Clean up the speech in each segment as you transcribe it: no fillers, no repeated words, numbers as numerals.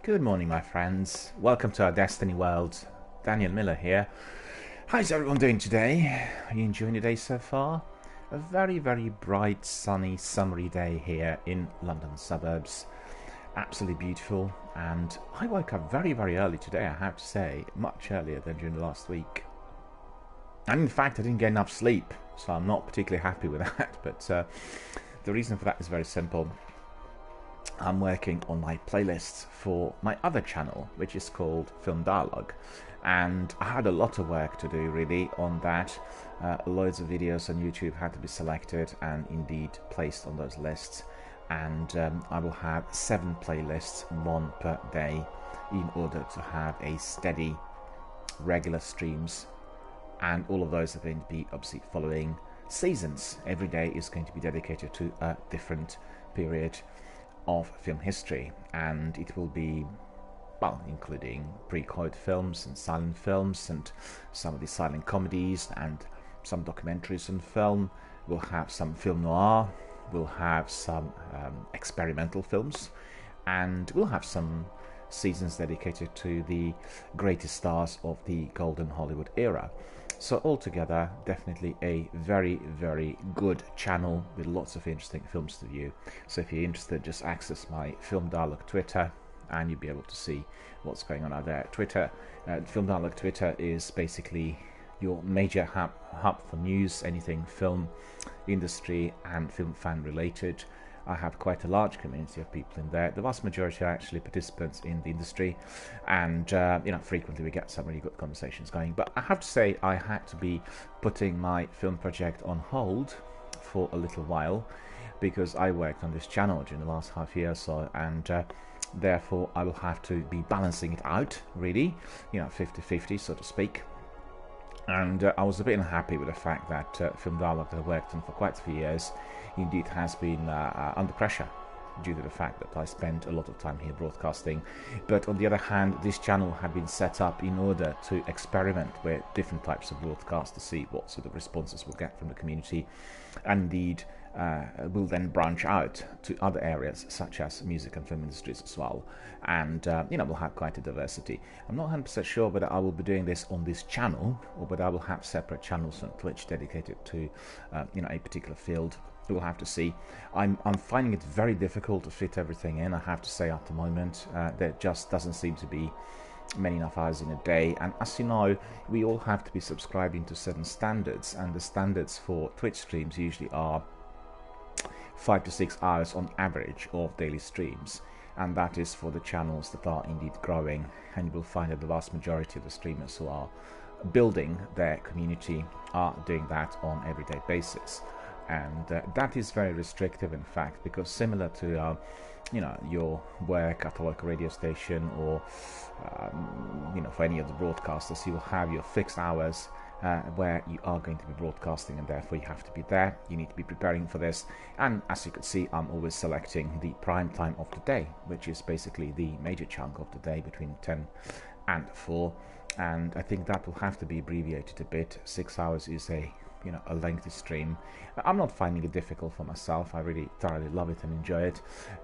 Good morning, my friends. Welcome to our Destiny world. Daniel Miller here. How's everyone doing today? Are you enjoying the day so far? A very, very bright, sunny, summery day here in London suburbs. Absolutely beautiful. And I woke up very, very early today, I have to say. Much earlier than during the last week. And in fact, I didn't get enough sleep. So I'm not particularly happy with that. But the reason for that is very simple. I'm working on my playlists for my other channel, which is called Film Dialogue, and I had a lot of work to do really on that. Loads of videos on YouTube had to be selected and indeed placed on those lists, and I will have 7 playlists, 1 per day, in order to have a steady regular streams, and all of those are going to be obviously following seasons. Every day is going to be dedicated to a different period of film history, and it will be, well, including pre-code films and silent films and some of the silent comedies and some documentaries on film. We'll have some film noir, we'll have some experimental films, and we'll have some seasons dedicated to the greatest stars of the golden Hollywood era. So altogether, definitely a very, very good channel with lots of interesting films to view. So if you're interested, just access my Film Dialogue Twitter and you'll be able to see what's going on out there. Film Dialogue Twitter is basically your major hub for news, anything film industry and film fan related. I have quite a large community of people in there. The vast majority are actually participants in the industry, and frequently we get some really good conversations going. But I have to say, I had to be putting my film project on hold for a little while because I worked on this channel during the last half year or so, and therefore I will have to be balancing it out, really, 50-50, so to speak. And I was a bit unhappy with the fact that Film Dialogue that I worked on for quite a few years indeed has been under pressure due to the fact that I spent a lot of time here broadcasting. But on the other hand, this channel had been set up in order to experiment with different types of broadcasts to see what sort of responses we'll get from the community, and indeed will then branch out to other areas such as music and film industries as well, and we'll have quite a diversity. I'm not 100% sure whether I will be doing this on this channel or whether I will have separate channels on Twitch dedicated to a particular field. We'll have to see. I'm finding it very difficult to fit everything in, I have to say, at the moment. There just doesn't seem to be many enough hours in a day, and as you know, we all have to be subscribing to certain standards, and the standards for Twitch streams usually are 5 to 6 hours on average of daily streams, and that is for the channels that are indeed growing. And you will find that the vast majority of the streamers who are building their community are doing that on an everyday basis, and that is very restrictive, in fact, because similar to your work at a local radio station or for any of the broadcasters, you will have your fixed hours where you are going to be broadcasting, and therefore you have to be there. You need to be preparing for this, and as you can see, I'm always selecting the prime time of the day, which is basically the major chunk of the day between 10 and 4, and I think that will have to be abbreviated a bit. 6 hours is a lengthy stream. I'm not finding it difficult for myself. I really thoroughly love it and enjoy it,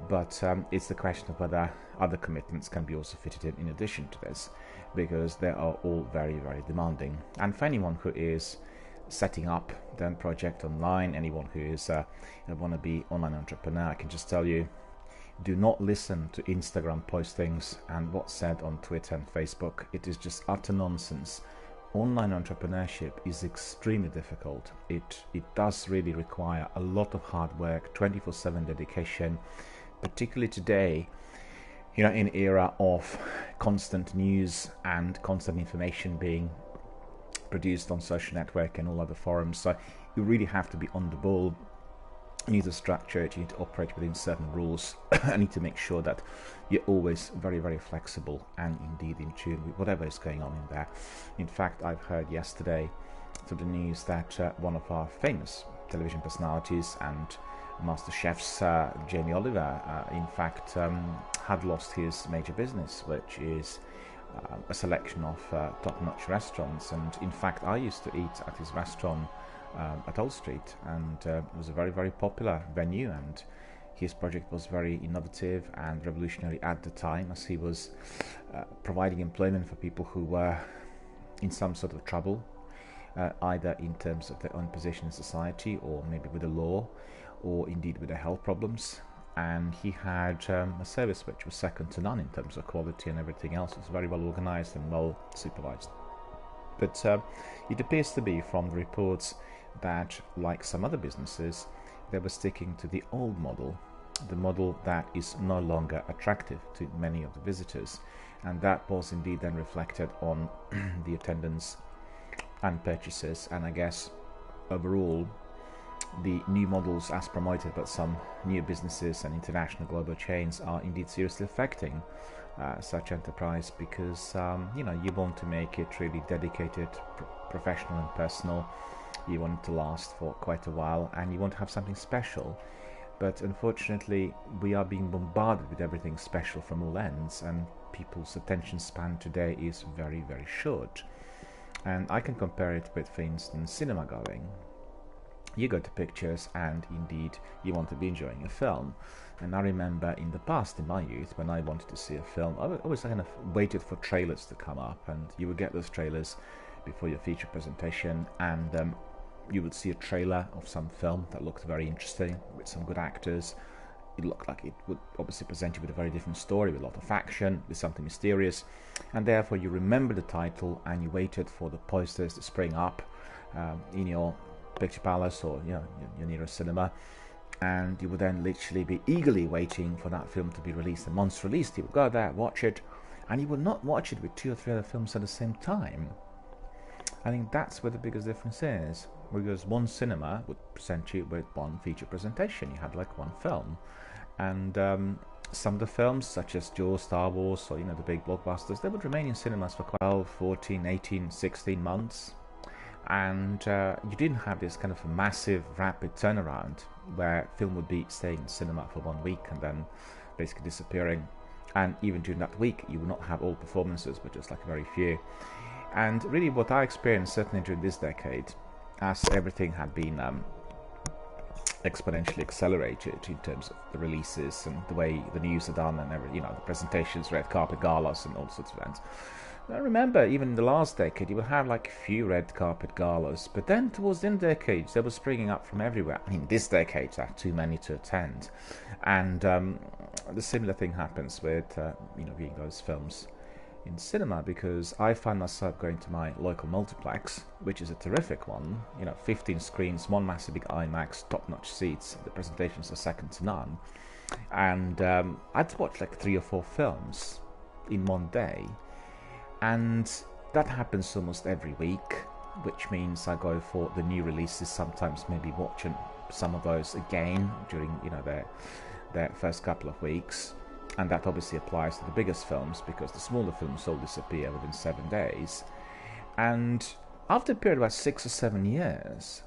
but it's the question of whether other commitments can be also fitted in addition to this, because they are all very, very demanding. And for anyone who is setting up their project online, anyone who is a wannabe online entrepreneur, I can just tell you, do not listen to Instagram postings and what's said on Twitter and Facebook. It is just utter nonsense. Online entrepreneurship is extremely difficult. It does really require a lot of hard work, 24/7 dedication, particularly today, in an era of constant news and constant information being produced on social network and all other forums. So you really have to be on the ball. You need to structure it, you need to operate within certain rules. I need to make sure that you're always very, very flexible and indeed in tune with whatever is going on in there. In fact, I've heard yesterday through the news that one of our famous television personalities and master chefs, Jamie Oliver, in fact had lost his major business, which is a selection of top-notch restaurants. And in fact, I used to eat at his restaurant at Old Street, and it was a very, very popular venue, and His project was very innovative and revolutionary at the time, as he was providing employment for people who were in some sort of trouble, either in terms of their own position in society, or maybe with the law, or indeed with their health problems. And he had a service which was second to none in terms of quality and everything else. It was very well organized and well supervised. But it appears to be, from the reports, that, like some other businesses, they were sticking to the old model, the model that is no longer attractive to many of the visitors. And that was indeed then reflected on the attendance and purchases, and I guess overall the new models as promoted by some new businesses and international global chains are indeed seriously affecting such enterprise, because you want to make it really dedicated, professional and personal. You want it to last for quite a while, and you want to have something special. But unfortunately, we are being bombarded with everything special from all ends, and people's attention span today is very, very short. And I can compare it with, for instance, cinema going. You go to pictures and indeed you want to be enjoying a film. And I remember in the past, in my youth, when I wanted to see a film, I always kind of waited for trailers to come up, and you would get those trailers before your feature presentation, and you would see a trailer of some film that looked very interesting with some good actors. It looked like it would obviously present you with a very different story, with a lot of action, with something mysterious, and therefore you remember the title and you waited for the posters to spring up in your picture palace or your nearest cinema, and you would then literally be eagerly waiting for that film to be released. And once released, you would go there, watch it, and you would not watch it with 2 or 3 other films at the same time. I think that's where the biggest difference is, because one cinema would present you with one feature presentation. You had like one film, and some of the films, such as Jaws, Star Wars, or the big blockbusters, they would remain in cinemas for 12, 14, 18, 16 months. And you didn't have this kind of a massive, rapid turnaround where film would be staying in cinema for 1 week and then basically disappearing. And even during that week, you would not have all performances, but just like a very few. And really what I experienced, certainly during this decade, as everything had been exponentially accelerated in terms of the releases and the way the news are done and the presentations, red carpet galas and all sorts of events. I remember even in the last decade you would have like a few red carpet galas, but then towards the end of the decades they were springing up from everywhere. I mean, this decade there are too many to attend, and the similar thing happens with viewing those films in cinema, because I find myself going to my local multiplex, which is a terrific one, 15 screens, one massive big IMAX, top-notch seats, the presentations are second to none, and I'd watch like 3 or 4 films in one day. And that happens almost every week, which means I go for the new releases, sometimes maybe watching some of those again during their first couple of weeks. And that obviously applies to the biggest films, because the smaller films all disappear within 7 days. And after a period of about 6 or 7 years,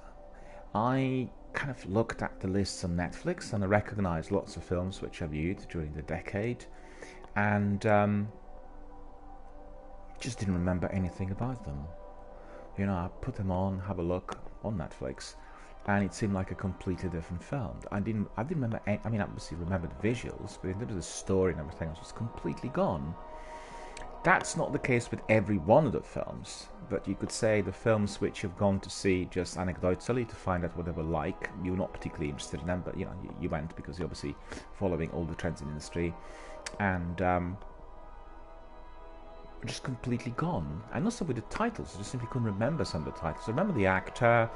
I kind of looked at the lists on Netflix and I recognized lots of films which I viewed during the decade, and just didn't remember anything about them. I put them on, have a look on Netflix, and it seemed like a completely different film. I didn't remember I obviously remembered the visuals, but in terms of the story and everything else was completely gone. That's not the case with every one of the films, but you could say the films which you've gone to see just anecdotally to find out what they were like, you were not particularly interested in them, but you went because you're obviously following all the trends in the industry, and just completely gone. And also with the titles, I just simply couldn't remember some of the titles. I remember the actor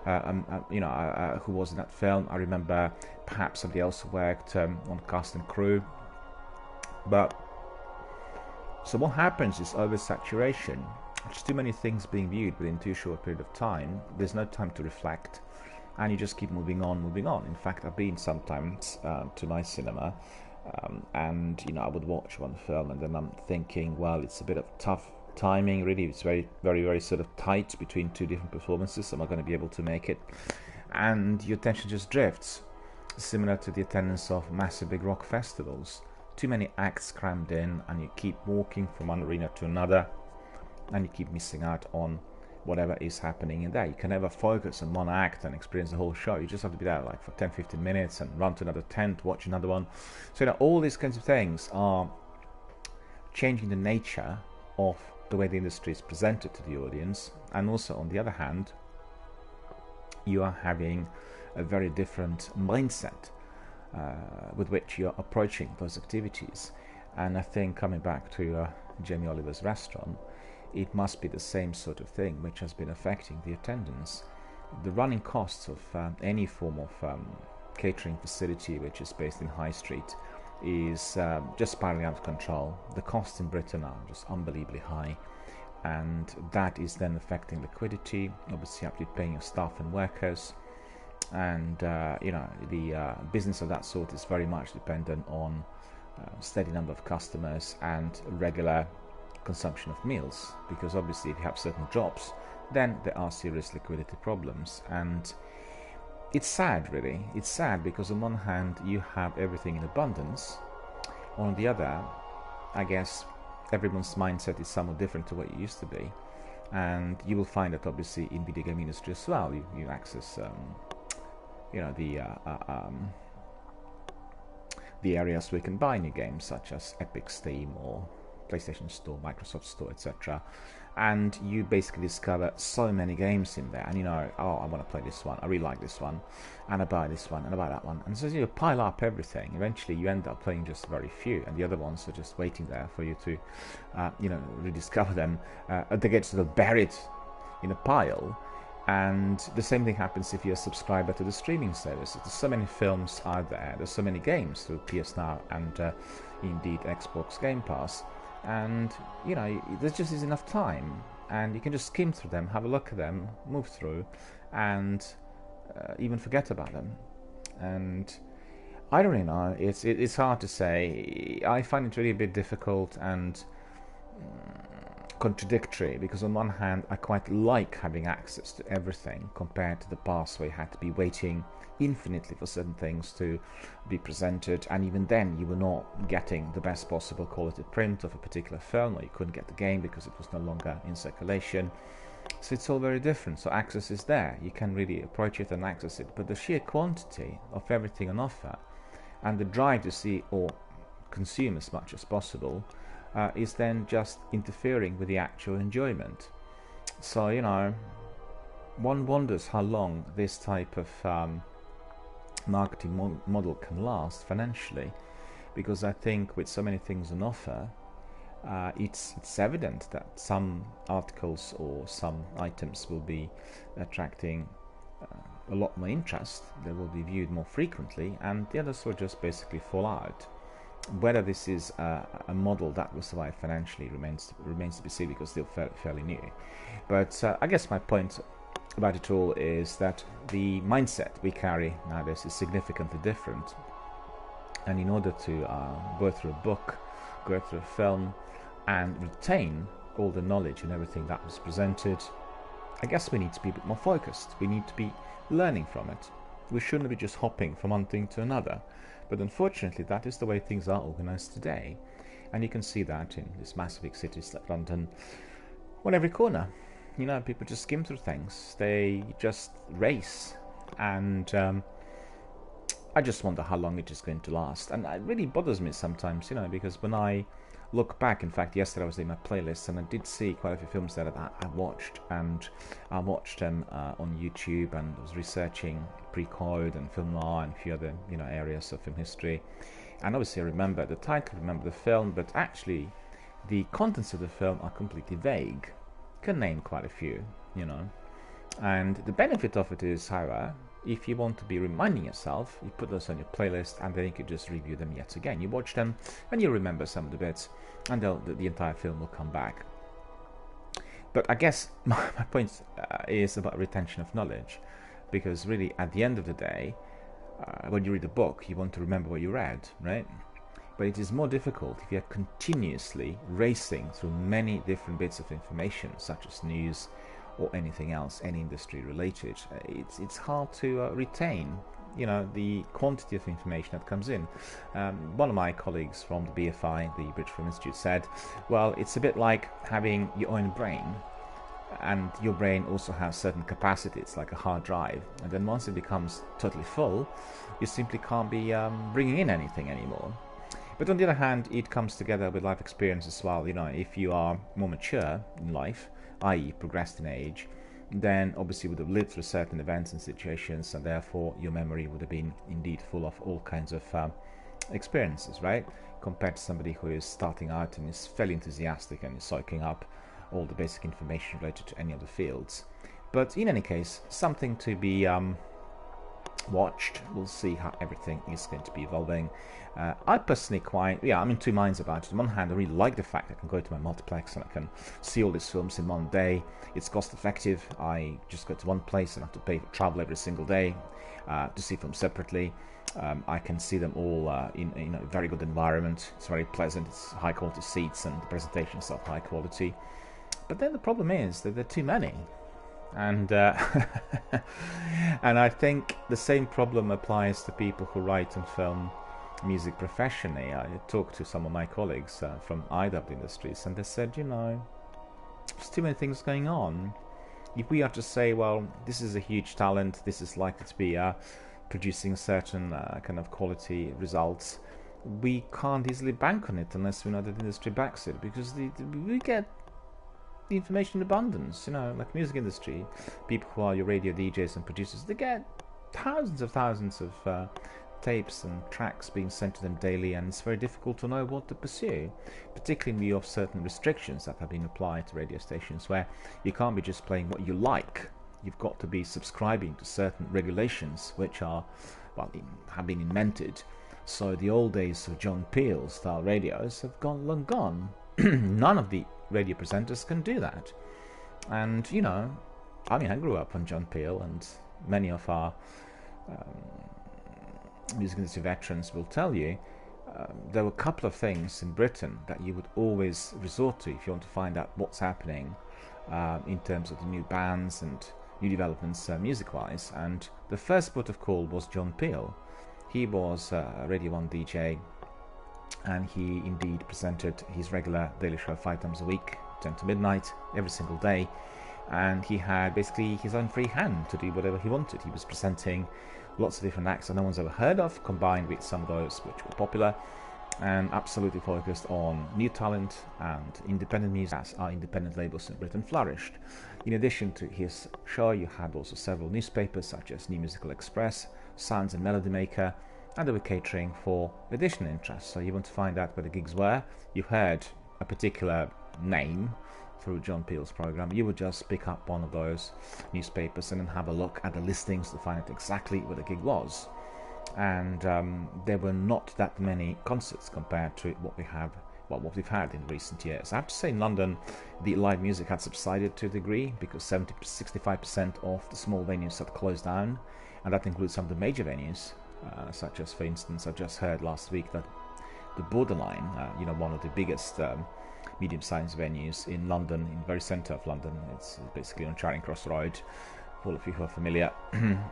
who was in that film. I remember perhaps somebody else who worked on cast and crew, but so what happens is oversaturation. Just too many things being viewed within too short a period of time. There's no time to reflect, and you just keep moving on. In fact, I've been sometimes to my cinema, and I would watch one film and then I'm thinking, well, it's a bit of tough timing, really. It's very, very, very sort of tight between 2 different performances. Am I going to be able to make it? And your attention just drifts, similar to the attendance of massive big rock festivals. Too many acts crammed in, and you keep walking from one arena to another, and you keep missing out on whatever is happening in there. You can never focus on one act and experience the whole show. You just have to be there like for 10-15 minutes and run to another tent, watch another one. So all these kinds of things are changing the nature of the way the industry is presented to the audience. And also, on the other hand, you are having a very different mindset with which you're approaching those activities. And I think, coming back to Jamie Oliver's restaurant, it must be the same sort of thing which has been affecting the attendance. The running costs of any form of catering facility which is based in High Street is just spiraling out of control. The costs in Britain are just unbelievably high, and that is then affecting liquidity. Obviously, you have to be paying your staff and workers, and the business of that sort is very much dependent on steady number of customers and regular consumption of meals, because obviously if you have certain jobs, then there are serious liquidity problems. And it's sad, really. It's sad because on one hand you have everything in abundance, on the other, I guess everyone's mindset is somewhat different to what it used to be, and you will find that obviously in video game industry as well. You access the areas where you can buy new games, such as Epic, Steam, or PlayStation Store, Microsoft Store, etc. And you basically discover so many games in there, and oh, I want to play this one, I really like this one, and I buy this one, and I buy that one, and so you pile up everything. Eventually you end up playing just very few, and the other ones are just waiting there for you to rediscover them. They get sort of buried in a pile. And the same thing happens if you're a subscriber to the streaming services. There's so many films out there, there's so many games through PS Now and indeed Xbox Game Pass, and there just is enough time, and you can just skim through them, have a look at them, move through, and even forget about them. And I don't really know, it's hard to say. I find it really a bit difficult and contradictory, because on one hand I quite like having access to everything compared to the past, where you had to be waiting infinitely for certain things to be presented, and even then you were not getting the best possible quality print of a particular film, or you couldn't get the game because it was no longer in circulation. So it's all very different. So access is there, you can really approach it and access it, but the sheer quantity of everything on offer and the drive to see or consume as much as possible is then just interfering with the actual enjoyment. So one wonders how long this type of marketing model can last financially, because I think with so many things on offer, it's evident that some articles or some items will be attracting a lot more interest, they will be viewed more frequently, and the others will just basically fall out. Whether this is a model that will survive financially remains to be seen, because it's still fairly new. But I guess my point about it all is that the mindset we carry nowadays is significantly different. And in order to go through a book, go through a film, and retain all the knowledge and everything that was presented, I guess we need to be a bit more focused. We need to be learning from it. We shouldn't be just hopping from one thing to another. But unfortunately, that is the way things are organized today. And you can see that in these massive big cities like London, on every corner. People just skim through things. They just race. And I just wonder how long it is going to last. And it really bothers me sometimes, because when I look back, in fact, yesterday I was in my playlist and I did see quite a few films that I watched, and I watched them on YouTube, and I was researching pre-code and film noir and a few other areas of film history, and obviously I remember the title, remember the film, but actually the contents of the film are completely vague. I can name quite a few, and the benefit of it is, however, if you want to be reminding yourself, you put those on your playlist, and then you could just review them yet again. You watch them and you remember some of the bits, and the entire film will come back. But I guess my point is about retention of knowledge, because really at the end of the day, when you read a book, you want to remember what you read, right? But it is more difficult if you're continuously racing through many different bits of information, such as news or anything else, any industry related. It's hard to retain, the quantity of information that comes in. One of my colleagues from the BFI, the British Film Institute, said, well, it's a bit like having your own brain. and your brain also has certain capacities, like a hard drive, and then once it becomes totally full, you simply can't be bringing in anything anymore. But on the other hand, it comes together with life experience as well. You know, if you are more mature in life, i.e. progressed in age, then obviously you would have lived through certain events and situations, and therefore your memory would have been indeed full of all kinds of experiences, right? Compared to somebody who is starting out and is fairly enthusiastic and is soaking up all the basic information related to any of the fields. But in any case, something to be watched. We'll see how everything is going to be evolving. I personally I'm in two minds about it. On one hand, I really like the fact I can go to my multiplex and I can see all these films in one day. It's cost effective. I just go to one place and have to pay for travel every single day to see films separately. I can see them all in a very good environment. It's very pleasant. It's high quality seats and the presentation is of high quality. But then the problem is that there are too many. And and I think the same problem applies to people who write and film music professionally. I talked to some of my colleagues from IW Industries, and they said, you know, there's too many things going on. If we are to say, well, this is a huge talent, this is likely to be producing certain kind of quality results, we can't easily bank on it unless we know that the industry backs it, because we get the information in abundance. You know, like music industry, people who are your radio DJs and producers, they get thousands of tapes and tracks being sent to them daily, and it's very difficult to know what to pursue, particularly in view of certain restrictions that have been applied to radio stations, where you can't be just playing what you like. You've got to be subscribing to certain regulations which are, well, have been invented. So the old days of John Peel style radios have long gone. None of the radio presenters can do that. And, you know, I mean, I grew up on John Peel, and many of our music industry veterans will tell you there were a couple of things in Britain that you would always resort to if you want to find out what's happening in terms of the new bands and new developments music-wise. And the first port of call was John Peel. He was a Radio 1 DJ, and he indeed presented his regular daily show 5 times a week, 10 to midnight, every single day. And he had basically his own free hand to do whatever he wanted. He was presenting lots of different acts that no one's ever heard of, combined with some of those which were popular, and absolutely focused on new talent and independent music, as our independent labels in Britain flourished. In addition to his show, you had also several newspapers such as New Musical Express, Sounds and Melody Maker, and they were catering for additional interests. So you want to find out where the gigs were, you heard a particular name through John Peel's program, you would just pick up one of those newspapers and then have a look at the listings to find out exactly where the gig was. And there were not that many concerts compared to what we've had in recent years. I have to say, in London, the live music had subsided to a degree, because 65% of the small venues had closed down, and that includes some of the major venues, such as, for instance, I just heard last week that the Borderline, one of the biggest medium-sized venues in London, in the very centre of London, it's basically on Charing Cross Road, for all of you who are familiar,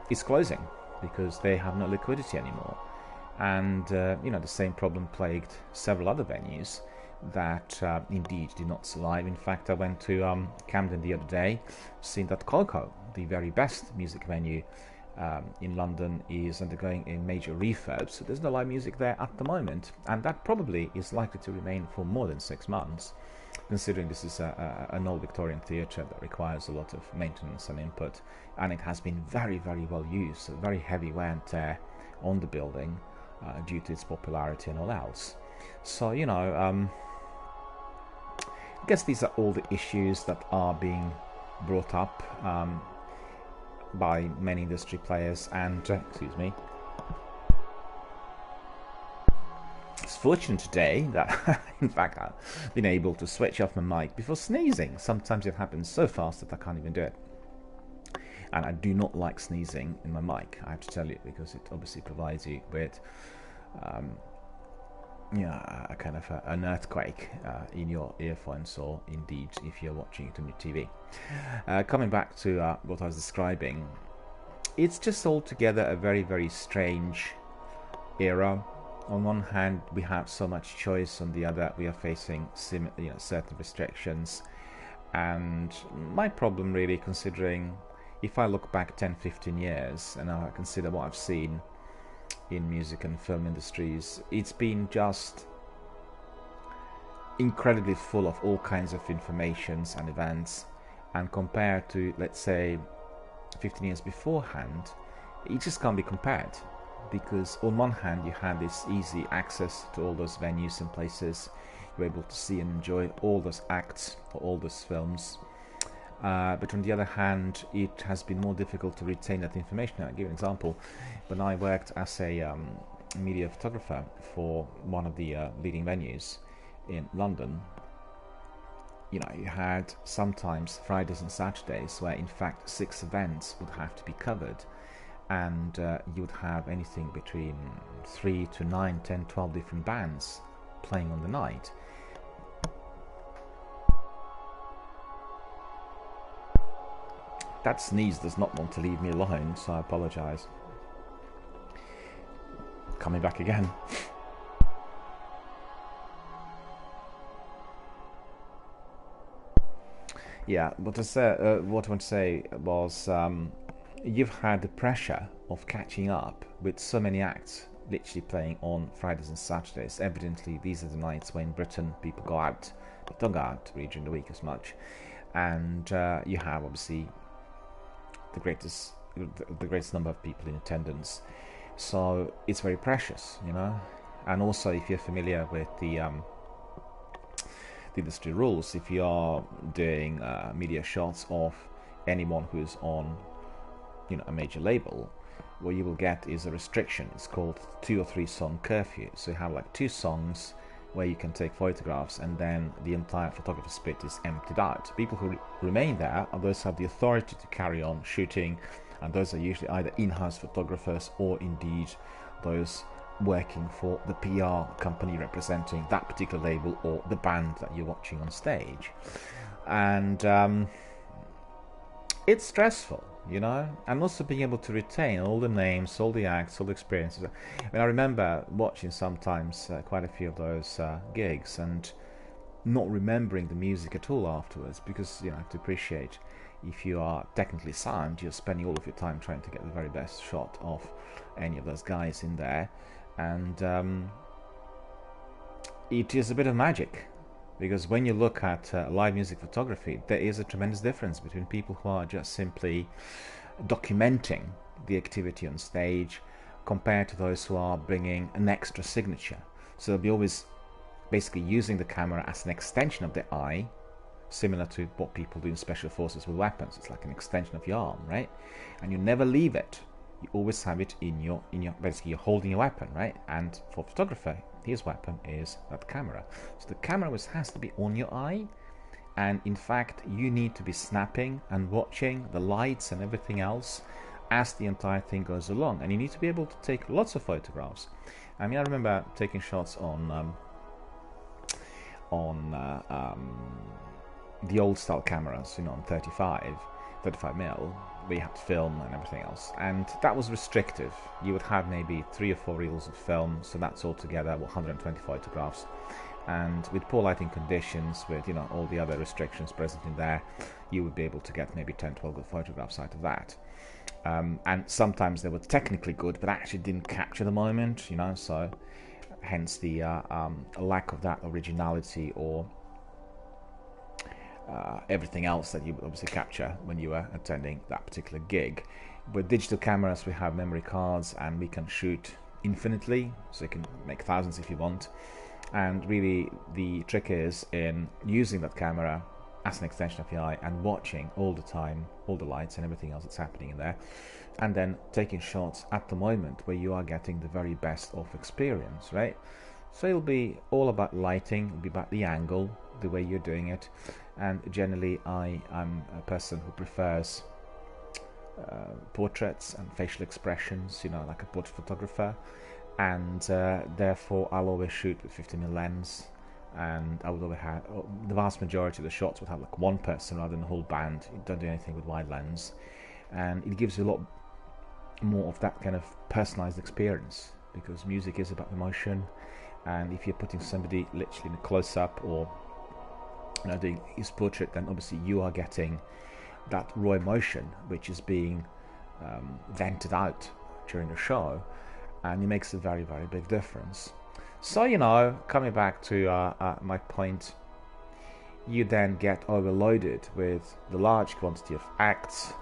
is closing because they have no liquidity anymore. And the same problem plagued several other venues that indeed did not survive. In fact, I went to Camden the other day, seeing that Coco, the very best music venue in London, is undergoing a major refurb, so there's no live music there at the moment, and that probably is likely to remain for more than 6 months, considering this is an old Victorian theatre that requires a lot of maintenance and input, and it has been very, very well used, so very heavy wear and tear on the building due to its popularity and all else. So, I guess these are all the issues that are being brought up by many industry players, and excuse me, it's fortunate today that in fact I've been able to switch off my mic before sneezing. Sometimes it happens so fast that I can't even do it, and I do not like sneezing in my mic, I have to tell you, because it obviously provides you with a kind of an earthquake in your earphones, or indeed if you're watching it on your TV. Coming back to what I was describing, it's just altogether a very, very strange era. On one hand, we have so much choice, on the other we are facing certain restrictions, And my problem really, considering if I look back 10-15 years and I consider what I've seen in music and film industries, it's been just incredibly full of all kinds of informations and events, and compared to, let's say, 15 years beforehand, it just can't be compared, because on one hand you had this easy access to all those venues and places. You were able to see and enjoy all those acts or all those films, but on the other hand it has been more difficult to retain that information. I'll give you an example. When I worked as a media photographer for one of the leading venues in London, you know, you had sometimes Fridays and Saturdays where in fact 6 events would have to be covered, and you would have anything between 3 to 9, 10, 12 different bands playing on the night. That sneeze does not want to leave me alone, so I apologise. Coming back again. Yeah, what I want to say was you've had the pressure of catching up with so many acts literally playing on Fridays and Saturdays. Evidently, these are the nights when in Britain people go out, but don't go out really during the week as much. And you have obviously the greatest number of people in attendance. So it's very precious, you know. And also, if you're familiar with the industry rules, if you are doing media shots of anyone who's on, you know, a major label, what you will get is a restriction. It's called 2 or 3 song curfew. So you have like 2 songs where you can take photographs, and then the entire photographer's pit is emptied out. People who remain there are those who have the authority to carry on shooting, and those are usually either in-house photographers or indeed those working for the PR company representing that particular label or the band that you're watching on stage. And it's stressful, you know, and also being able to retain all the names, all the acts, all the experiences. I mean, I remember watching sometimes quite a few of those gigs and not remembering the music at all afterwards, because, you know, I have to appreciate, if you are technically sound, you're spending all of your time trying to get the very best shot of any of those guys in there. And it is a bit of magic, because when you look at live music photography, there is a tremendous difference between people who are just simply documenting the activity on stage compared to those who are bringing an extra signature. So they'll be always basically using the camera as an extension of their eye, similar to what people do in special forces with weapons. It's like an extension of your arm, right? And you never leave it. You always have it in your basically you're holding your weapon, right? And for photographer, his weapon is that camera. So the camera always has to be on your eye, and in fact you need to be snapping and watching the lights and everything else as the entire thing goes along, and you need to be able to take lots of photographs. I mean, I remember taking shots on the old style cameras, you know, on 35mm, where you had to film and everything else, and that was restrictive. You would have maybe 3 or 4 reels of film, so that's altogether 120 photographs. And with poor lighting conditions, with, you know, all the other restrictions present in there, you would be able to get maybe 10-12 good photographs out of that. And sometimes they were technically good, but actually didn't capture the moment, you know, so hence the lack of that originality or everything else that you would obviously capture when you were attending that particular gig. With digital cameras, we have memory cards and we can shoot infinitely, so you can make thousands if you want. And really the trick is in using that camera as an extension of your eye and watching all the time all the lights and everything else that's happening in there, and then taking shots at the moment where you are getting the very best of experience, right? So it'll be all about lighting, it'll be about the angle, the way you're doing it. And generally I am a person who prefers portraits and facial expressions, you know, like a portrait photographer, and therefore I'll always shoot with 50mm lens, and I would always have, the vast majority of the shots would have like one person rather than a whole band. You don't do anything with wide lens, and it gives you a lot more of that kind of personalized experience, because music is about emotion, and if you're putting somebody literally in a close-up or doing his portrait, then obviously you are getting that raw emotion which is being vented out during the show, and it makes a very, very big difference. So, coming back to my point, you then get overloaded with the large quantity of acts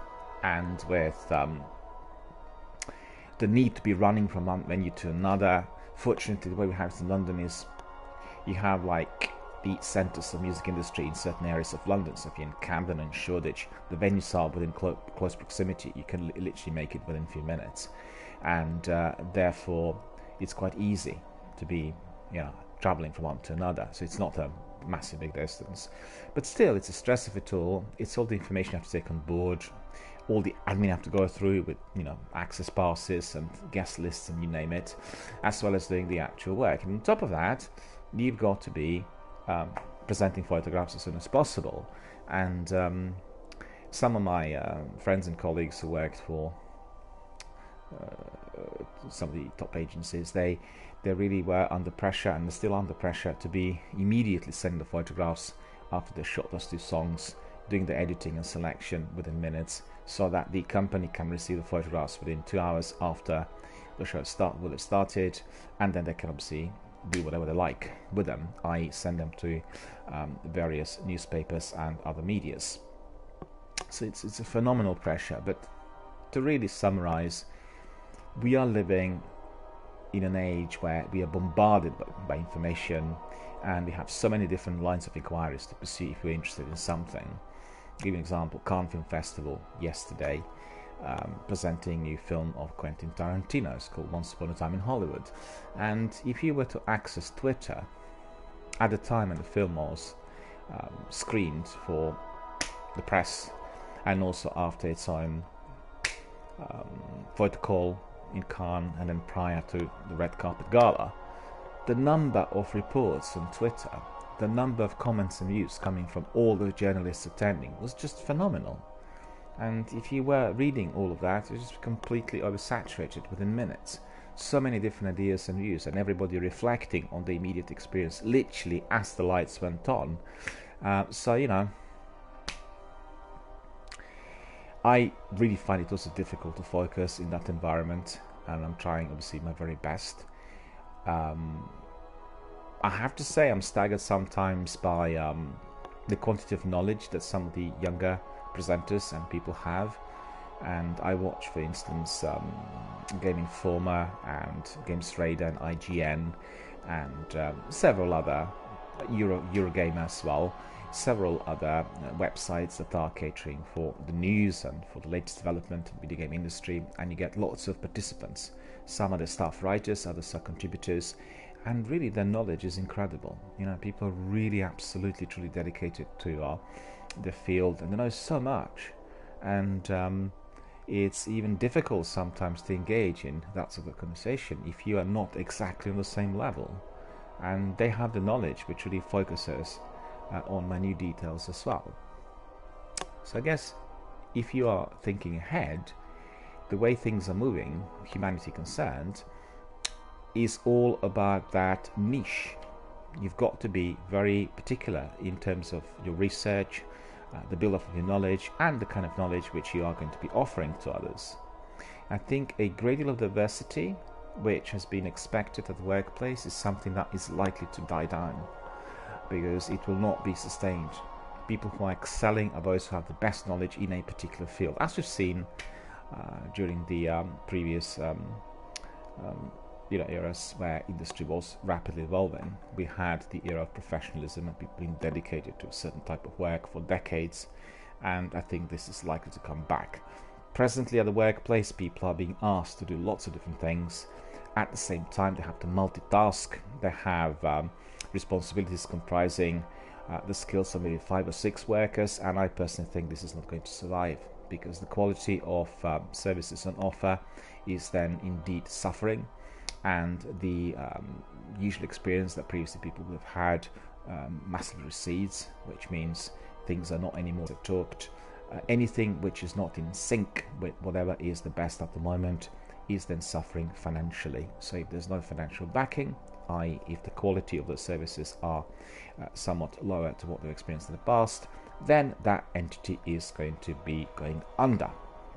and with the need to be running from one venue to another. Fortunately, the way we have it in London is you have like the centres of music industry in certain areas of London. So if you're in Camden and Shoreditch, the venues are within close proximity. You can literally make it within a few minutes, and therefore it's quite easy to be travelling from one to another. So it's not a massive big distance, but still it's a stress of it all. It's all the information you have to take on board, all the admin you have to go through with access passes and guest lists and you name it, as well as doing the actual work. And on top of that, you've got to be presenting photographs as soon as possible. And some of my friends and colleagues who worked for some of the top agencies, they really were under pressure, and they're still under pressure to be immediately sending the photographs after they shot those 2 songs, doing the editing and selection within minutes, so that the company can receive the photographs within 2 hours after the show started, and then they can obviously do whatever they like with them, i.e. send them to various newspapers and other medias. So it's a phenomenal pressure. But to really summarize, we are living in an age where we are bombarded by information, and we have so many different lines of inquiries to pursue if we're interested in something. I'll give you an example. Cannes Film Festival yesterday presenting a new film of Quentin Tarantino's called Once Upon a Time in Hollywood. And if you were to access Twitter at the time when the film was screened for the press, and also after its own photo call in Cannes, and then prior to the red carpet gala, the number of reports on Twitter, the number of comments and views coming from all the journalists attending was just phenomenal. And if you were reading all of that, it was just completely oversaturated within minutes. So many different ideas and views, and everybody reflecting on the immediate experience literally as the lights went on. I really find it also difficult to focus in that environment, and I'm trying obviously my very best. I have to say I'm staggered sometimes by the quantity of knowledge that some of the younger presenters and people have. And I watch, for instance, Game Informer and Games Radar and IGN and several other Eurogamer as well, several other websites that are catering for the news and for the latest development in the video game industry, and you get lots of participants. Some are the staff writers, others are contributors, and really their knowledge is incredible. People are really absolutely truly dedicated to the field, and they know so much, and it's even difficult sometimes to engage in that sort of conversation if you are not exactly on the same level, and they have the knowledge which really focuses on minute details as well. So I guess if you are thinking ahead, the way things are moving, humanity concerned, is all about that niche. You've got to be very particular in terms of your research, the build-up of your knowledge, and the kind of knowledge which you are going to be offering to others. I think a great deal of diversity, which has been expected at the workplace, is something that is likely to die down, because it will not be sustained. People who are excelling are those who have the best knowledge in a particular field, as we've seen during the previous eras where industry was rapidly evolving. We had the era of professionalism and people being dedicated to a certain type of work for decades, and I think this is likely to come back. Presently at the workplace, people are being asked to do lots of different things. At the same time, they have to multitask. They have responsibilities comprising the skills of maybe 5 or 6 workers, and I personally think this is not going to survive, because the quality of services on offer is then indeed suffering, and the usual experience that previously people would have had massively recedes, which means things are not anymore talked. Anything which is not in sync with whatever is the best at the moment is then suffering financially. So if there's no financial backing, i.e. if the quality of those services are somewhat lower to what they've experienced in the past, then that entity is going to be going under.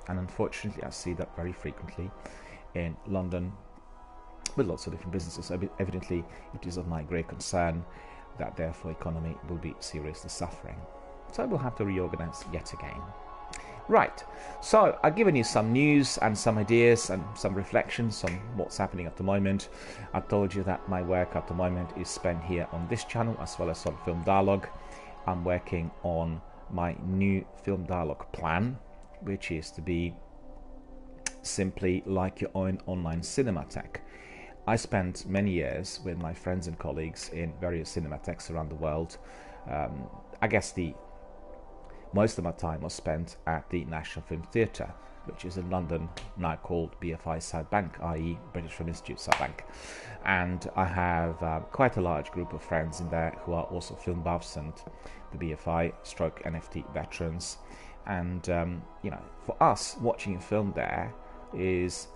And unfortunately, I see that very frequently in London with lots of different businesses. Evidently, it is of my great concern that therefore economy will be seriously suffering. So we'll have to reorganize yet again. Right, so I've given you some news and some ideas and some reflections on what's happening at the moment. I told you that my work at the moment is spent here on this channel as well as on Film Dialogue. I'm working on my new Film Dialogue plan, which is to be simply like your own online cinematheque. I spent many years with my friends and colleagues in various cinematheques around the world. I guess most of my time was spent at the National Film Theatre, which is in London, now called BFI South Bank, i.e. British Film Institute South Bank. And I have quite a large group of friends in there who are also film buffs and the BFI stroke NFT veterans. And, for us, watching a film there is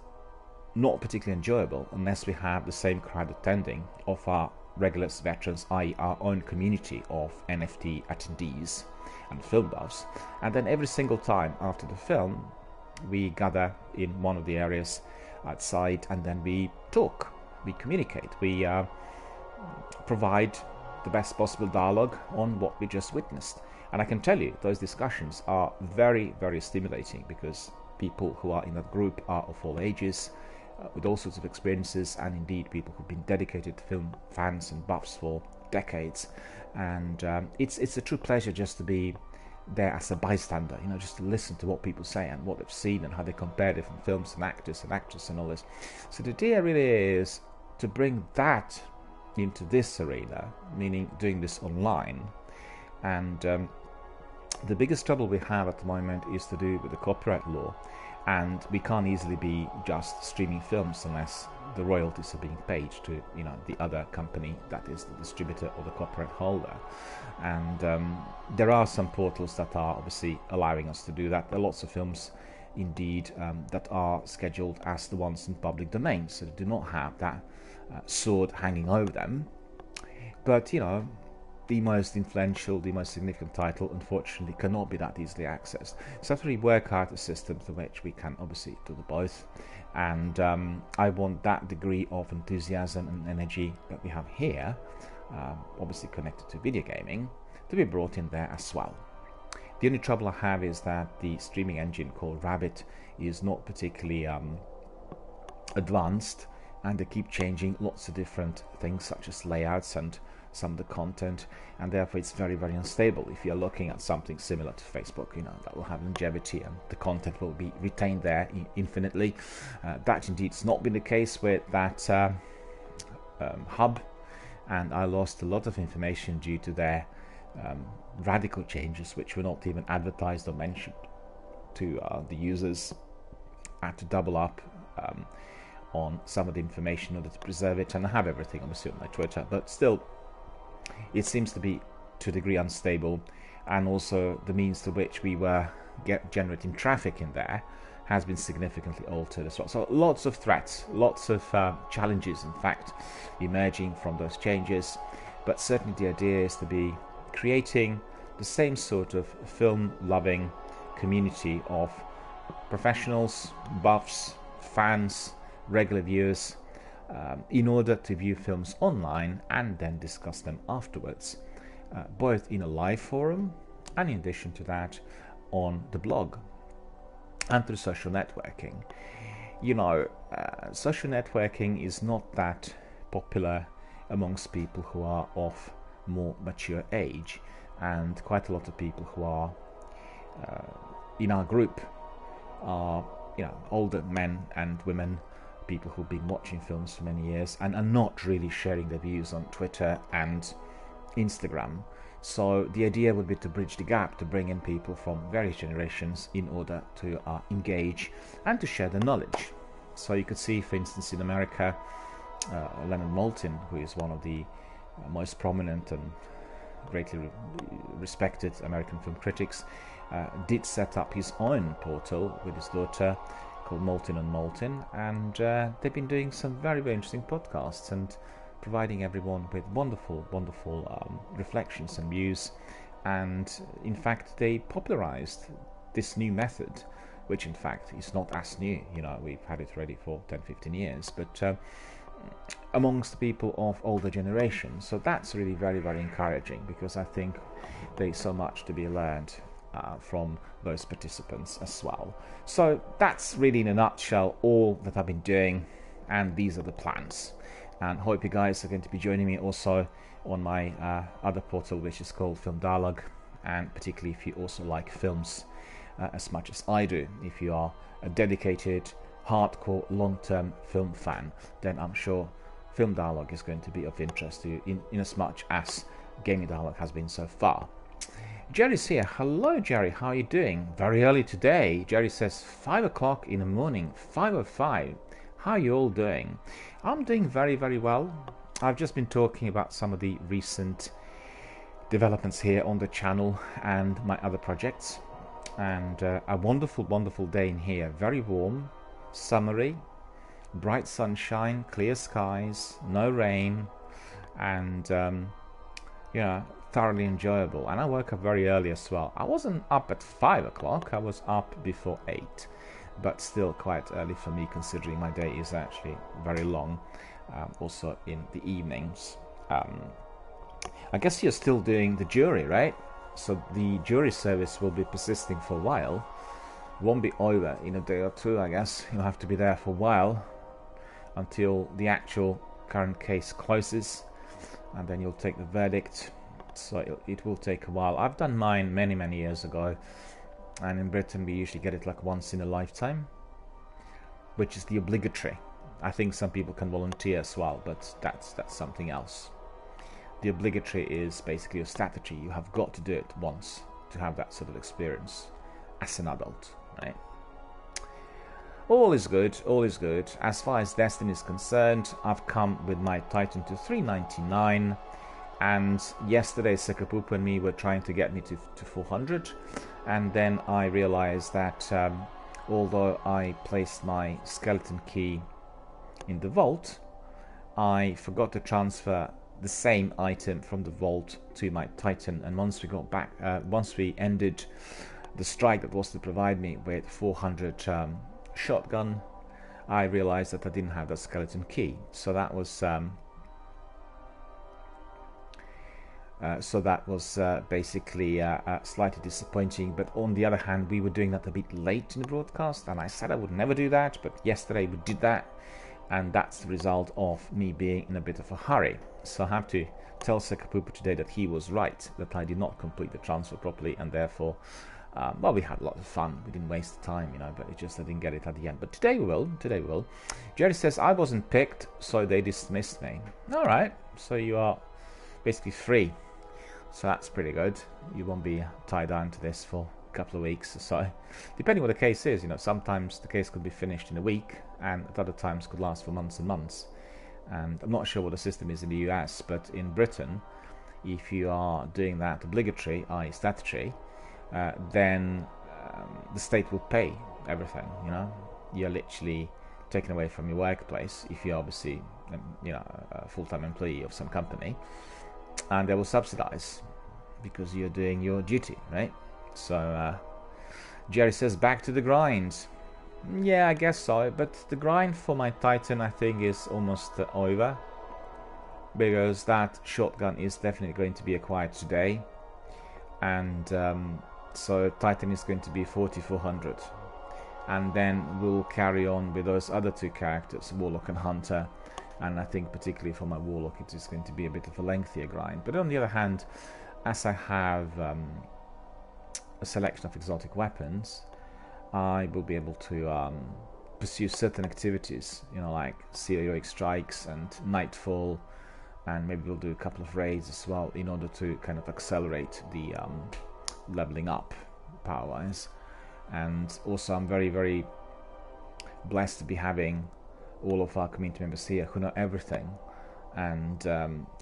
not particularly enjoyable unless we have the same crowd attending of our regular veterans, i.e. our own community of NFT attendees and film buffs. And then every single time after the film, we gather in one of the areas outside and then we talk, we communicate, we provide the best possible dialogue on what we just witnessed. And I can tell you, those discussions are very, very stimulating because people who are in that group are of all ages, with all sorts of experiences, and indeed people who've been dedicated film fans and buffs for decades. And it's a true pleasure just to be there as a bystander, just to listen to what people say and what they've seen and how they compare different films and actors and actresses and all this. So the idea really is to bring that into this arena, meaning doing this online. And the biggest trouble we have at the moment is to do with the copyright law, and we can't easily be just streaming films unless the royalties are being paid to the other company that is the distributor or the copyright holder. And there are some portals that are obviously allowing us to do that. There are lots of films indeed that are scheduled as the ones in public domain, so they do not have that sword hanging over them. But the most influential, the most significant title, unfortunately, cannot be that easily accessed. So after we work out a system to which we can obviously do the both, and I want that degree of enthusiasm and energy that we have here, obviously connected to video gaming, to be brought in there as well. The only trouble I have is that the streaming engine called Rabbit is not particularly advanced, and they keep changing lots of different things such as layouts and some of the content, and therefore it's very, very unstable. If you're looking at something similar to Facebook, that will have longevity and the content will be retained there infinitely. That indeed has not been the case with that hub, and I lost a lot of information due to their radical changes, which were not even advertised or mentioned to the users. I had to double up on some of the information in order to preserve it, and I have everything obviously on my Twitter, but still it seems to be to a degree unstable, and also the means to which we were generating traffic in there has been significantly altered as well. So lots of threats, lots of challenges in fact emerging from those changes, but certainly the idea is to be creating the same sort of film loving community of professionals, buffs, fans, regular viewers, in order to view films online and then discuss them afterwards, both in a live forum and in addition to that on the blog and through social networking. Social networking is not that popular amongst people who are of more mature age, and quite a lot of people who are in our group are older men and women, people who've been watching films for many years and are not really sharing their views on Twitter and Instagram. So the idea would be to bridge the gap, to bring in people from various generations in order to engage and to share the knowledge. So you could see, for instance, in America, Leonard Maltin, who is one of the most prominent and greatly respected American film critics, did set up his own portal with his daughter called Maltin and Maltin, and they've been doing some very, very interesting podcasts and providing everyone with wonderful, wonderful reflections and views. And in fact, they popularized this new method, which in fact is not as new. You know, we've had it ready for 10-15 years, but amongst the people of older generations. So that's really very, very encouraging, because I think there's so much to be learned from those participants as well. So that's really, in a nutshell, all that I've been doing, and these are the plans. And hope you guys are going to be joining me also on my other portal, which is called Film Dialogue, and particularly if you also like films as much as I do. If you are a dedicated, hardcore, long-term film fan, then I'm sure Film Dialogue is going to be of interest to you, in as much as Gaming Dialogue has been so far. Jerry's here. Hello, Jerry. How are you doing? Very early today. Jerry says 5 o'clock in the morning. 5:05. How are you all doing? I'm doing very, very well. I've just been talking about some of the recent developments here on the channel and my other projects. And a wonderful, wonderful day in here. Very warm, summery, bright sunshine, clear skies, no rain, and yeah, thoroughly enjoyable. And I woke up very early as well. I wasn't up at 5 o'clock, I was up before 8, but still quite early for me, considering my day is actually very long, also in the evenings. I guess you're still doing the jury, right? So the jury service will be persisting for a while. Won't be over in a day or two, I guess. You'll have to be there for a while until the actual current case closes, and then you'll take the verdict. So it will take a while. I've done mine many, many years ago, and in Britain we usually get it like once in a lifetime, which is the obligatory. I think some people can volunteer as well, but that's something else. The obligatory is basically a statutory. You have got to do it once to have that sort of experience as an adult, right? All is good, all is good. As far as Destiny is concerned, I've come with my Titan to 399, and yesterday Sekapupu and me were trying to get me to 400, and then I realized that although I placed my skeleton key in the vault, I forgot to transfer the same item from the vault to my Titan, and once we got back, once we ended the strike that was to provide me with 400 shotgun, I realized that I didn't have the skeleton key. So that was basically slightly disappointing. But on the other hand, we were doing that a bit late in the broadcast, and I said I would never do that, but yesterday we did that, and that's the result of me being in a bit of a hurry. So I have to tell Sekapupu today that he was right, that I did not complete the transfer properly, and therefore, well, we had a lot of fun. We didn't waste the time, you know, but it just I didn't get it at the end. But today we will. Today we will. Jerry says I wasn't picked, so they dismissed me. All right, so you are basically free. So that's pretty good. You won't be tied down to this for a couple of weeks or so, depending what the case is. You know, sometimes the case could be finished in a week, and at other times could last for months and months. And I'm not sure what the system is in the US, but in Britain, if you are doing that obligatory, i.e. statutory, then the state will pay everything. You know, you're literally taken away from your workplace if you're obviously, you know, a full-time employee of some company, and they will subsidize because you're doing your duty, right? So Jerry says back to the grind. Yeah, I guess so, but the grind for my Titan, I think, is almost over, because that shotgun is definitely going to be acquired today, and so Titan is going to be 4400, and then we'll carry on with those other two characters, Warlock and Hunter, and I think particularly for my Warlock it is going to be a bit of a lengthier grind. But on the other hand, as I have a selection of exotic weapons, I will be able to pursue certain activities, you know, like heroic strikes and nightfall, and maybe we'll do a couple of raids as well in order to kind of accelerate the leveling up power-wise. And also I'm very, very blessed to be having all of our community members here who know everything, and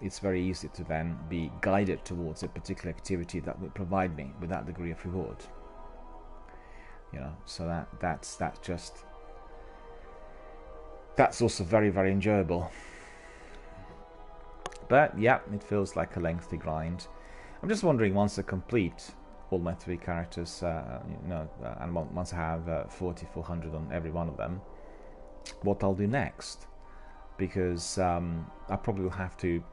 it's very easy to then be guided towards a particular activity that will provide me with that degree of reward. You know, so that's also very, very enjoyable. But yeah, it feels like a lengthy grind. I'm just wondering, once I complete all my 3 characters, and once I have 4,400 on every one of them, what I'll do next. Because I probably will have to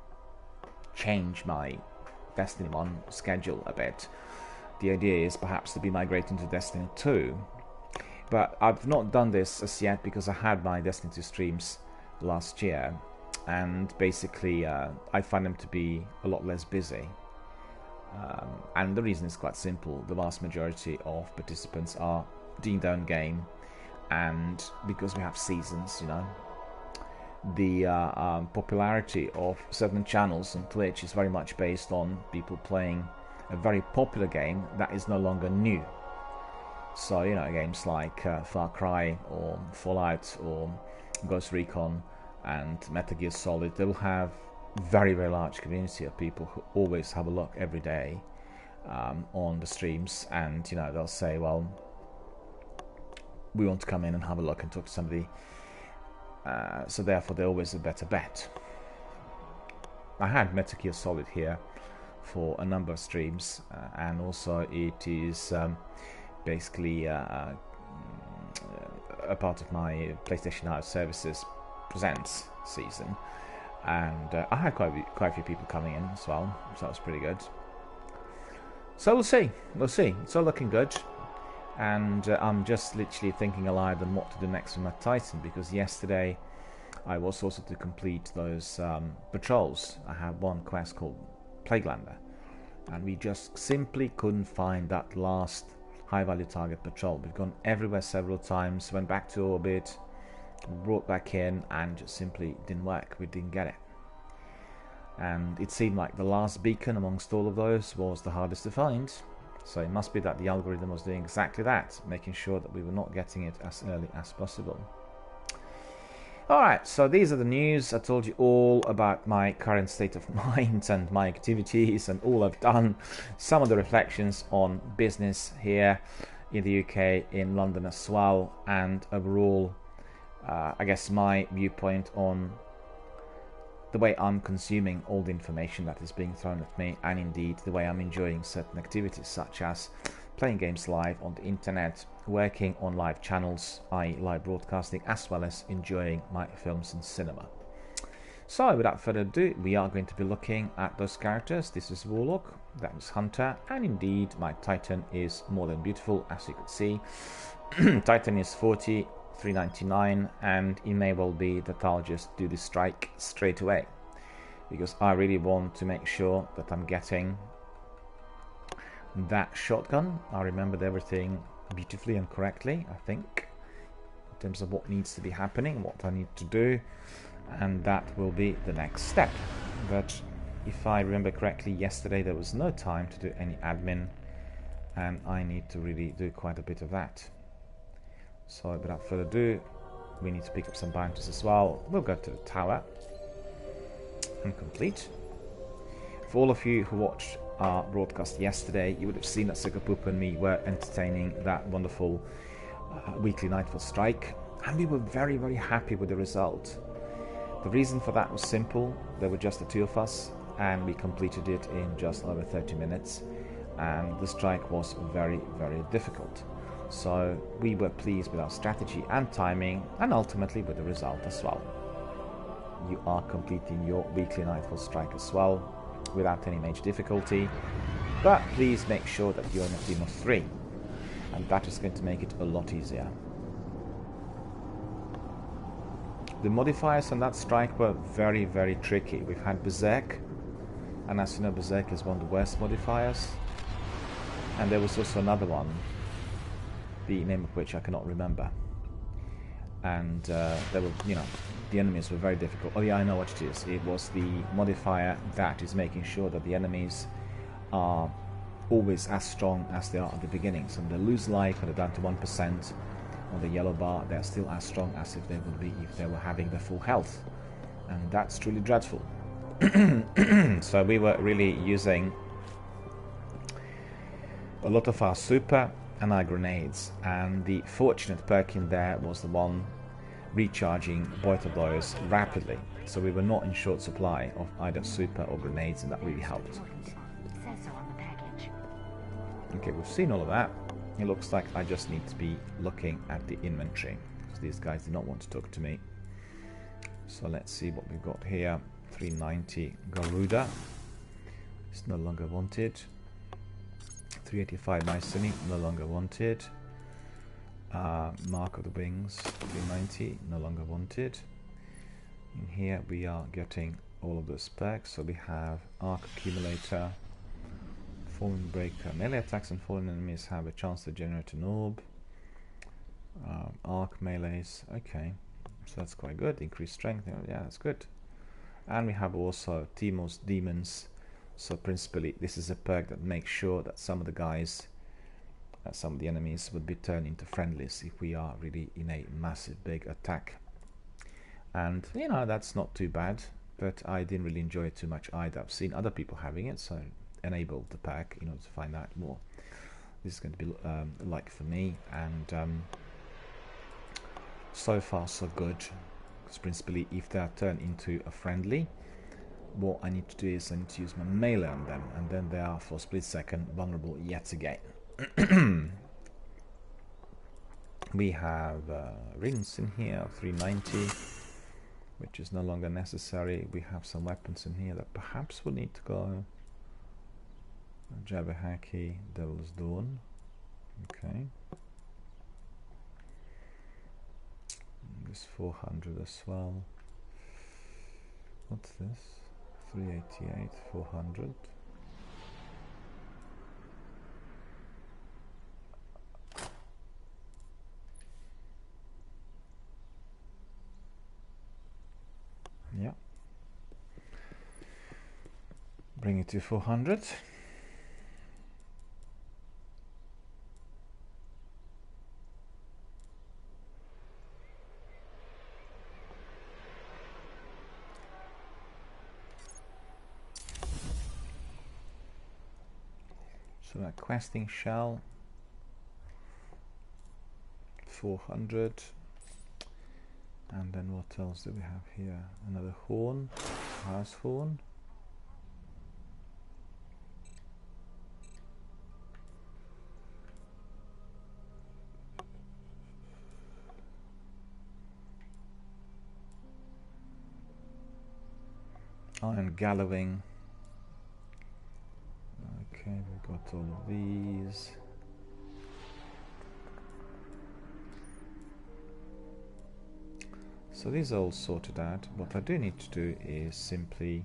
change my Destiny 1 schedule a bit. The idea is perhaps to be migrating to Destiny 2. But I've not done this as yet because I had my Destiny 2 streams last year, and basically I find them to be a lot less busy. And the reason is quite simple. The vast majority of participants are doing their own game, and because we have seasons, the popularity of certain channels on Twitch is very much based on people playing a very popular game that is no longer new. So, games like Far Cry or Fallout or Ghost Recon and Metal Gear Solid, they will have very, very large community of people who always have a look every day on the streams, and they'll say, well, we want to come in and have a look and talk to somebody, so therefore they're always a better bet. I had Metal Gear Solid here for a number of streams, and also it is basically a part of my PlayStation Now Services Presents season, and I had quite a few people coming in as well, so that was pretty good. So we'll see. It's all looking good, and I'm just literally thinking aloud on what to do next with my Titan, because yesterday I was also to complete those patrols. I had one quest called Plaguelander, and we just simply couldn't find that last high value target patrol. We've gone everywhere several times, went back to orbit, brought back in, and just simply didn't work. We didn't get it. And it seemed like the last beacon amongst all of those was the hardest to find. So it must be that the algorithm was doing exactly that, making sure that we were not getting it as early as possible. Alright, so these are the news. I told you all about my current state of mind and my activities and all I've done. Some of the reflections on business here in the UK, in London as well, and overall, I guess my viewpoint on the way I'm consuming all the information that is being thrown at me, and indeed the way I'm enjoying certain activities such as playing games live on the internet, working on live channels, i.e. live broadcasting, as well as enjoying my films and cinema. So without further ado, we are going to be looking at those characters. This is Warlock, that is Hunter, and indeed my Titan is more than beautiful, as you could see. Titan is 43.99, and it may well be that I'll just do the strike straight away, because I really want to make sure that I'm getting that shotgun. I remembered everything beautifully and correctly, I think, in terms of what needs to be happening, what I need to do, and that will be the next step. But if I remember correctly, yesterday there was no time to do any admin, and I need to really do quite a bit of that. So without further ado, we need to pick up some bounties as well. We'll go to the tower and complete. For all of you who watched our broadcast yesterday, you would have seen that Sugarpoop and me were entertaining that wonderful weekly Nightfall strike, and we were very, very happy with the result. The reason for that was simple. There were just the two of us, and we completed it in just over 30 minutes, and the strike was very, very difficult. So we were pleased with our strategy and timing, and ultimately with the result as well. You are completing your weekly Nightfall strike as well, without any major difficulty, but please make sure that you're in a team of 3, and that is going to make it a lot easier. The modifiers on that strike were very, very tricky. We've had Berserk, and as you know, Berserk is one of the worst modifiers, and there was also another one, the name of which I cannot remember, and there were, the enemies were very difficult. Oh yeah, I know what it is. It was the modifier that is making sure that the enemies are always as strong as they are at the beginning. So when they lose life, when they're down to 1% on the yellow bar, they're still as strong as if they would be if they were having their full health. And that's truly dreadful. So we were really using a lot of our super and our grenades, and the fortunate perk in there was the one recharging both of those rapidly. So we were not in short supply of either super or grenades, and that really helped. Okay, we've seen all of that. It looks like I just need to be looking at the inventory, because these guys did not want to talk to me. So let's see what we've got here. 390 Garuda. It's no longer wanted. 385 Mycenae, no longer wanted. Mark of the Wings, 390, no longer wanted. In here we are getting all of the specs. So we have Arc Accumulator, Fallen Breaker. Melee attacks and fallen enemies have a chance to generate an orb. Arc melees, okay. So that's quite good. Increased strength, yeah, that's good. And we have also Timos Demons. So principally this is a perk that makes sure that some of the guys, some of the enemies would be turned into friendlies if we are really in a massive big attack. And you know, that's not too bad, but I didn't really enjoy it too much either. I've seen other people having it, so enabled the pack, you know, to find out more. This is going to be like for me, and so far so good. Because principally if they are turned into a friendly, what I need to do is I need to use my melee on them, and then they are for a split second vulnerable yet again. We have rings in here, 390, which is no longer necessary. We have some weapons in here that perhaps will need to go. Jabberhacky, Devil's Dawn. Okay. This 400 as well. What's this? 388, 400. Yeah. Bring it to 400. So that questing shell, 400, and then what else do we have here? Another horn, house horn. Iron Gallowing. Okay, we've got all of these. So these are all sorted out. What I do need to do is simply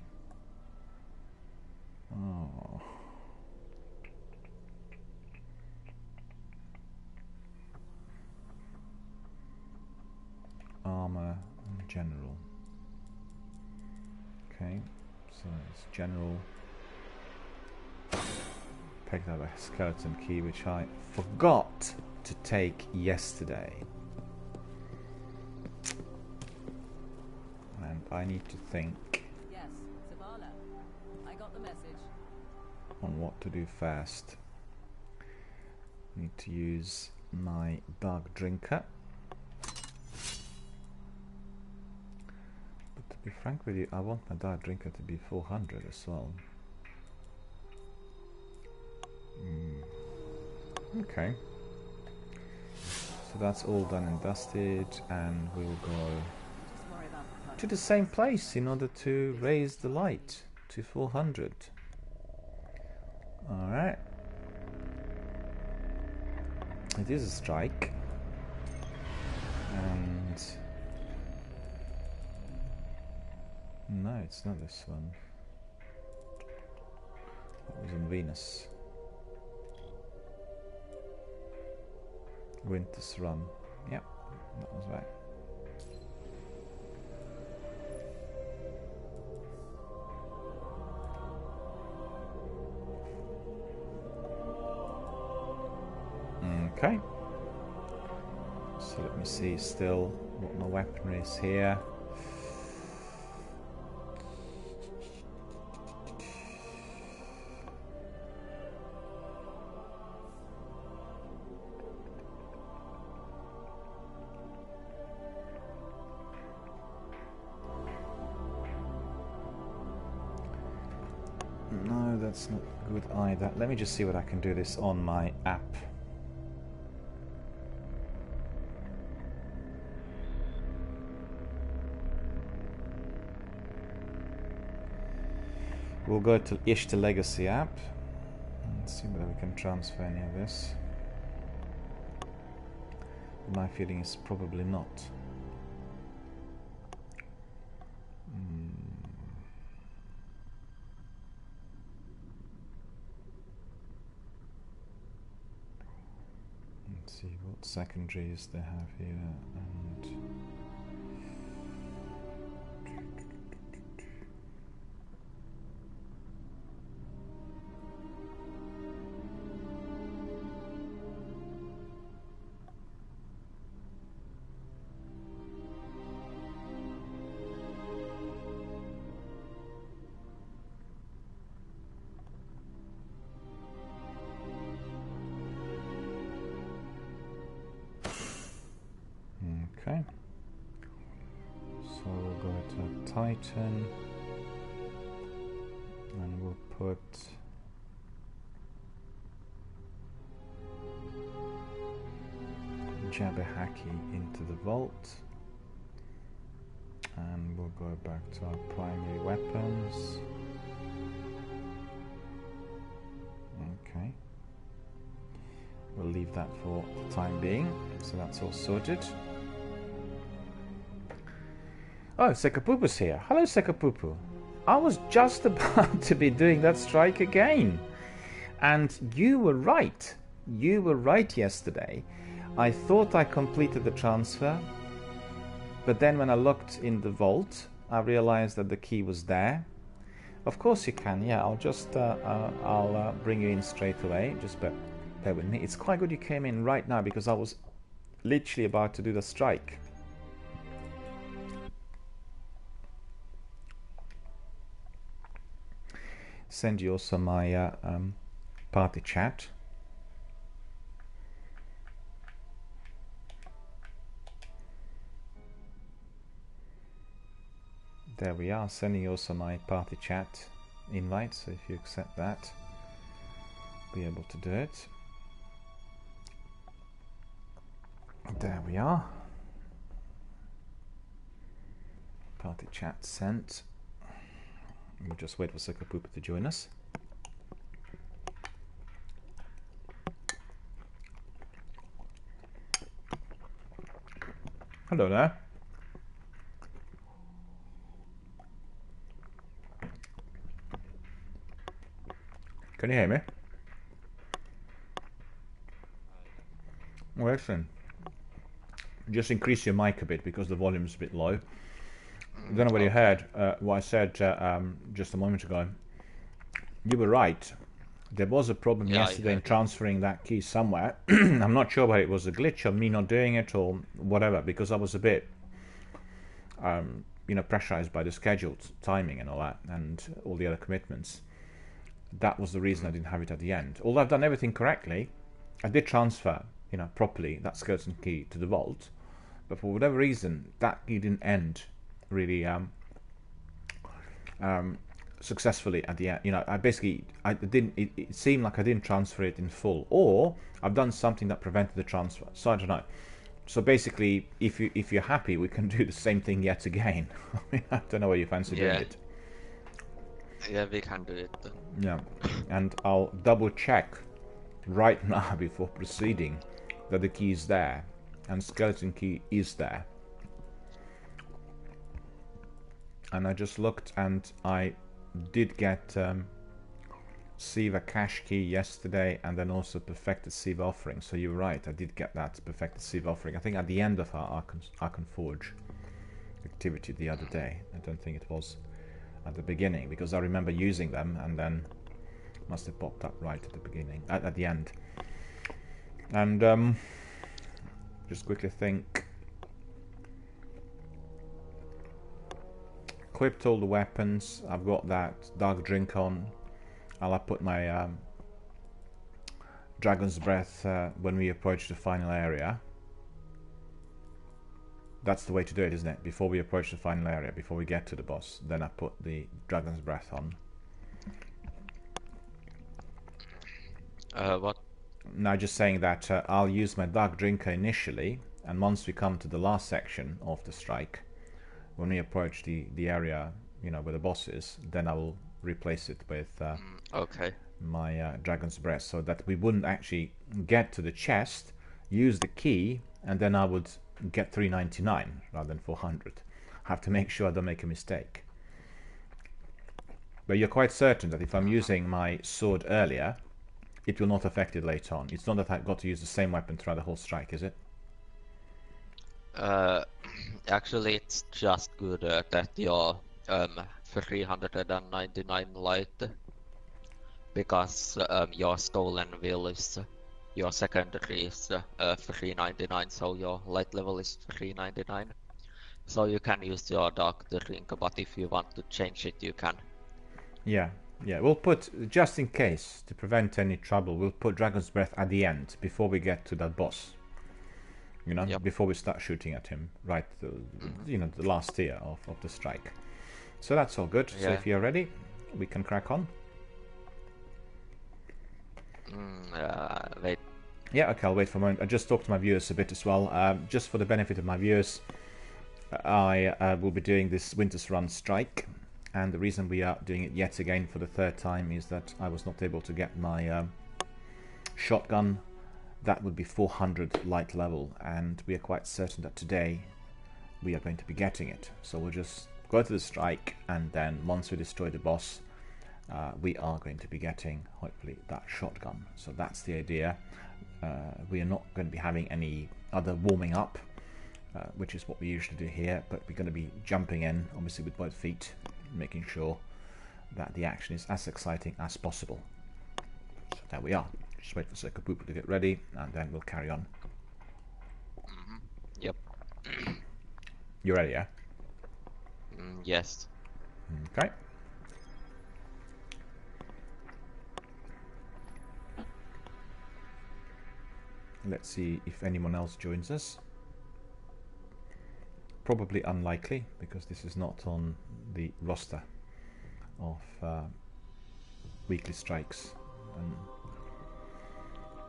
armor and general. Okay, so it's general. Picked up a skeleton key, which I forgot to take yesterday. And I need to think I got the message. On what to do first. Need to use my dark drinker. But to be frank with you, I want my dark drinker to be 400 as well. Okay, so that's all done and dusted, and we'll go to the same place in order to raise the light to 400. Alright, it is a strike, and no, it's not this one. It was on Venus. Winter's Run. Yep, that was right. Okay. So let me see still what my weaponry is here. that's not good either. Let me just see what I can do this on my app. We'll go to the Legacy app and see whether we can transfer any of this. My feeling is probably not. Let's see what secondaries they have here and okay, so we'll go to Titan and we'll put Jabberhacky into the vault, and we'll go back to our primary weapons. Okay, we'll leave that for the time being, so that's all sorted. Oh, Sekapupu's here. Hello, Sekapupu. I was just about to be doing that strike again. And you were right. You were right yesterday. I thought I completed the transfer, but then when I looked in the vault, I realized that the key was there. Of course you can, yeah. I'll just, I'll bring you in straight away. Just bear with me. It's quite good you came in right now because I was literally about to do the strike. Send you also my party chat. There we are, sending you also my party chat invite, so if you accept that, be able to do it. There we are. Party chat sent. We'll just wait for Sekapupu to join us. Hello there. Can you hear me? Oh, excellent. Just increase your mic a bit because the volume's a bit low. I don't know whether you heard what I said just a moment ago. You were right. There was a problem yesterday in transferring that key somewhere. I'm not sure whether it was a glitch or me not doing it or whatever, because I was a bit, pressurized by the scheduled timing and all that, and all the other commitments. That was the reason I didn't have it at the end. Although I've done everything correctly, I did transfer, properly that skeleton key to the vault, but for whatever reason, that key didn't end really successfully at the end. I didn't. It seemed like I didn't transfer it in full, or I've done something that prevented the transfer. So I don't know. So basically, if you're happy, we can do the same thing yet again. I don't know where you fancy doing it. Yeah, we can do it then. Yeah, and I'll double check right now before proceeding that the key is there and skeleton key is there. And I just looked and I did get Siva cache key yesterday and then also perfected Siva offering. So you're right, I did get that perfected Siva offering. I think at the end of our Archon Forge activity the other day. I don't think it was at the beginning because I remember using them and then must have popped up right at the beginning, at the end. And just quickly think. Equipped all the weapons. I've got that dark drink on. I'll put my Dragon's Breath when we approach the final area. That's the way to do it, isn't it? Before we approach the final area, before we get to the boss, then I put the Dragon's Breath on. What? Now, just saying that I'll use my dark drinker initially, and once we come to the last section of the strike, when we approach the area, you know, where the boss is, then I will replace it with Okay. my Dragon's Breath, so that we wouldn't actually get to the chest, use the key, and then I would get 399 rather than 400. I have to make sure I don't make a mistake. But you're quite certain that if I'm using my sword earlier, it will not affect it later on. It's not that I've got to use the same weapon throughout the whole strike, is it? Actually, it's just good that your 399 light, because your stolen will is your secondary is 399, so your light level is 399. So you can use your dark drink, but if you want to change it, you can. Yeah, we'll put, just in case, to prevent any trouble, we'll put Dragon's Breath at the end, before we get to that boss. You know, before we start shooting at him, right, you know, the last tier of the strike. So that's all good. So if you're ready, we can crack on. Wait. Yeah, okay, I'll wait for a moment. I just talked to my viewers a bit as well. Just for the benefit of my viewers, I will be doing this Winter's Run strike. And the reason we are doing it yet again for the third time is that I was not able to get my shotgun. That would be 400 light level, and we are quite certain that today we are going to be getting it. So we'll just go to the strike, and then once we destroy the boss, we are going to be getting, hopefully, that shotgun. So that's the idea. We are not going to be having any other warming up, which is what we usually do here, but we're going to be jumping in, obviously with both feet, making sure that the action is as exciting as possible. So there we are. Just wait for Circle Pooper to get ready, and then we'll carry on. Yep. You ready, yeah? Yes. Okay. Let's see if anyone else joins us. Probably unlikely, because this is not on the roster of weekly strikes.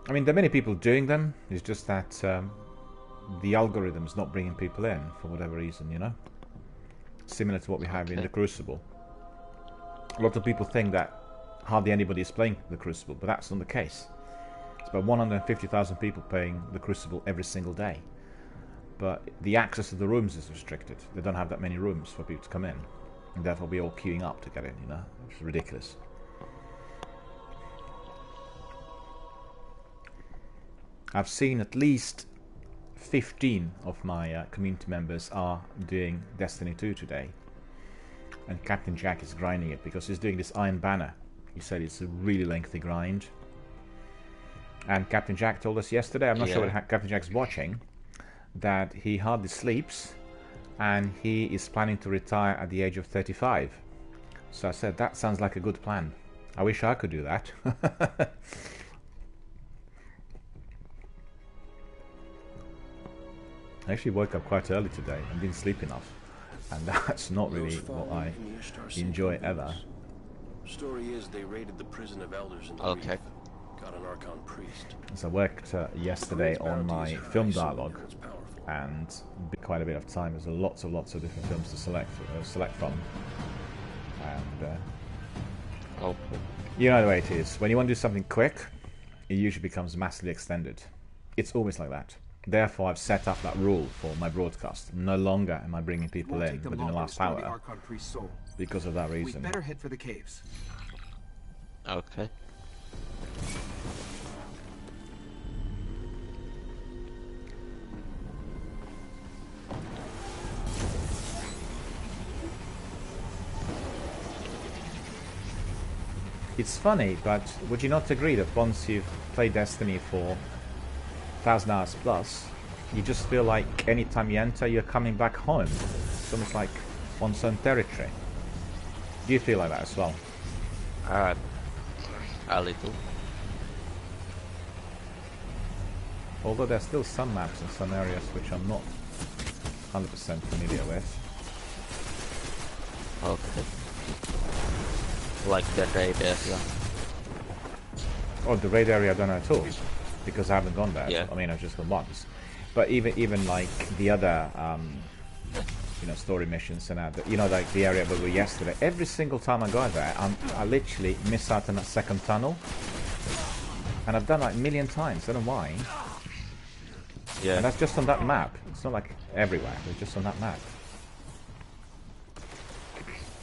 I mean, there are many people doing them. It's just that the algorithm's not bringing people in for whatever reason, you know? Similar to what we have in the Crucible. A lot of people think that hardly anybody is playing the Crucible, but that's not the case. It's about 150,000 people playing the Crucible every single day. But the access to the rooms is restricted. They don't have that many rooms for people to come in. And therefore we're all queuing up to get in, you know? It's ridiculous. I've seen at least 15 of my community members are doing Destiny 2 today. And Captain Jack is grinding it because he's doing this Iron Banner. He said it's a really lengthy grind. And Captain Jack told us yesterday, I'm not sure what Captain Jack's watching, that he hardly sleeps and he is planning to retire at the age of 35. So I said, that sounds like a good plan. I wish I could do that. I actually woke up quite early today and didn't sleep enough, and that's not really what I enjoy ever. Story is they raided the prison of elders in the reef. Got an Archon priest. So I worked yesterday on my film dialogue, and quite a bit of time. There's lots of different films to select from, and you know the way it is. When you want to do something quick, it usually becomes massively extended. It's always like that. Therefore, I've set up that rule for my broadcast. No longer am I bringing people in within the last hour because of that reason. We better head for the caves. Okay. It's funny, but would you not agree that once you've played Destiny for 1,000 hours plus, you just feel like anytime you enter, you're coming back home. It's almost like one's own territory. Do you feel like that as well? A little. Although there's still some maps in some areas which I'm not 100% familiar with. Okay. Like the raid area. Oh, the raid area I don't know at all, because I haven't gone there. Yeah. I mean, I've just gone once. But even like the other, you know, story missions and that, you know, like the area we were yesterday, every single time I go there, I literally miss out on that second tunnel. And I've done like a million times, I don't know why. Yeah. And that's just on that map. It's not like everywhere, it's just on that map.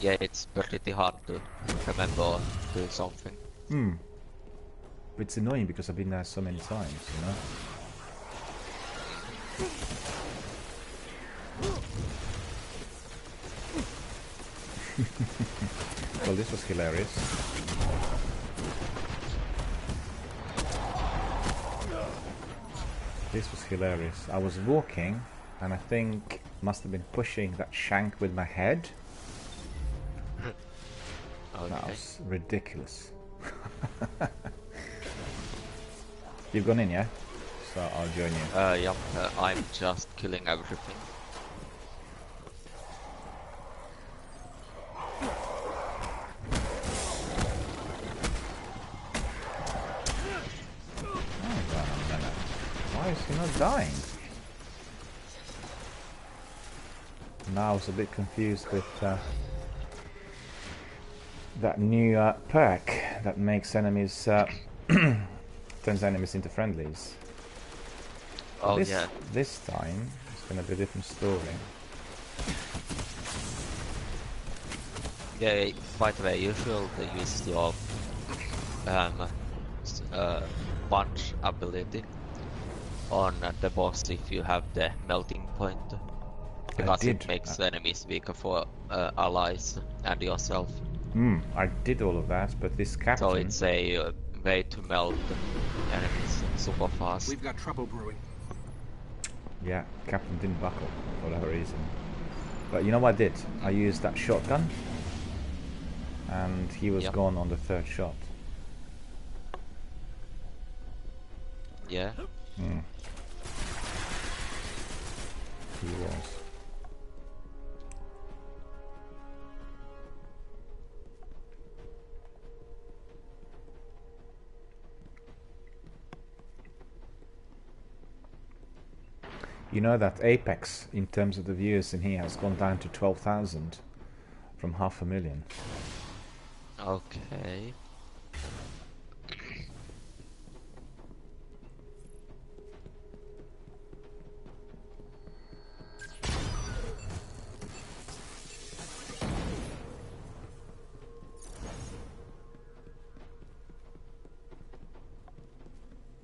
Yeah, it's pretty hard to remember or do something. It's annoying because I've been there so many times, you know? Well, this was hilarious. This was hilarious. I was walking, and I think must have been pushing that shank with my head. Okay. That was ridiculous. You've gone in, yeah? So I'll join you. Yep, I'm just killing everything. Why is he not dying? Now I was a bit confused with that new perk that makes enemies turns enemies into friendlies. Oh this, yeah. This time it's gonna be a different story. Yeah, by the way, you should use your punch ability on the boss if you have the melting point, because it makes enemies weaker for allies and yourself. I did all of that, but this captain... So it's a way to melt enemies super fast. We've got trouble brewing. Yeah, captain didn't buckle for whatever reason. But you know what I did? I used that shotgun, and he was gone on the third shot. Yeah. He was. You know that Apex, in terms of the viewers in here, has gone down to 12,000 from 500,000. Okay.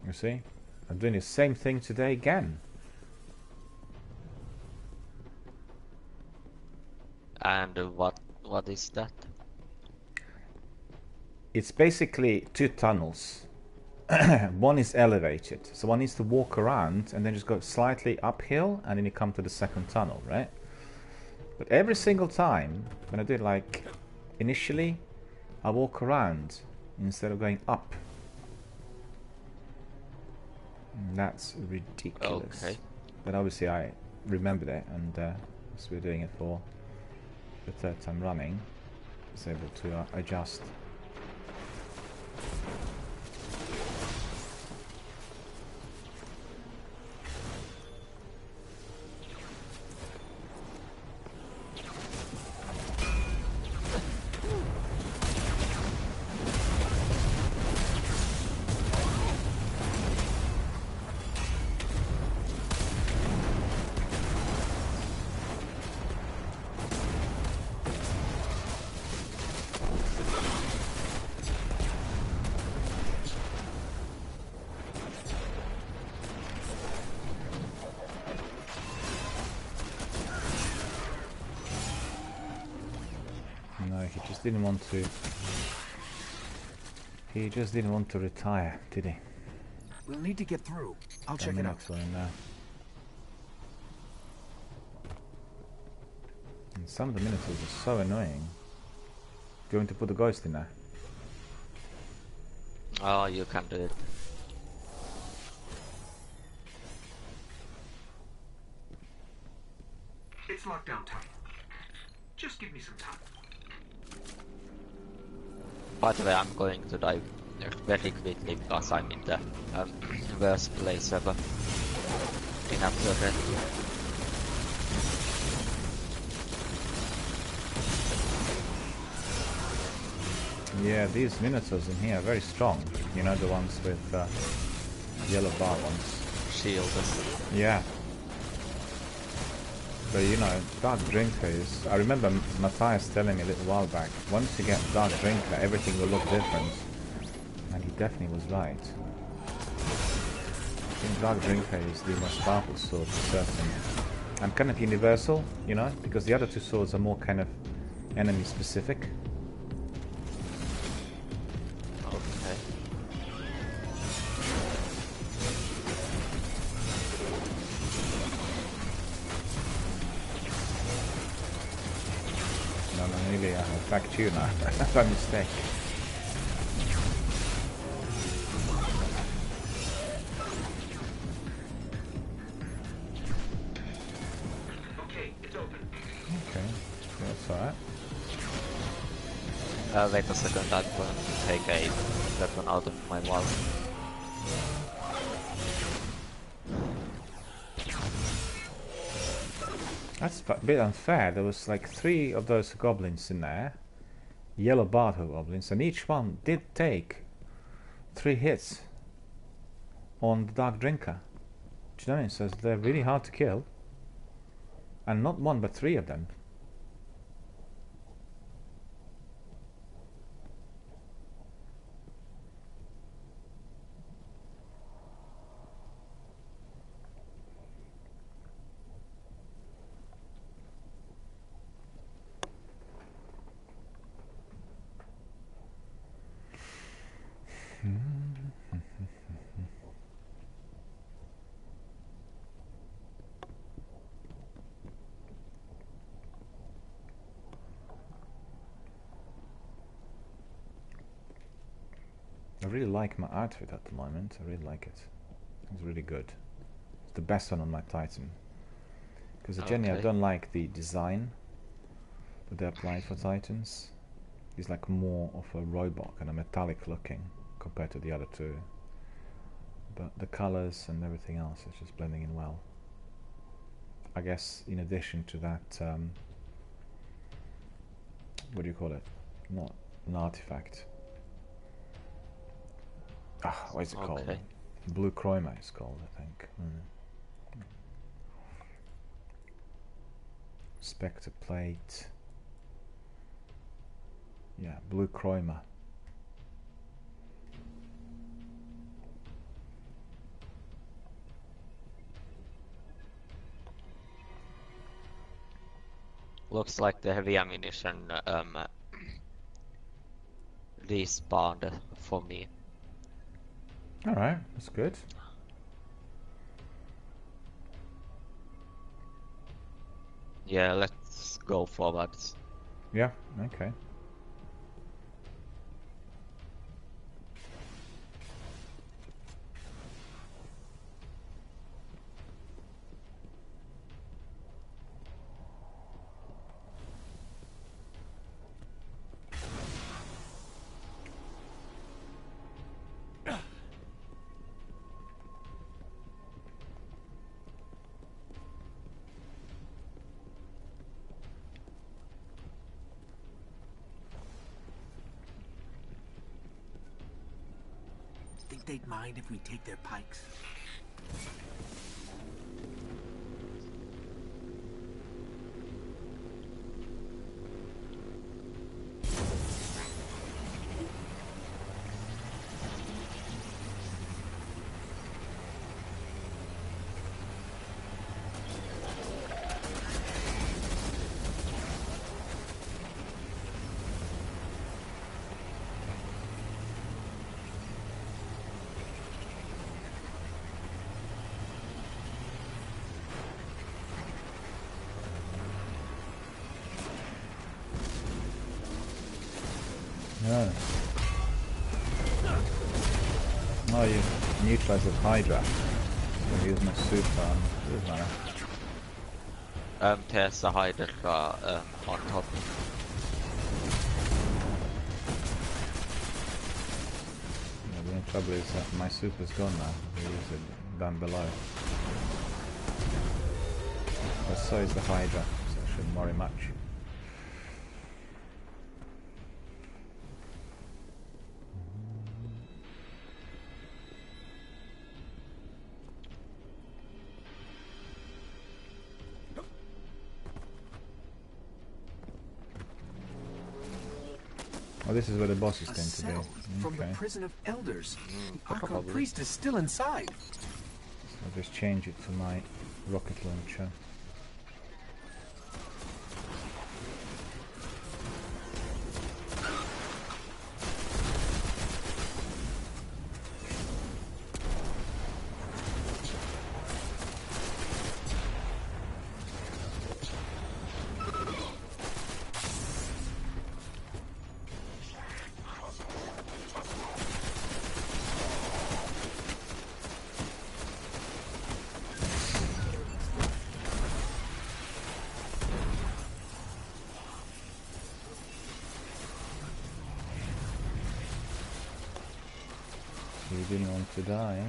You see? I'm doing the same thing today again. And what is that? It's basically two tunnels. One is elevated, so one needs to walk around and then just go slightly uphill, and then you come to the second tunnel, right? But every single time when I do it, like initially, I walk around instead of going up. And that's ridiculous. Okay. But obviously I remembered it, and so we're doing it for the third time running. I was able to adjust. He just didn't want to. He just didn't want to retire, did he? We'll need to get through. I'll check it out. And some of the minotaurs are so annoying. Do you want to put the ghost in there? Oh, you can do it. It's lockdown time. Just give me some time. By the way, I'm going to die very quickly because I'm in the worst place ever in After. Yeah, these minotaurs in here are very strong. You know, the ones with yellow bar ones. Shield. Yeah. But you know, Dark Drinker is... I remember Matthias telling me a little while back, once you get Dark Drinker, everything will look different. And he definitely was right. I think Dark Drinker is the most powerful sword for certain. And kind of universal, you know, because the other two swords are more kind of enemy specific. Back to you now, by mistake. Okay, it's open. Okay, that's alright. Wait a second, I'm going to take a weapon out of my wallet. That's a bit unfair. There was like 3 of those goblins in there. Yellow Bardo goblins, and each one did take 3 hits on the Dark Drinker. Do you know what I mean? So they're really hard to kill. And not 1 but 3 of them. I really like my outfit at the moment. I really like it. It's really good. It's the best one on my Titan. Because generally I don't like the design that they applied for Titans. He's like more of a robot, kind of metallic looking compared to the other two. But the colors and everything else is just blending in well. I guess in addition to that, what do you call it? Not an artifact. What is it called? Blue chroma is called, I think. Spectre plate. Yeah, blue chroma. Looks like the heavy ammunition respawned for me. Alright, that's good. Yeah, let's go forwards. Yeah, okay. Think they'd mind if we take their pikes? No. Oh, you neutralize the Hydra. So use my super. Doesn't matter. There's a Hydra on top. The trouble is that my super's gone now. He use it down below. But so is the Hydra, so I shouldn't worry much. Oh, this is where the bosses tend to be. From the prison of elders. The Archon priest is still inside. I'll just change it to my rocket launcher. You didn't want to die.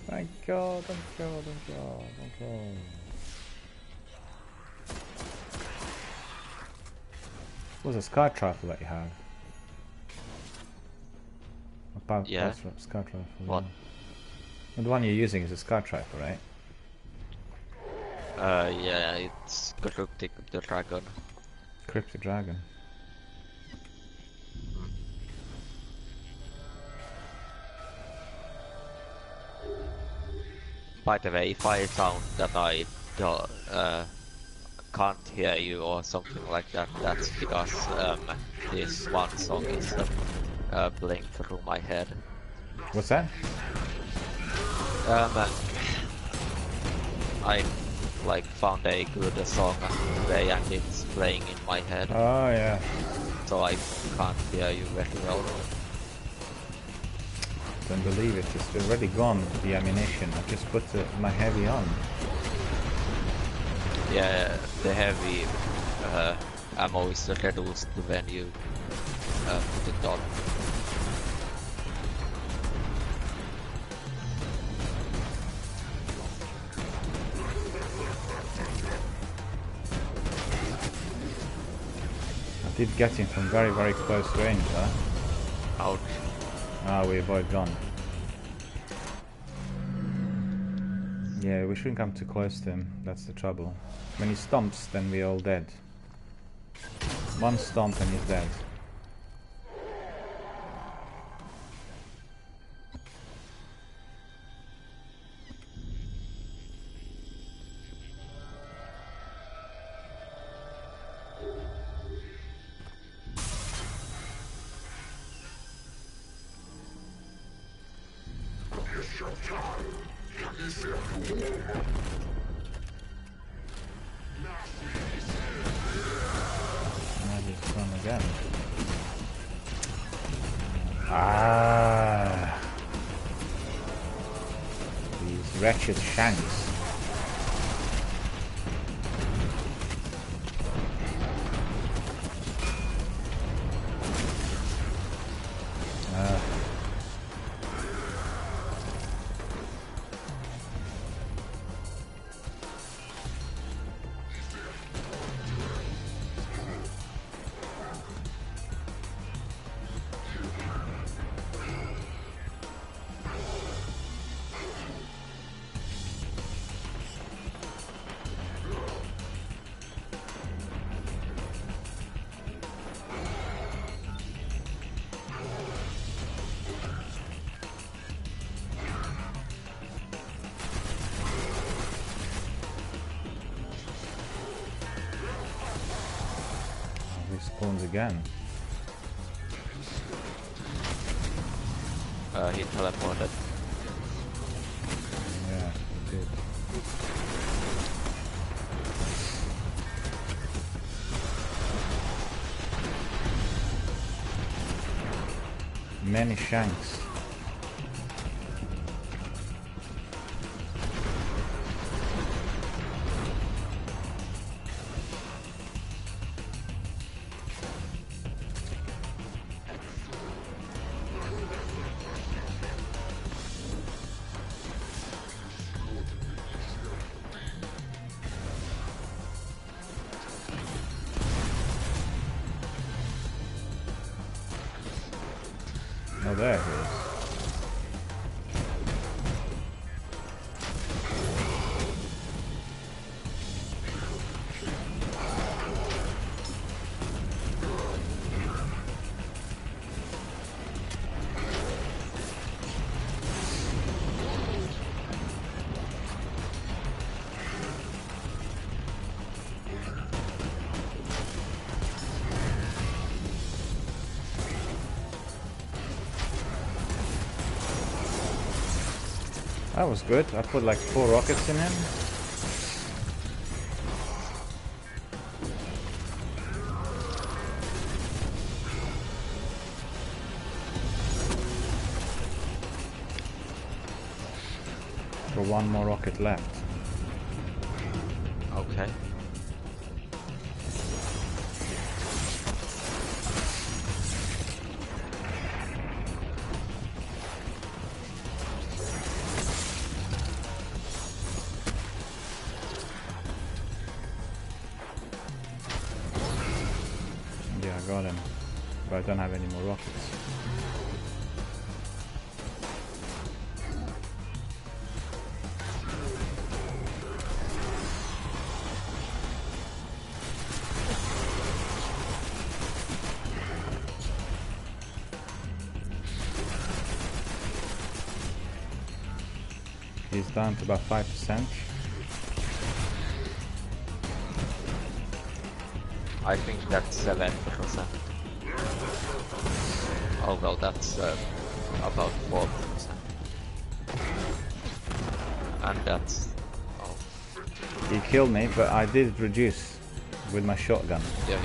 Thank God, thank God, thank God, thank God. What's a sky rifle that you have? Yeah. Scout rifle. What? And the one you're using is a scout rifle, right? Yeah, it's Cryptic the Dragon. Cryptic Dragon. By the way, if I sound that I can't hear you or something like that, that's because this one song is playing through my head. What's that? I like found a good song today and it's playing in my head. Oh yeah. So I can't hear you very well. Don't believe it. It's already gone, the ammunition. I just put my heavy on. Yeah, the heavy ammo is reduced when you put it on. I did get him from very, very close range, huh? Ouch. Ah, we're both gone. Yeah, we shouldn't come too close to him. That's the trouble. When he stomps, then we're all dead. One stomp and he's dead. Ah, these wretched shanks. Spawns again. He teleported. Yeah, he did. Many shanks. Oh, there he is. That was good. I put like 4 rockets in him. Got 1 more rocket left. Okay. Yeah, I got him. But I don't have any more rockets. He's down to about 5%. I think that's 7%. Oh well, that's about 4%. And that's... oh, He killed me, but I did reduce with my shotgun. yeah,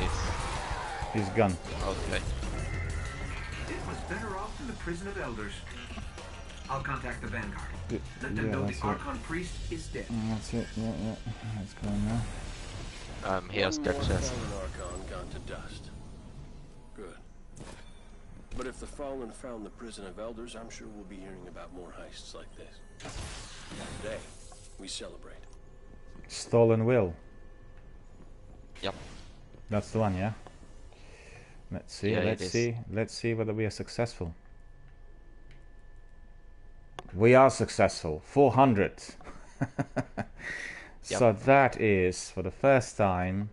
His gun. okay. It was better off than the prison of elders. I'll contact the Vanguard. Let them Yeah, know that's the it. Archon priest is dead. That's it, yeah. Let's go now. Here's the One more chest. fallen Archon gone to dust. Good. But if the Fallen found the prison of elders, I'm sure we'll be hearing about more heists like this. Today, we celebrate. Stolen will. Yep. That's the one, yeah? Let's see, Yeah, let's it is. see. Let's see whether we are successful. We are successful. 400. So that is, for the first time,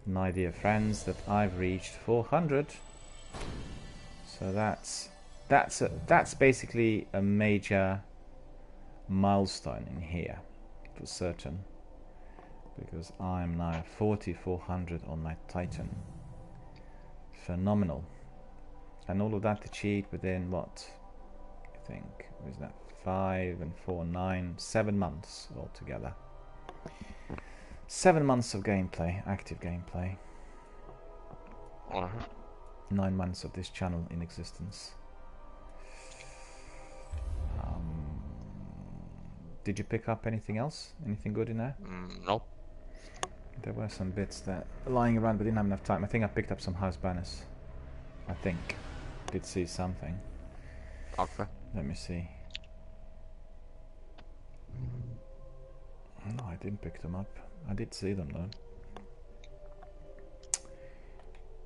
my dear friends, that I've reached 400. So that's basically a major milestone in here, for certain. Because I'm now 4,400 on my Titan. Phenomenal. And all of that achieved within what? I think, was that 5 and 4, 9, 7 months altogether. 7 months of gameplay, active gameplay. 9 months of this channel in existence. Did you pick up anything else? Anything good in there? Nope. There were some bits that lying around but didn't have enough time. I think I picked up some house banners. I think. Did see something. Okay. Let me see. No, I didn't pick them up. I did see them though.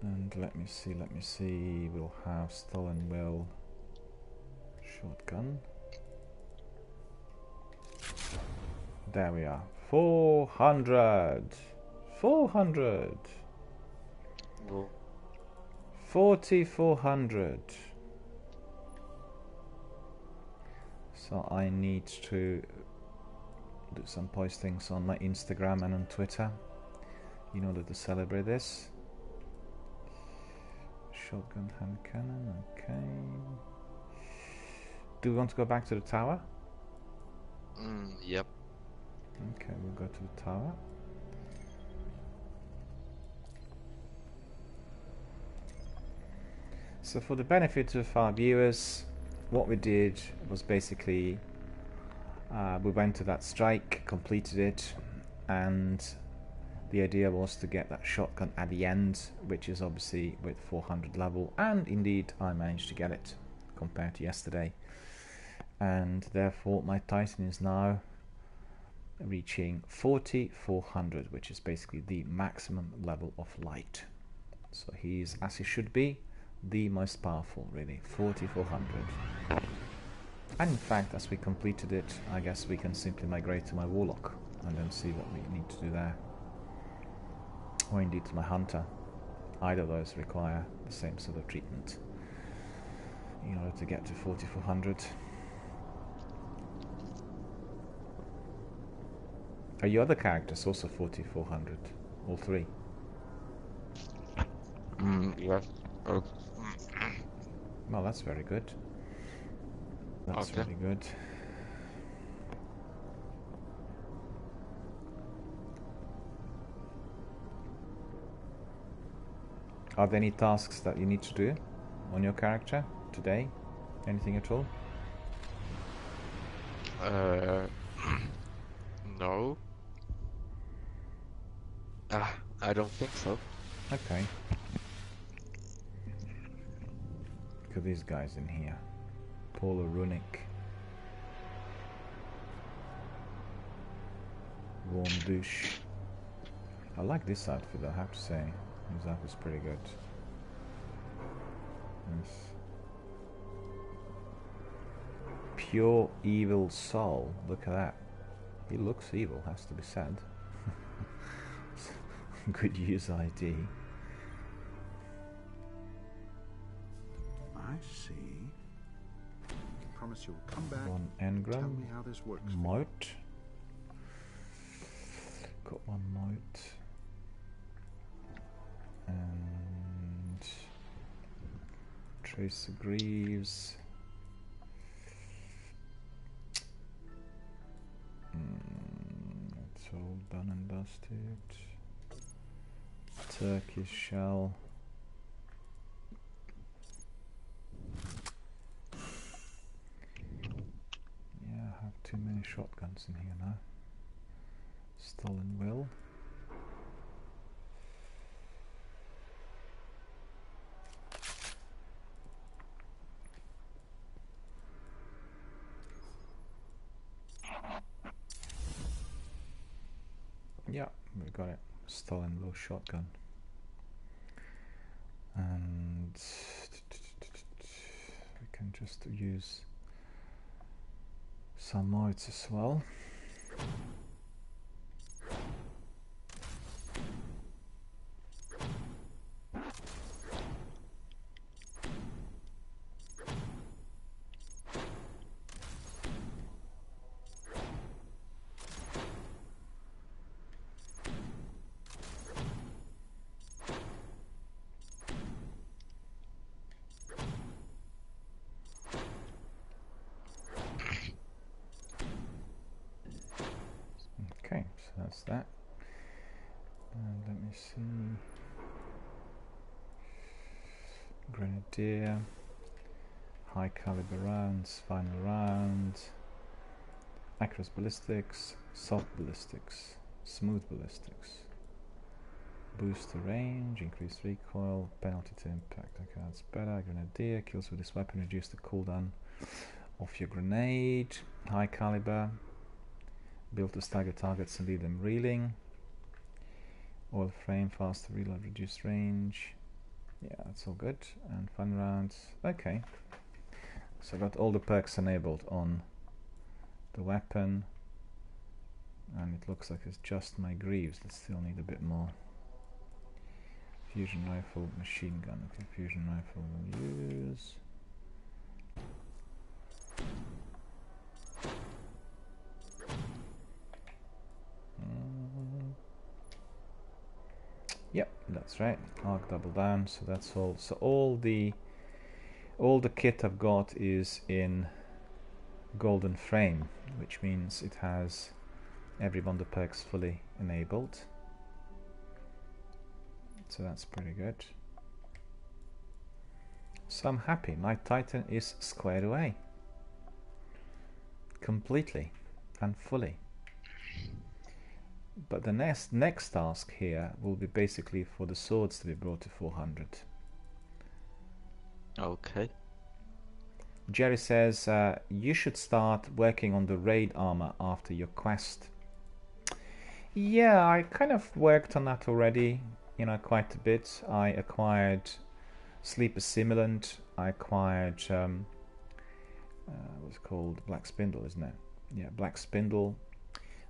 And let me see. We'll have stolen will. Shotgun. There we are. 400. 400. 4,400. So I need to do some postings on my Instagram and on Twitter in order to celebrate this. Shotgun hand cannon, okay. Do we want to go back to the tower? Yep. Okay, we'll go to the tower. So for the benefit of our viewers, what we did was basically we went to that strike, completed it, and the idea was to get that shotgun at the end, which is obviously with 400 level, and indeed I managed to get it compared to yesterday, and therefore my Titan is now reaching 4400, which is basically the maximum level of light. So he's, as he should be, the most powerful, really. 4400. And in fact, as we completed it, I guess we can simply migrate to my Warlock and then see what we need to do there, or indeed to my Hunter. Either of those require the same sort of treatment in order to get to 4400. Are your other characters also 4400? All three? Yes. Well, that's very good. That's Okay. very good. Are there any tasks that you need to do on your character today? Anything at all? No. I don't think so. Okay. Look at these guys in here. Polar Runic. Warm douche. I like this outfit, I have to say. This outfit's pretty good. Yes. Pure evil soul. Look at that. He looks evil, has to be said. Good use ID. I see. Promise you'll come back One and tell engram. me how this works. Moat. Got one moat. And Tracer Greaves. It's all done and dusted. Turkish shell. Yeah, I have too many shotguns in here now. Stolen will. Yeah, we got it. Stolen will shotgun. And we can just use some mods as well. Okay, so that's that. And let me see. Grenadier, high caliber rounds, final round, accurate ballistics, soft ballistics, smooth ballistics, boost to range, increased recoil, penalty to impact. Okay, that's better. Grenadier, kills with this weapon reduce the cooldown of your grenade. High caliber, built to stagger targets and leave them reeling. Oil frame, faster reload, reduced range. Yeah, that's all good. And fun rounds. Okay. So I got all the perks enabled on the weapon. And it looks like it's just my greaves that still need a bit more. Fusion rifle, machine gun. Okay, fusion rifle we'll use. Yep, that's right. Arc double down, so that's all. So all the kit I've got is in golden frame, which means it has every one of the perks fully enabled. So that's pretty good. So I'm happy. My Titan is squared away. Completely and fully. But the next task here will be basically for the swords to be brought to 400. Okay. Jerry says you should start working on the raid armor after your quest. Yeah, I kind of worked on that already, you know, quite a bit. I acquired Sleeper Simulant. I acquired what's it called, Black Spindle, isn't it? Yeah, Black Spindle.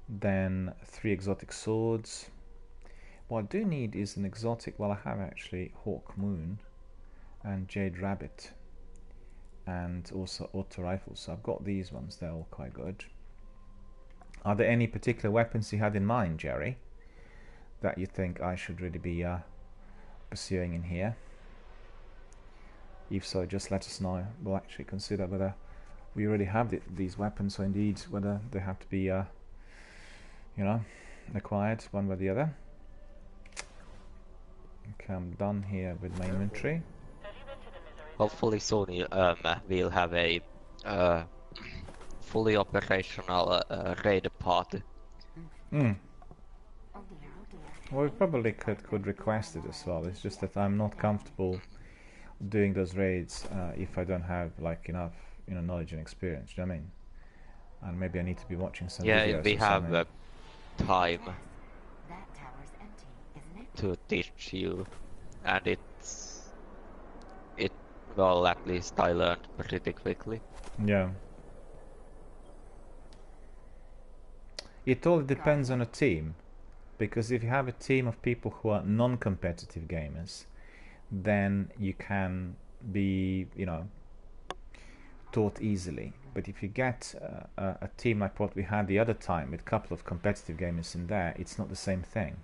Then 3 exotic swords. What I do need is an exotic. Well, I have actually Hawk Moon and Jade Rabbit, and also auto rifles. So I've got these ones. They're all quite good. Are there any particular weapons you had in mind, Jerry, that you think I should really be pursuing in here? If so, just let us know. We'll actually consider whether we already have these weapons, or indeed whether they have to be, you know, acquired one way or the other. Okay, I'm done here with my inventory. Hopefully soon we'll have a fully operational raid party. Well, we probably could request it as well. It's just that I'm not comfortable doing those raids if I don't have like enough, you know, knowledge and experience. Do you know what I mean? And maybe I need to be watching some videos. Yeah, we have time That tower's empty, isn't it? to teach you, and well, at least I learned pretty quickly. Yeah. It all depends on a team, because if you have a team of people who are non-competitive gamers, then you can be, you know, taught easily. But if you get a team like what we had the other time with a couple of competitive gamers in there, it's not the same thing.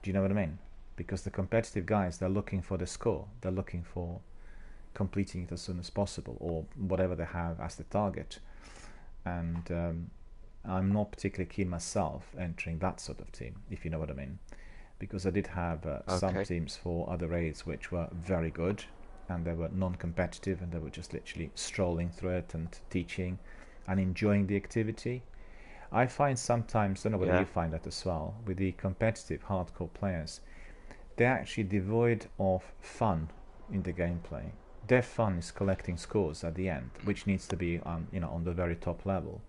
Do you know what I mean? Because the competitive guys, they're looking for the score. They're looking for completing it as soon as possible, or whatever they have as the target. And I'm not particularly keen myself entering that sort of team, if you know what I mean. Because I did have some teams for other raids which were very good, and they were non-competitive, and they were just literally strolling through it and teaching and enjoying the activity. I find sometimes, I don't know whether you find that as well, with the competitive hardcore players, they're actually devoid of fun in the gameplay. Their fun is collecting scores at the end, which needs to be on, you know, on the very top level.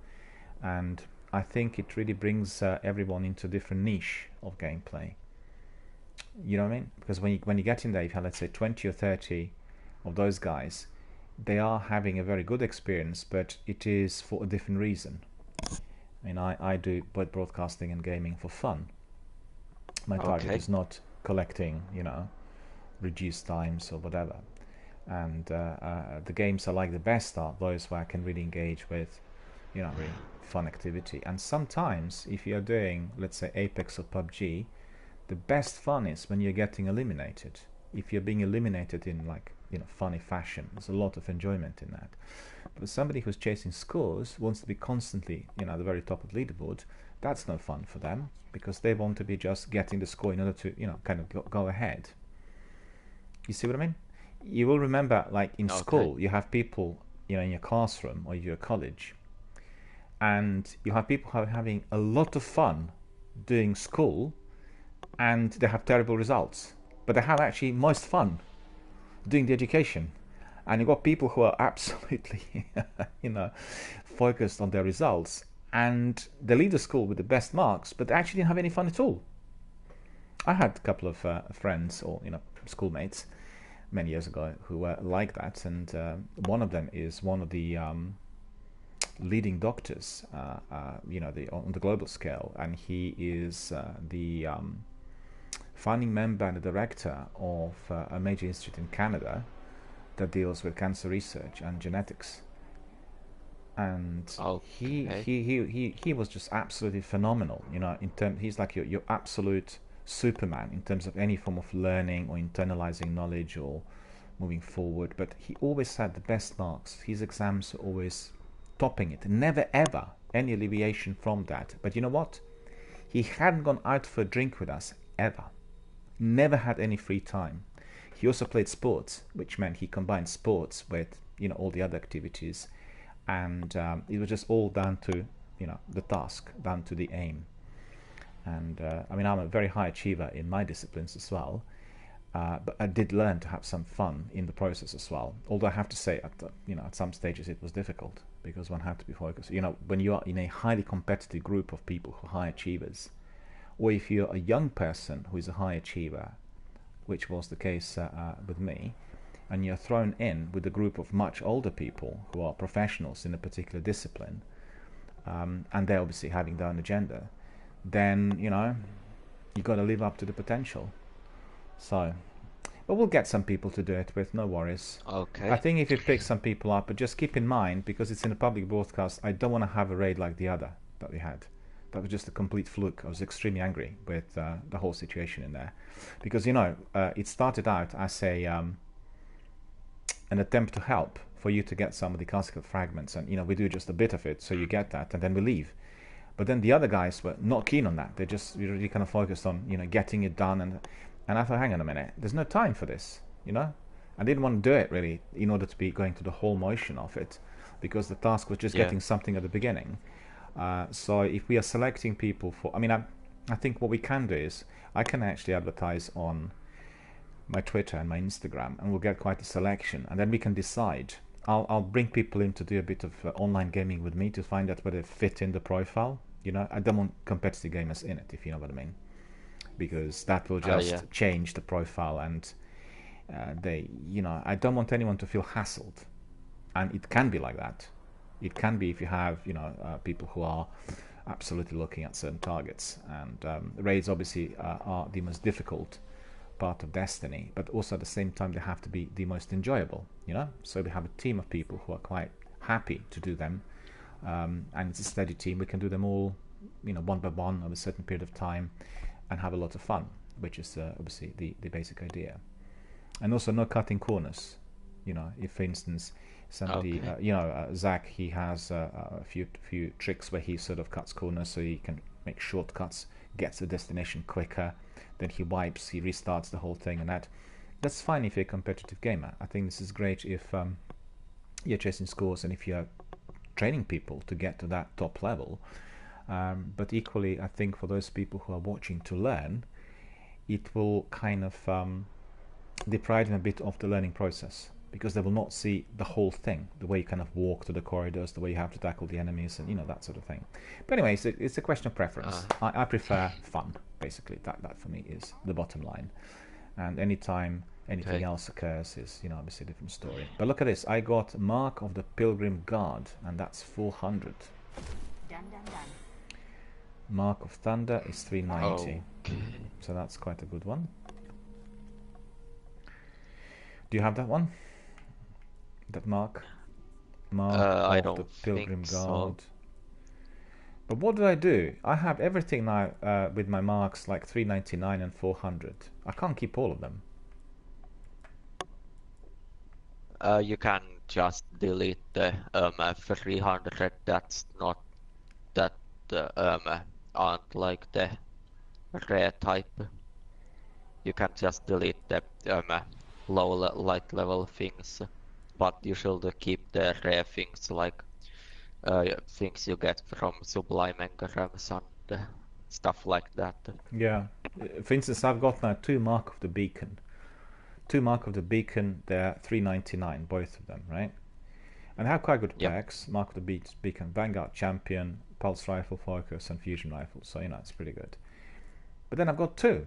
And I think it really brings everyone into a different niche of gameplay. You know what I mean? Because when you get in there, if you have, let's say, 20 or 30 of those guys, they are having a very good experience, but it is for a different reason. I mean, I do both broadcasting and gaming for fun. My target is not collecting, you know, reduced times or whatever. And the games I like the best are those where I can really engage with, you know, really fun activity. And sometimes, if you're doing, let's say, Apex or PUBG, the best fun is when you're getting eliminated. If you're being eliminated in, like, you know, funny fashion, there's a lot of enjoyment in that. But somebody who's chasing scores wants to be constantly, you know, at the very top of the leaderboard. That's no fun for them, because they want to be just getting the score in order to, you know, kind of go ahead. You see what I mean? You will remember, like in school, you have people, you know, in your classroom or your college, and you have people who are having a lot of fun doing school, and they have terrible results, but they have actually most fun doing the education. And you've got people who are absolutely, you know, focused on their results, and they leave the school with the best marks, but they actually didn't have any fun at all. I had a couple of friends, or, you know, schoolmates many years ago who were like that, and one of them is one of the leading doctors, you know, on the global scale, and he is the founding member and the director of a major institute in Canada that deals with cancer research and genetics. And he was just absolutely phenomenal, you know. He's like your absolute Superman in terms of any form of learning or internalizing knowledge or moving forward. But he always had the best marks. His exams were always topping it. Never ever any alleviation from that. But you know what? He hadn't gone out for a drink with us ever. Never had any free time. he also played sports, which meant he combined sports with all the other activities, and it was just all down to the task, down to the aim. And I mean, I'm a very high achiever in my disciplines as well, but I did learn to have some fun in the process as well. Although I have to say, at some stages it was difficult because one had to be focused. When you are in a highly competitive group of people who are high achievers, or if you're a young person who is a high achiever, which was the case with me, and you're thrown in with a group of much older people who are professionals in a particular discipline, and they're obviously having their own agenda, then you got to live up to the potential. So, but we'll get some people to do it with, no worries. Okay. I think if you pick some people up, but just keep in mind, because it's in a public broadcast, I don't want to have a raid like the other that we had. That was just a complete fluke. I was extremely angry with the whole situation in there, because it started out as an attempt to help for you to get some of the classical fragments, and we do just a bit of it, so you get that, and then we leave. But then the other guys were not keen on that. They just really kind of focused on getting it done, and I thought, hang on a minute, there's no time for this. I didn't want to do it really in order to be going through the whole motion of it, because the task was just getting something at the beginning. So if we are selecting people for, I think what we can do is I can actually advertise on my Twitter and my Instagram, and we'll get quite a selection, and then we can decide. I'll bring people in to do a bit of online gaming with me to find out whether they fit in the profile. I don't want competitive gamers in it, if you know what I mean, because that will just change the profile, and I don't want anyone to feel hassled, and it can be like that. It can be if you have people who are absolutely looking at certain targets, and raids obviously are the most difficult part of Destiny, but also at the same time they have to be the most enjoyable. So we have a team of people who are quite happy to do them, and it's a steady team. We can do them all one by one over a certain period of time and have a lot of fun, which is obviously the basic idea. And also no cutting corners. If for instance somebody Zach, he has a few tricks where he sort of cuts corners so he can make shortcuts, gets to the destination quicker, then he wipes, he restarts the whole thing, and that's fine if you're a competitive gamer. I think this is great if you're chasing scores and if you're training people to get to that top level. But equally, I think for those people who are watching to learn, it will kind of deprive them a bit of the learning process, because they will not see the whole thing, the way you kind of walk to the corridors, the way you have to tackle the enemies, and that sort of thing. But anyway, it's a question of preference. I prefer fun, basically. That for me is the bottom line. And anytime anything else occurs is obviously a different story. But look at this, I got Mark of the Pilgrim Guard, and that's 400. Done, done, done. Mark of Thunder is 390. So that's quite a good one. Do you have that one? That mark? I of don't the Pilgrim think Guard. so. But what do I do? I have everything now with my marks like 399 and 400. I can't keep all of them. You can just delete the 300. That's not that aren't like the rare type. You can just delete the low light level things, but you should keep the rare things like things you get from Sublime Engrams and stuff like that. Yeah. For instance, I've got now 2 Mark of the Beacon. 2 Mark of the Beacon, they're 399, both of them, right? And have quite good packs. Mark of the Beacon, Vanguard Champion, Pulse Rifle Focus, and Fusion Rifle. So, it's pretty good. But then I've got 2,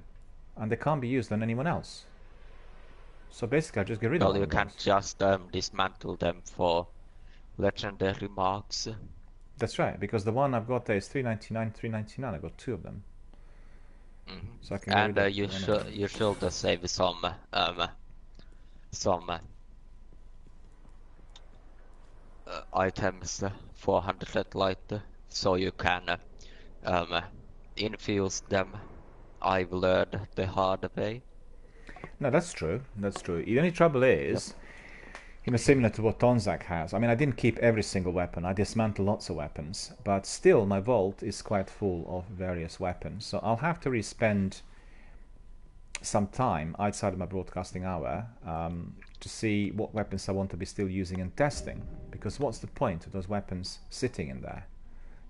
and they can't be used on anyone else. So basically, I just get rid of them. Well, you can just dismantle them for legendary marks. That's right, because the one I've got there is 399, 399. I've got 2 of them. So I can And get rid you of should save some items 400 light, so you can infuse them. I've learned the hard way. No, that's true. That's true. The only trouble is, similar to what Tonzak has. I mean, I didn't keep every single weapon. I dismantled lots of weapons, but still, my vault is quite full of various weapons. So I'll have to respend some time outside of my broadcasting hour to see what weapons I want to be still using and testing, because what's the point of those weapons sitting in there,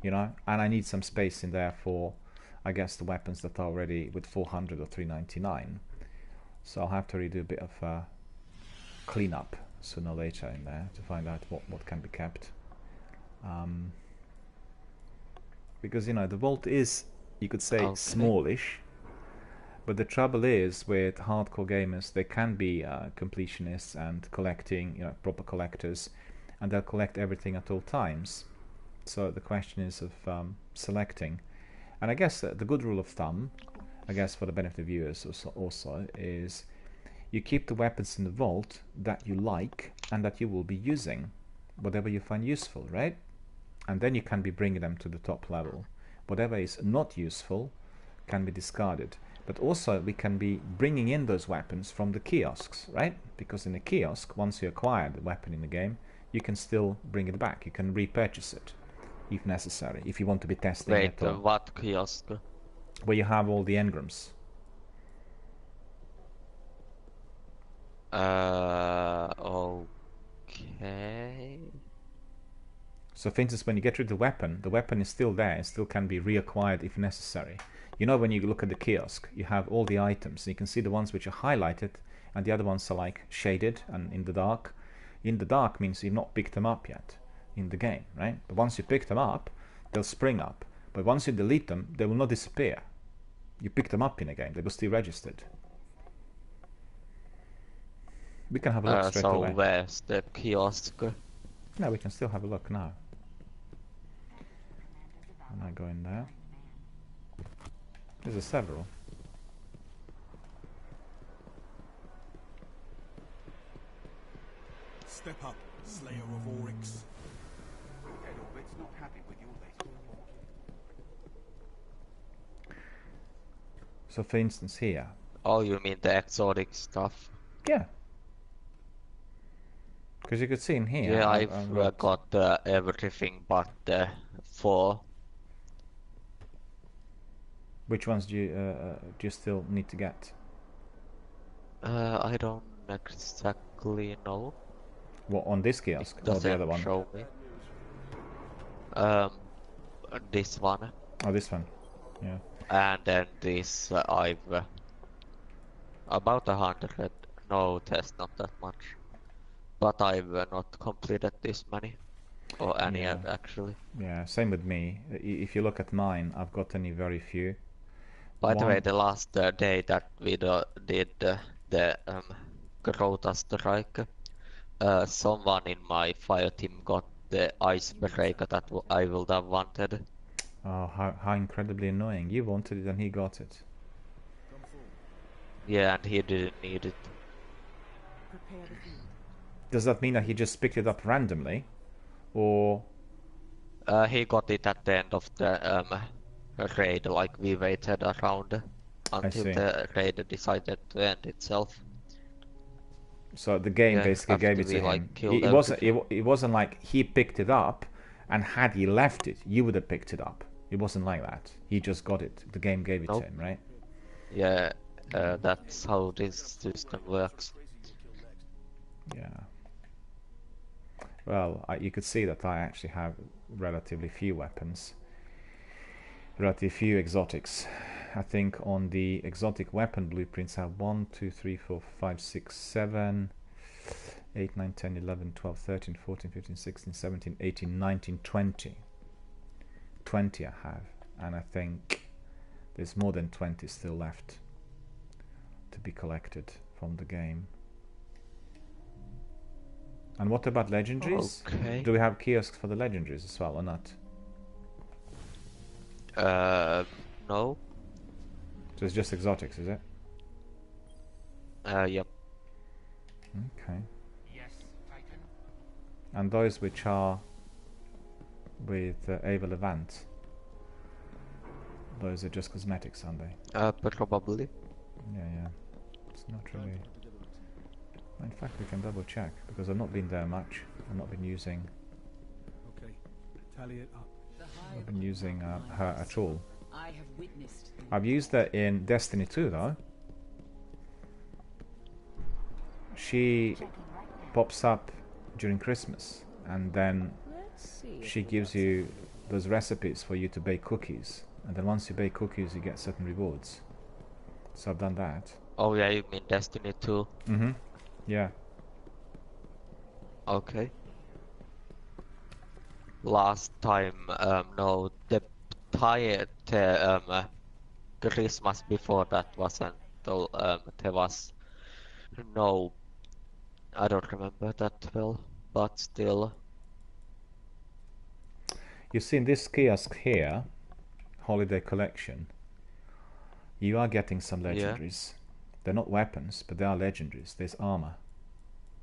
you know? And I need some space in there for, I guess, the weapons that are already with 400 or 399. So I'll have to redo a bit of cleanup sooner or later in there to find out what can be kept. Because, you know, the vault is, you could say, smallish. But the trouble is, with hardcore gamers, they can be completionists and collecting, you know, proper collectors, and they'll collect everything at all times. So the question is of selecting. And I guess the good rule of thumb, I guess for the benefit of viewers also, is you keep the weapons in the vault that you like and that you will be using, whatever you find useful, right? And then you can be bringing them to the top level. Whatever is not useful can be discarded. But also we can be bringing in those weapons from the kiosks, right? Because in a kiosk, once you acquire the weapon in the game, you can still bring it back. You can repurchase it if necessary, if you want to be testing it. Wait, what kiosk? Where you have all the engrams. Okay. So for instance, when you get rid of the weapon is still there, it still can be reacquired if necessary. You know, when you look at the kiosk, you have all the items. You can see the ones which are highlighted, and the other ones are like shaded and in the dark. In the dark means you've not picked them up yet in the game, right? But once you pick them up, they'll spring up. But once you delete them, they will not disappear. You pick them up in a game, they will still registered. We can have a look straight away. So where's the kiosk? No, we can still have a look now. And I go in there. There's several. Step up, Slayer of Oryx. Head Orbit's not happy with your latest report. So for instance here. Oh, you mean the exotic stuff? Yeah. Because you could see in here. Yeah, I've got everything but the 4. Which ones do you still need to get? I don't exactly know. What, on this kiosk or the other one? Show me. This one. Oh, this one. Yeah. And then this I've about 100. No test, not that much. But I've not completed this many. Or any actually. Yeah, same with me. If you look at mine, I've got only very few. By the way, the last day that we did the Grota strike, someone in my fire team got the icebreaker that I would have wanted. Oh, how incredibly annoying. You wanted it and he got it. Yeah, and he didn't need it. Does that mean that he just picked it up randomly? Or... he got it at the end of the raid, like we waited around until the raid decided to end itself. So the game basically gave it to him. Like, it wasn't like he picked it up, and had he left it, you would have picked it up. It wasn't like that. He just got it. The game gave it to him, right? Yeah, that's how this system works. Yeah. Well, you could see that I actually have relatively few weapons. Relatively few exotics. I think on the exotic weapon blueprints I have 1, 2, 3, 4, 5, 6, 7, 8, 9, 10, 11, 12, 13, 14, 15, 16, 17, 18, 19, 20. 20 I have. And I think there's more than 20 still left to be collected from the game. And what about legendaries? Okay. Do we have kiosks for the legendaries as well or not? No. So it's just exotics, is it? Yep. Okay. Yes, Titan. And those which are with Ava Levant, those are just cosmetics, aren't they? Probably. Yeah. It's not really... In fact, we can double check, because I've not been there much. I've not been using... Okay, tally it up. I've been using her at all. I have witnessed. I've used her in Destiny 2 though. she Checking right now. pops up during Christmas, and then Let's see. she gives you those recipes for you to bake cookies, and then once you bake cookies you get certain rewards. So I've done that. Oh yeah, you mean Destiny 2? Yeah. Okay. Last time, no, the Christmas before that wasn't. There was no. I don't remember that well, but still. You see, in this kiosk here, Holiday Collection, you are getting some Yeah. legendaries. They're not weapons, but they are legendaries. There's armor.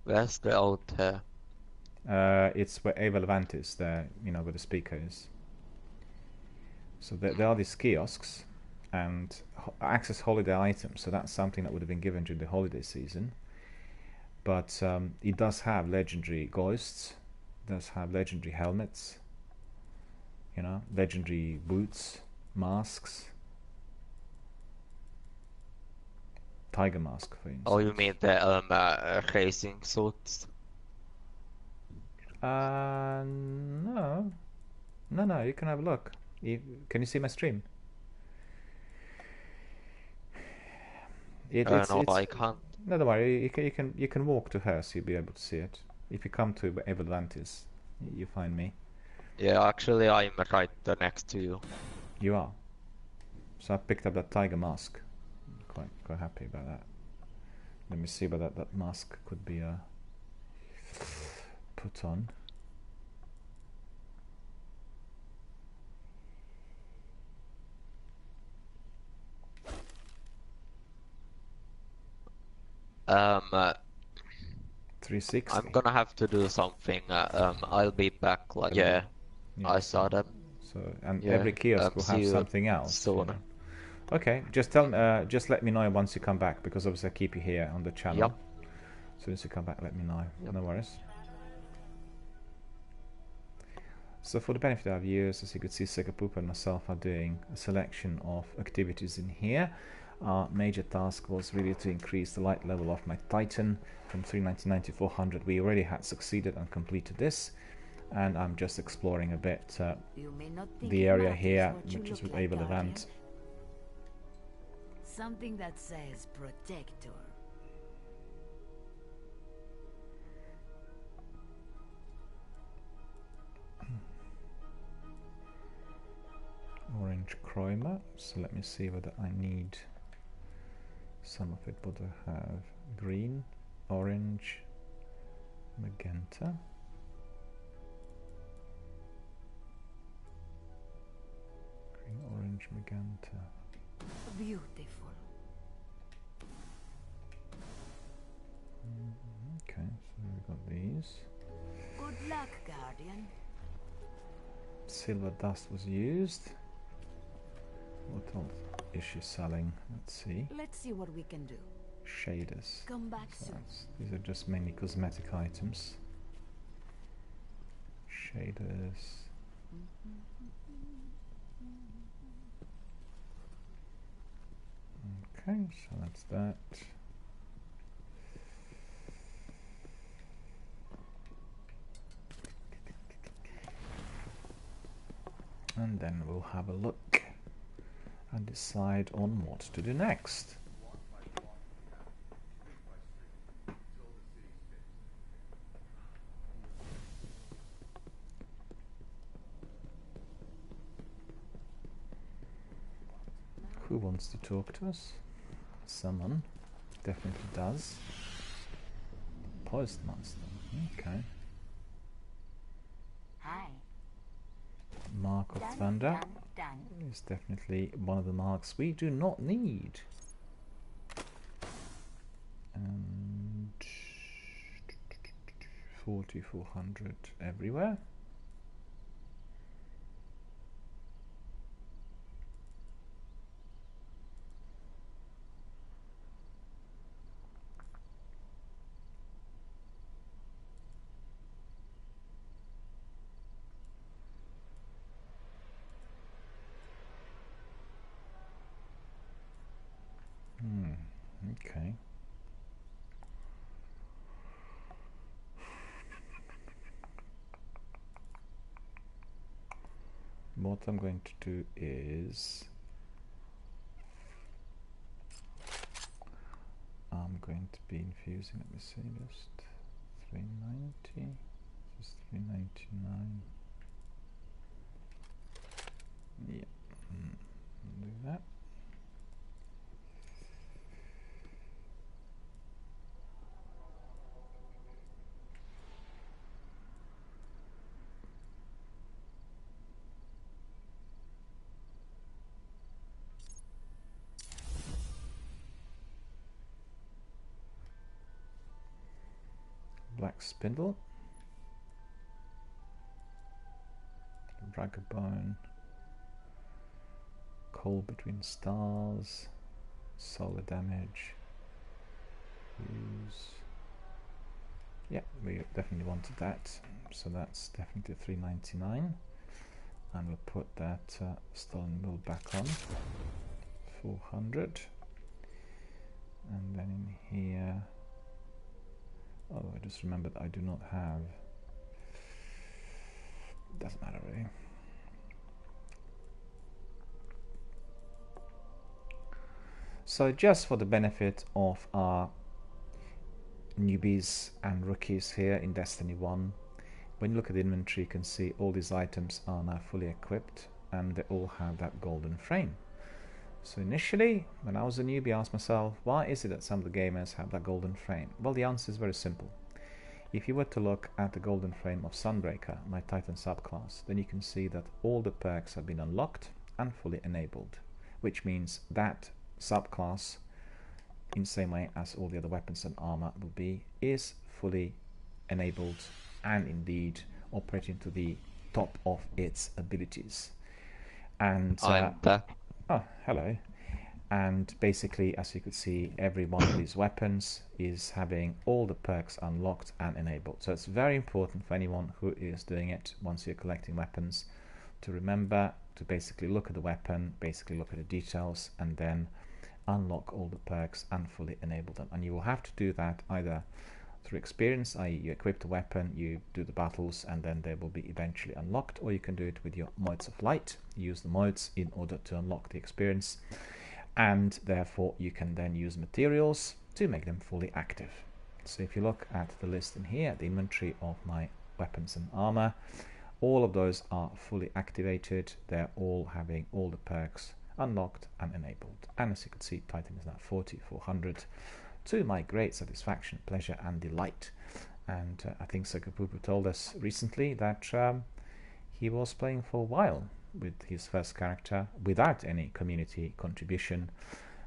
Where's the old It's where Ava Levant is, there, you know, where the speaker is. So there are these kiosks, and access holiday items, so that's something that would have been given during the holiday season. But it does have legendary ghosts, does have legendary helmets, you know, legendary boots, masks, tiger mask, for instance. Oh, you mean the racing suits? No, you can have a look. Can you see my stream? No, I can't. No, don't worry. You can walk to her, so you'll be able to see it. If you come to Evalantis, you find me. Yeah, actually, I'm right next to you. You are. So I picked up that tiger mask. I'm quite happy about that. Let me see whether that mask could be put on. Uh, 360. I'm gonna have to do something. I'll be back. Like, yeah, I saw them. So, and Yeah, every kiosk will see have you something else. soon. You know. Okay, just let me know once you come back, because obviously I keep you here on the channel. Yep. As soon as you come back, let me know. Yep. No worries. So for the benefit of our viewers, as you could see, Sekapoop and myself are doing a selection of activities in here. Our major task was really to increase the light level of my Titan from 399 to 400. We already had succeeded and completed this, and I'm just exploring a bit You may not think the it area matters here, what you which is look with Ava like, Levant. Guardian. Something that says protector. Orange Chroma, so let me see whether I need some of it. What do I have? Green, orange, magenta. Green, orange, magenta. Beautiful. Okay, so we've got these. Good luck, Guardian. Silver dust was used. What else is she selling? Let's see. Let's see what we can do. Shaders. Come back So soon. these are just mainly cosmetic items. Shaders. Okay, so that's that. And then we'll have a look and decide on what to do next. Who wants to talk to us? Someone definitely does. Postmaster. Okay. Hi. Mark of Done, Thunder done, done. is definitely one of the marks we do not need. And 4400 everywhere. Okay. what I'm going to do is I'm going to be infusing, let me see, just 390, just 399. Yeah, do that. Black Spindle, Dragabone, Coal Between Stars, Solar Damage, use. Yeah, we definitely wanted that, so that's definitely 399, and we'll put that Stolen Mill back on, 400, and then in here. Oh, I just remembered I do not have. Doesn't matter really. So just for the benefit of our newbies and rookies here in Destiny 1, when you look at the inventory, you can see all these items are now fully equipped and they all have that golden frame. So initially, when I was a newbie, I asked myself, why is it that some of the gamers have that golden frame? Well, the answer is very simple. If you were to look at the golden frame of Sunbreaker, my Titan subclass, then you can see that all the perks have been unlocked and fully enabled, which means that subclass, in the same way as all the other weapons and armor will be, is fully enabled and indeed operating to the top of its abilities. And I'm back. oh, hello. And basically, as you could see, every one of these weapons is having all the perks unlocked and enabled. So it's very important for anyone who is doing it once you're collecting weapons to remember to basically look at the weapon, basically look at the details, and then unlock all the perks and fully enable them. And you will have to do that either through experience, i.e. you equip the weapon, you do the battles, and then they will be eventually unlocked, or you can do it with your modes of light, use the modes in order to unlock the experience, and therefore you can then use materials to make them fully active. So if you look at the list in here, the inventory of my weapons and armor, all of those are fully activated. They're all having all the perks unlocked and enabled. And as you can see, Titan is now 4,400 to my great satisfaction, pleasure and delight. And I think Sakapupu told us recently that he was playing for a while with his first character without any community contribution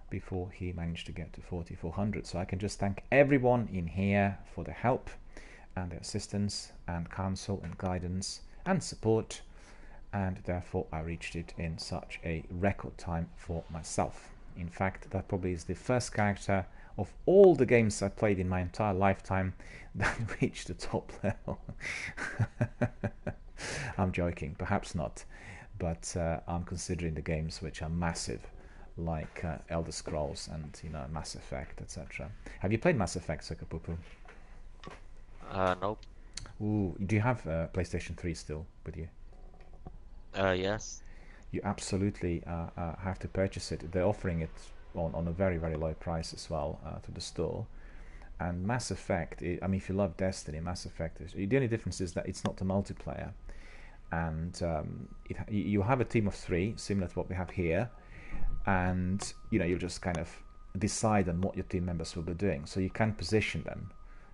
before he managed to get to 4,400. So I can just thank everyone in here for the help and the assistance and counsel and guidance and support, and therefore I reached it in such a record time for myself. In fact, that probably is the first character of all the games I played in my entire lifetime that reached the top level. I'm joking, perhaps not, but I'm considering the games which are massive, like Elder Scrolls and Mass Effect, etc. Have you played Mass Effect, Sakapupu? Nope. Ooh, do you have PlayStation 3 still with you? Yes. You absolutely have to purchase it. They're offering it on a very, very low price as well through the store. And Mass Effect, I mean, if you love Destiny, Mass Effect, the only difference is that it's not a multiplayer. And you have a team of 3, similar to what we have here. And, you just kind of decide on what your team members will be doing. So you can position them.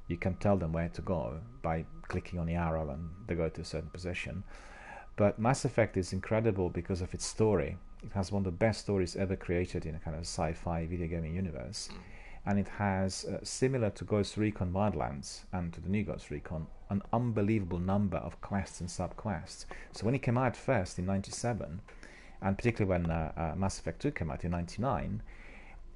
You can tell them where to go by clicking on the arrow and they go to a certain position. But Mass Effect is incredible because of its story. It has one of the best stories ever created in a kind of sci-fi video gaming universe. And it has, similar to Ghost Recon Wildlands and to the new Ghost Recon, an unbelievable number of quests and sub-quests. So when it came out first in 97, and particularly when Mass Effect 2 came out in 99,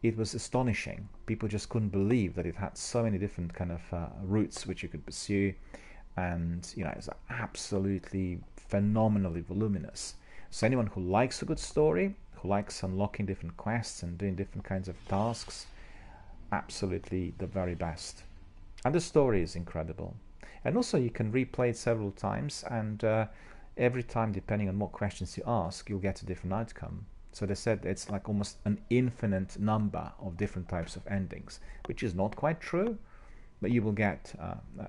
it was astonishing. People just couldn't believe that it had so many different kind of routes which you could pursue. And, it's absolutely phenomenally voluminous. So anyone who likes a good story, who likes unlocking different quests and doing different kinds of tasks, absolutely the very best. And the story is incredible. And also you can replay it several times and every time, depending on what questions you ask, you'll get a different outcome. So they said it's like almost an infinite number of different types of endings, which is not quite true, but you will get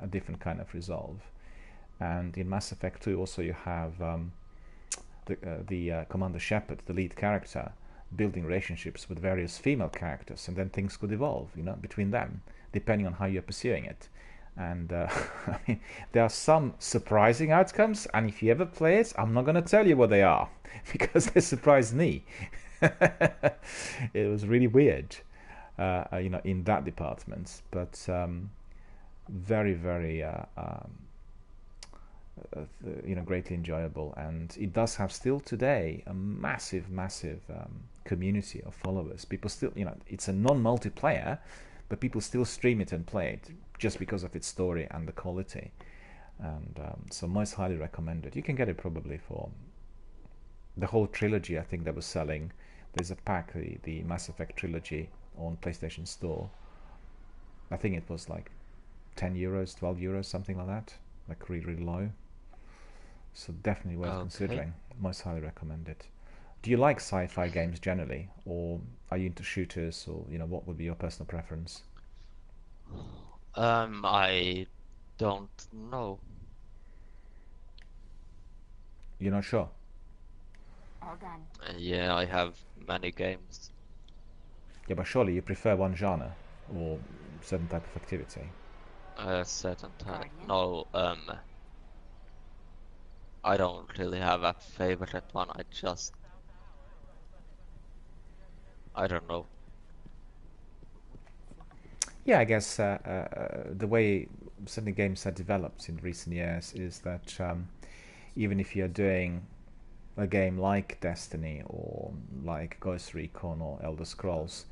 a different kind of resolve. And in Mass Effect 2 also you have the Commander Shepard, the lead character, building relationships with various female characters, and then things could evolve, you know, between them, depending on how you're pursuing it. And I mean, there are some surprising outcomes, and if you ever play it, I'm not going to tell you what they are, because they surprised me. It was really weird, you know, in that department, but very, very, you know, greatly enjoyable. And it does have still today a massive, massive community of followers. People still, you know, it's a non-multiplayer, but people still stream it and play it just because of its story and the quality. And so most highly recommended. You can get it probably for the whole trilogy. I think they were selling. There's a pack, the Mass Effect trilogy on PlayStation Store. I think it was like 10 euros, 12 euros, something like that. Like really, really low. So definitely worth considering. Most highly recommended. Do you like sci-fi games generally, or are you into shooters, or you know, what would be your personal preference? I don't know. You're not sure? All done. Yeah, I have many games. Yeah, but surely you prefer one genre or certain type of activity. Certain time. Guardian? No, I don't really have a favorite one. I don't know. Yeah, I guess the way certain games have developed in recent years is that even if you're doing a game like Destiny or like Ghost Recon or Elder Scrolls,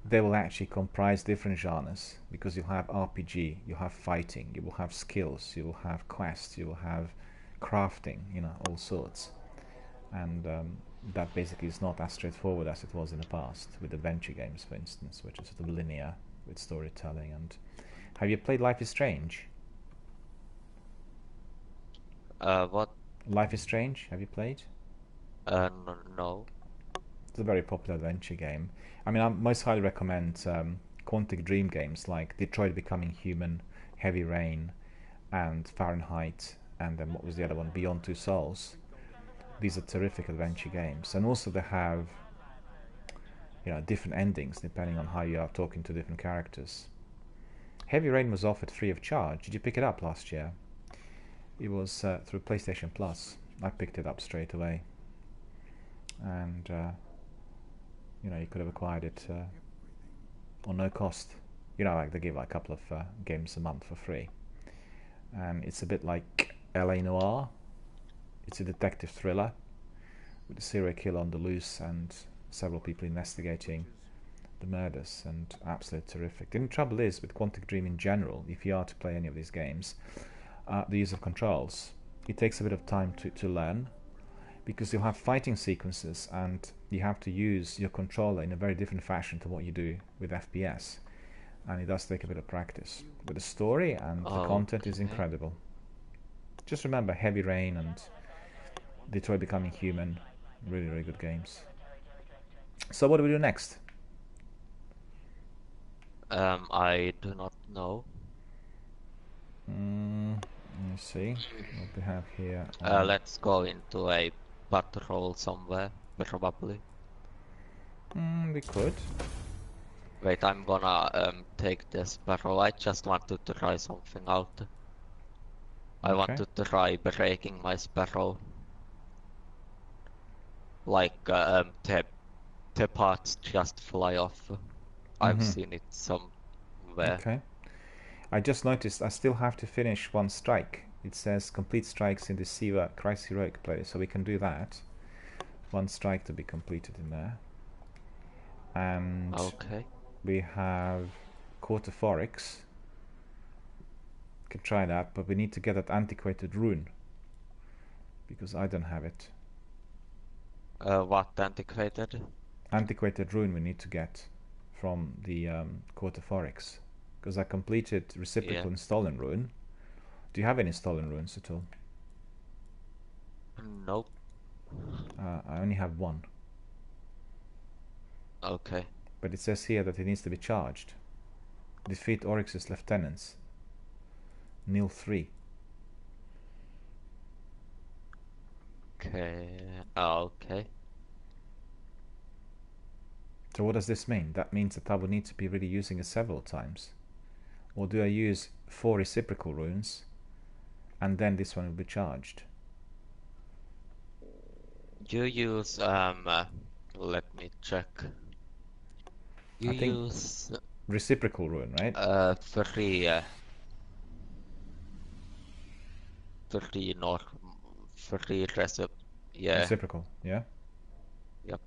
they will actually comprise different genres, because you'll have RPG, you'll have fighting, you will have skills, you will have quests, you will have crafting, you know, all sorts. And that basically is not as straightforward as it was in the past with adventure games, for instance, which is sort of linear with storytelling. And have you played Life is Strange? What? Life is Strange, have you played? No. It's a very popular adventure game. I mean, I most highly recommend Quantic Dream games like Detroit Becoming Human, Heavy Rain, and Fahrenheit, and then what was the other one? Beyond Two Souls. These are terrific adventure games, and also they have, you know, different endings depending on how you are talking to different characters. Heavy Rain was offered free of charge. Did you pick it up last year? It was through PlayStation Plus. I picked it up straight away, and you know, you could have acquired it on no cost. You know, like they give like a couple of games a month for free, and it's a bit like LA Noire. It's a detective thriller with a serial killer on the loose and several people investigating the murders, and absolutely terrific. The trouble is with Quantic Dream in general, if you are to play any of these games, the use of controls, it takes a bit of time to learn, because you'll have fighting sequences and you have to use your controller in a very different fashion to what you do with FPS, and it does take a bit of practice. But the story and the content is incredible. Just remember Heavy Rain and Detroit Becoming Human, really, really good games. So what do we do next? I do not know. Let me see what we have here. Let's go into a patrol somewhere, probably. We could. Wait, I'm gonna take this barrel. I just wanted to try something out. I wanted to try breaking my sparrow. Like the parts just fly off. I've seen it somewhere. Okay. I just noticed I still have to finish one strike. It says complete strikes in the Siva Christ Heroic play, so we can do that. One strike to be completed in there. And we have Quarter Forex. Can try that, but we need to get that antiquated rune, because I don't have it. What antiquated? Antiquated rune we need to get from the Quarter Forex, because I completed reciprocal and stolen rune. Do you have any stolen runes at all? Nope. I only have one. Okay. But it says here that it needs to be charged. Defeat Oryx's lieutenants. Nil 3. Okay. Okay. So what does this mean? That means that I will need to be really using it several times. Or do I use 4 reciprocal runes and then this one will be charged? You use let me check. You I think use reciprocal rune, right? 3 or 3 recipe. Yeah. Reciprocal, yeah. Yep.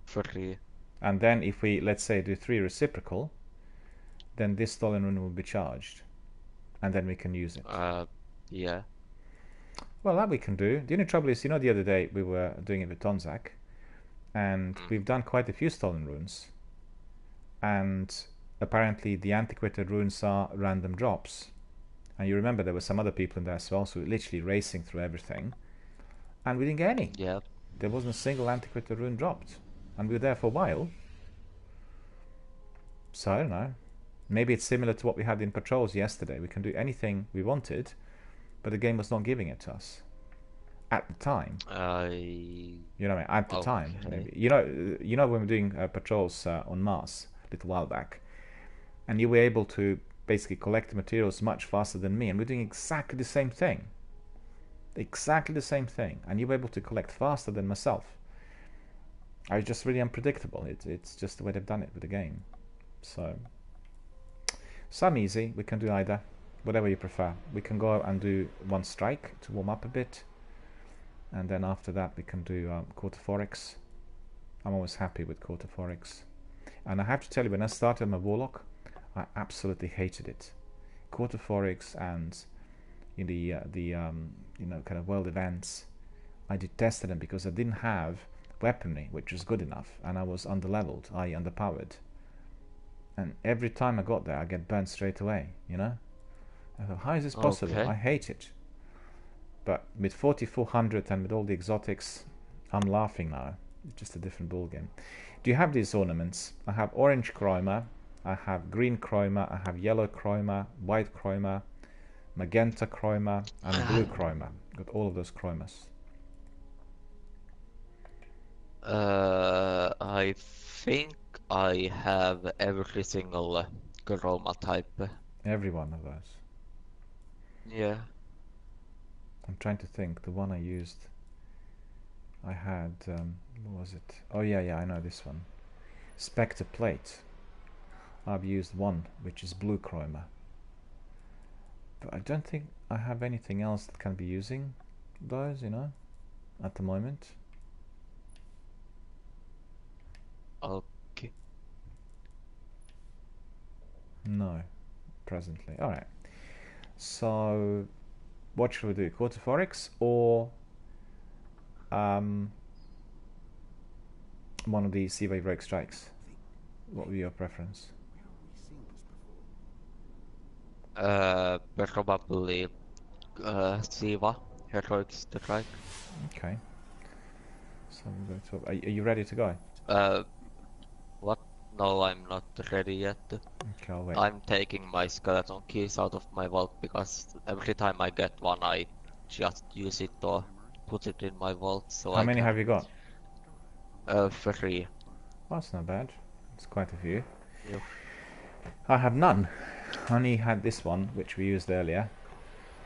3. And then if we, let's say, do 3 reciprocal, then this stolen rune will be charged. And then we can use it. Yeah. Well, that we can do. The only trouble is, you know, the other day we were doing it with Tonzak, and we've done quite a few stolen runes. And apparently the antiquated runes are random drops. And you remember there were some other people in there as well, so we're literally racing through everything. And we didn't get any. Yeah. There wasn't a single antiquated rune dropped. And we were there for a while. So I don't know. Maybe it's similar to what we had in patrols yesterday. We can do anything we wanted, but the game was not giving it to us at the time. You know what I mean? At the time, maybe. You know when we're doing patrols on Mars a little while back, and you were able to basically collect the materials much faster than me, and we're doing exactly the same thing. Exactly the same thing, and you were able to collect faster than myself. I was just really unpredictable. It's just the way they've done it with the game. So some easy, we can do either, whatever you prefer. We can go and do 1 strike to warm up a bit, and then after that we can do quarter forex. I'm always happy with quarter forex, and I have to tell you, when I started my warlock, I absolutely hated it. Quarter forex and in the kind of world events, I detested them because I didn't have weaponry which was good enough, and I was underleveled, i.e. underpowered. And every time I got there, I get burnt straight away, you know? I thought, how is this possible? Okay. I hate it. But with 4400 and with all the exotics, I'm laughing now. It's just a different ballgame. Do you have these ornaments? I have orange chroma, I have green chroma, I have yellow chroma, white chroma, magenta chroma, and blue chroma. Got all of those chromas. I think I have every single chroma type. Every one of those. Yeah. I'm trying to think. The one I used, I had, what was it? Oh yeah, I know this one. Spectre plate. I've used one, which is blue chroma. But I don't think I have anything else that can be using those, you know, at the moment. Okay. No, presently. Alright. So, what should we do? Quarter forex or one of the Sea Wave Rogue strikes? What would be your preference? Probably Siva, Heroic Strike. Okay. So we're going to. Are you ready to go? What? No, I'm not ready yet. Okay, I'll wait. I'm taking my skeleton keys out of my vault because every time I get one, I just use it or put it in my vault. So How many have you got? 3. Well, that's not bad. It's quite a few. Yep. I have none. I only had this one, which we used earlier.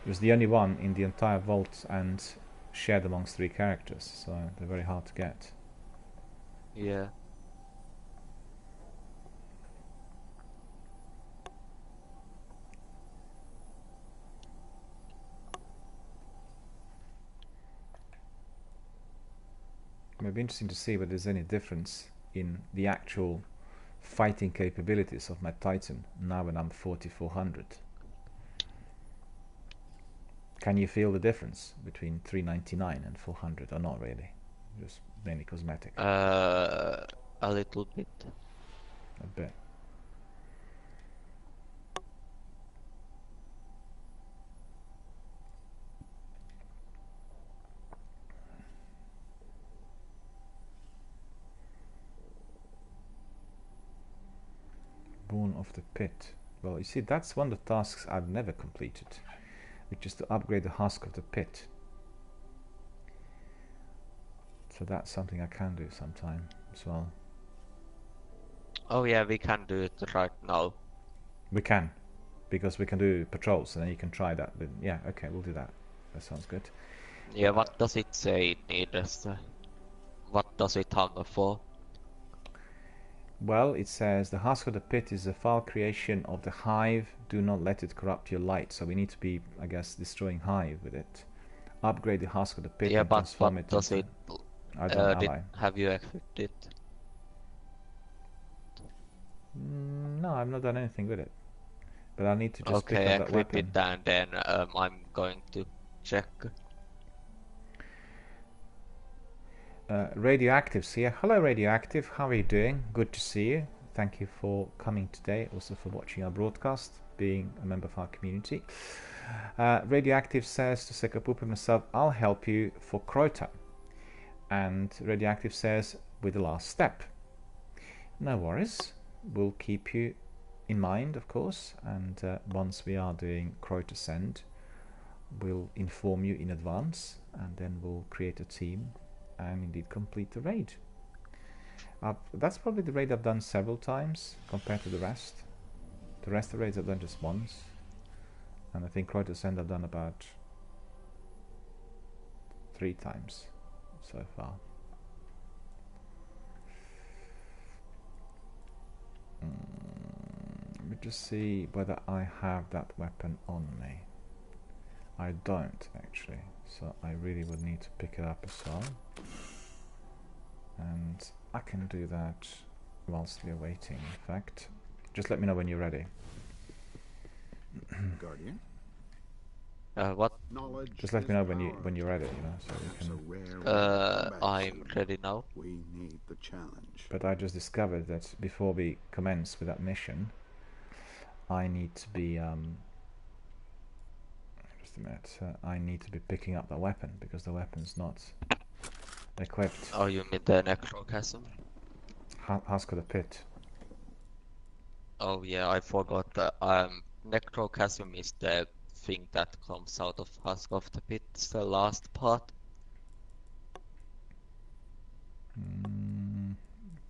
It was the only one in the entire vault and shared amongst 3 characters, so they're very hard to get. Yeah. It would be interesting to see whether there's any difference in the actual fighting capabilities of my Titan now when I'm 4400. Can you feel the difference between 399 and 400 or not really? Just mainly cosmetic. A little bit. A bit. of the pit. Well, you see, that's one of the tasks I've never completed, which is to upgrade the husk of the pit. So that's something I can do sometime as well. Oh yeah, we can do it right now. We can, because we can do patrols, and then you can try that. But yeah, okay, we'll do that. That sounds good. Yeah, what does it say it needs? What does it hunger for? Well, it says the husk of the pit is a foul creation of the hive. Do not let it corrupt your light. So we need to be, I guess, destroying hive with it. Upgrade the husk of the pit Yeah, and but transform what it does into... it? I don't ally. Have you equipped it? No, I've not done anything with it. But I need to just pick Okay, up that equip weapon. it and then I'm going to check. Radioactive's here. Hello, Radioactive. How are you doing? Good to see you. Thank you for coming today. Also for watching our broadcast, being a member of our community. Radioactive says to Sekapupa myself, I'll help you for Crota. And Radioactive says, with the last step. No worries. We'll keep you in mind, of course. And once we are doing Crota Send, we'll inform you in advance. And then we'll create a team and indeed complete the raid. That's probably the raid I've done several times compared to the rest. The rest of the raids I've done just once. And I think Crota Send I've done about 3 times so far. Let me just see whether I have that weapon on me. I don't actually, so I really would need to pick it up as well. And I can do that whilst we're waiting, in fact. Just let me know when you're ready. Guardian. What? Just let me know when you're ready, you know, so we can... I'm ready now. We need the challenge. But I just discovered that before we commence with that mission, I need to be just a minute. I need to be picking up the weapon because the weapon's not equipped. Oh, you mean the necrochasm? Husk of the pit. Oh yeah, I forgot. Necrochasm is the thing that comes out of Husk of the Pit. It's the last part.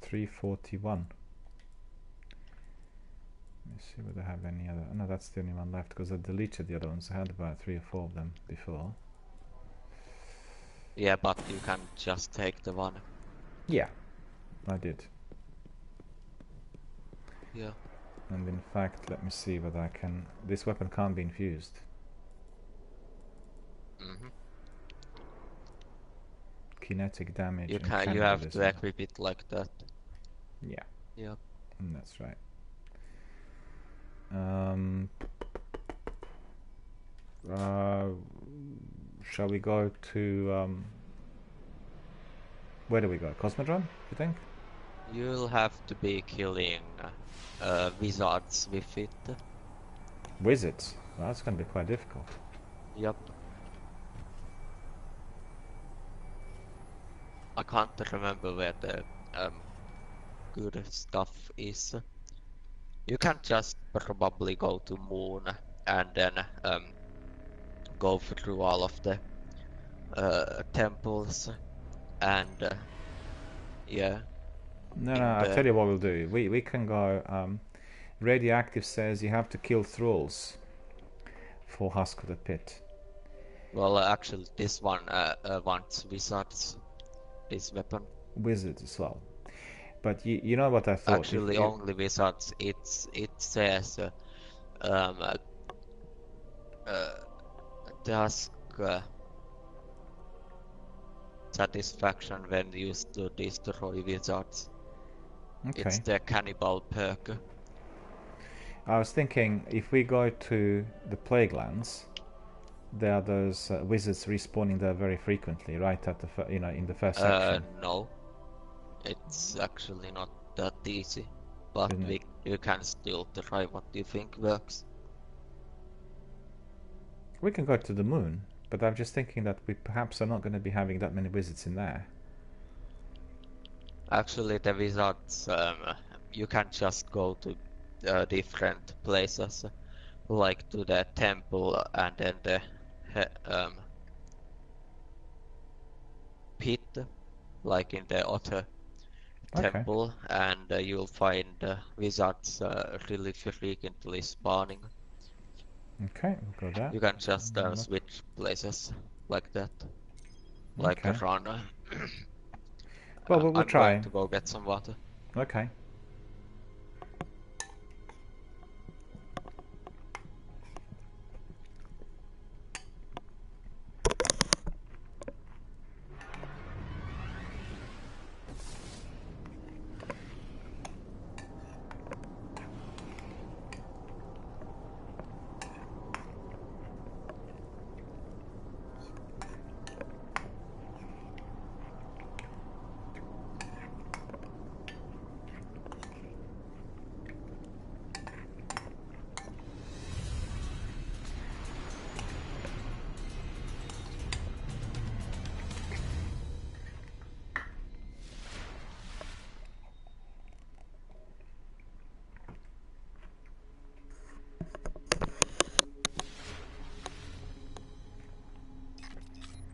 341. Let me see whether I have any other. No, that's the only one left because I deleted the other ones. I had about 3 or 4 of them before. Yeah, but you can just take the one. Yeah, I did. Yeah. And in fact, let me see whether I can... This weapon can't be infused. Kinetic damage. You and can. You have to cannibalism. equip it like that. Yeah. Yeah. That's right. Shall we go to... where do we go? Cosmodrome, you think? You'll have to be killing wizards with it. Wizards? Well, that's going to be quite difficult. Yep. I can't remember where the good stuff is. You can just probably go to Moon and then go through all of the temples and yeah. No, I'll tell you what we'll do. We can go... Radioactive says you have to kill thralls for Husk of the Pit. Well, actually, this one wants wizards. This weapon. Wizards as well. But you know what I thought? Actually, only wizards. It says task satisfaction when used to destroy wizards. Okay. It's the cannibal perk. I was thinking if we go to the Plaguelands, there are those wizards respawning there very frequently, right at the in the first section. No, it's actually not that easy, but you can still try what you think works. We can go to the moon, but I'm just thinking that we perhaps are not going to be having that many wizards in there. Actually, the wizards, you can just go to different places, like to the temple and then the pit, like in the other Okay. temple, and you'll find wizards really frequently spawning. Okay, we'll go there. You can just switch places like that, like Okay. a runner. Well, we'll I'm try. going to go get some water. Okay.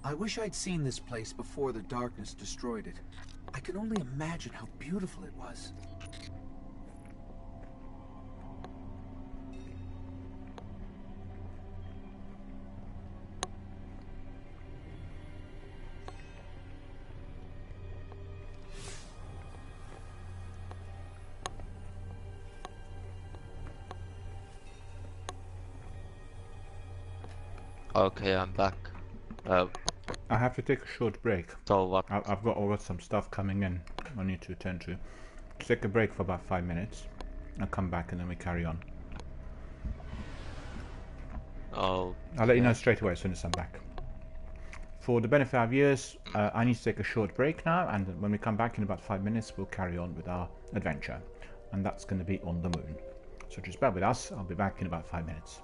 I wish I'd seen this place before the darkness destroyed it. I can only imagine how beautiful it was. Okay, I'm back. I have to take a short break. So what? I've got some stuff coming in I need to attend to. Take a break for about 5 minutes. I'll come back and then we carry on. Oh. I'll let you know straight away as soon as I'm back. For the benefit of viewers, I need to take a short break now, and when we come back in about 5 minutes, we'll carry on with our adventure. And that's going to be on the moon. So just bear with us, I'll be back in about 5 minutes.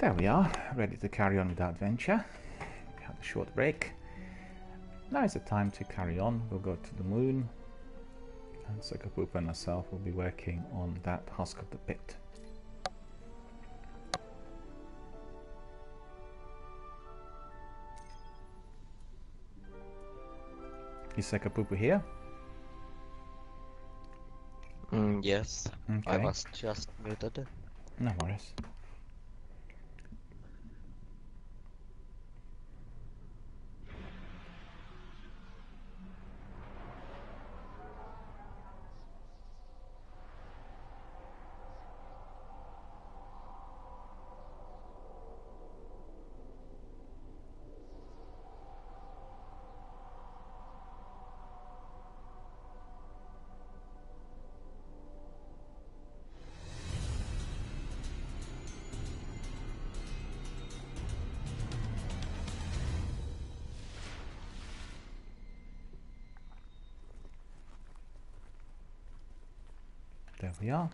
There we are, ready to carry on with our adventure. We had a short break. Now is the time to carry on. We'll go to the moon, and Sukapoop and myself will be working on that husk of the pit. Is Sukapoop here? Yes, I Okay. was just muted. No worries. There we are.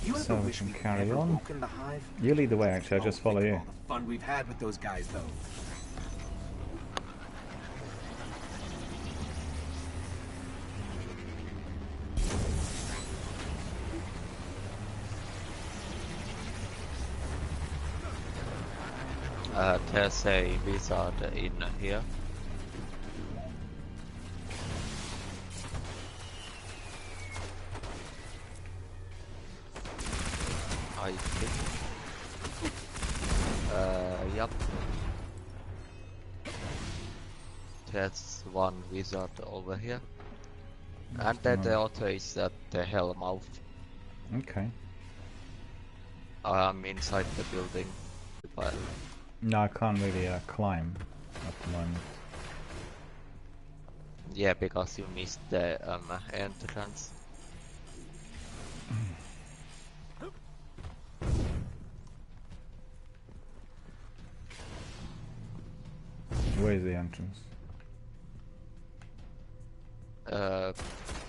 You So ever we wish can we could carry never on. woken the hive? You lead the way, actually. I'll just Oh, follow think you. of all the fun we've had with those guys, though. There's a wizard in here. I think. Yep. There's one wizard over here. And then the other is at the hell mouth. Okay. I'm inside the building. But No, I can't really climb at the moment. yeah, because you missed the entrance. Where is the entrance?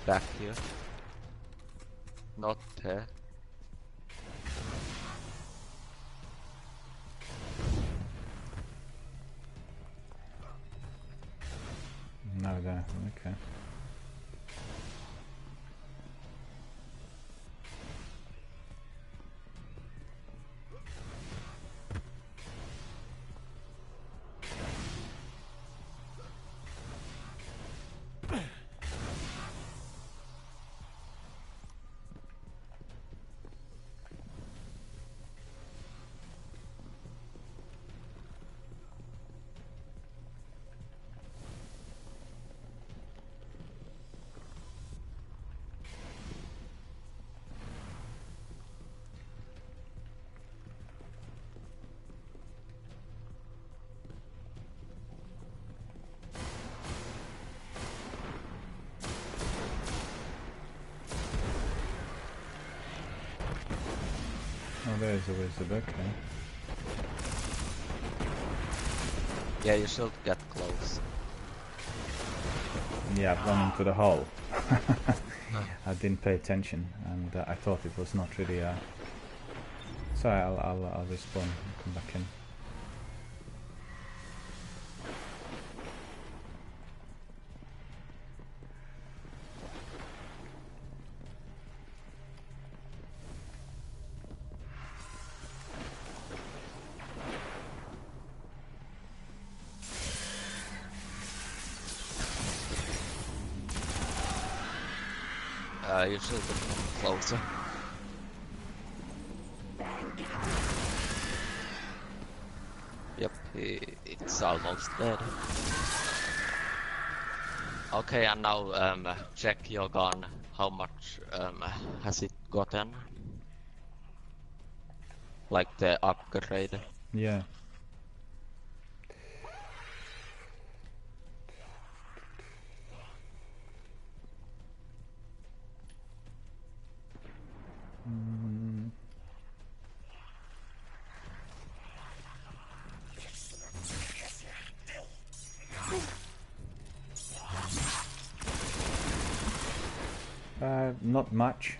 Back here. Not there. No, there. Okay. Oh, there's a wizard, okay. Yeah, you should get close. Yeah, I've run into the hole. I didn't pay attention, and I thought it was not really so I'll respawn and come back in. You should come closer. Yep, it's almost dead. Okay, and now check your gun. How much has it gotten? Like the upgrade? Yeah. Not much.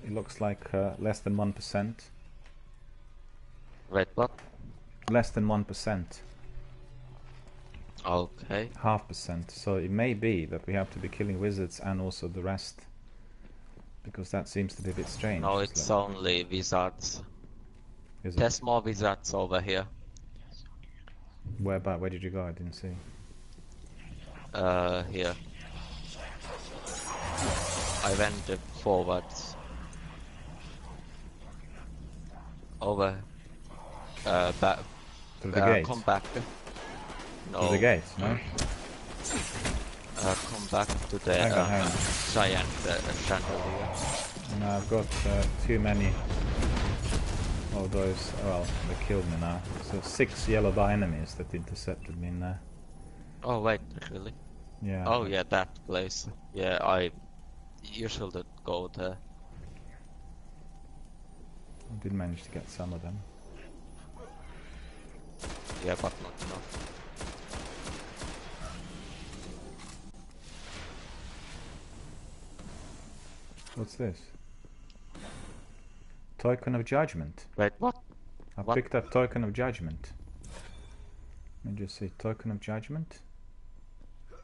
It looks like less than 1%. Wait, what? Less than 1%. Okay. 0.5%. So it may be that we have to be killing wizards and also the rest. Because that seems to be a bit strange. No, it's only wizards. Is it? There's more wizards over here. Where did you go? I didn't see. Here. I went forwards. Over. Back. Through the gate? Come back. No. Through the gate, no? Come back to the Hang on. giant chandelier. No, I've got too many of those. Well, they killed me now. So 6 yellow dye enemies that intercepted me in there. Oh wait, really? Yeah. Oh yeah, that place. Yeah, you should go there. I did manage to get some of them. Yeah, but not enough. What's this? Token of Judgment. Wait, what? I What? picked up Token of Judgment. Let me just see. Token of Judgment. I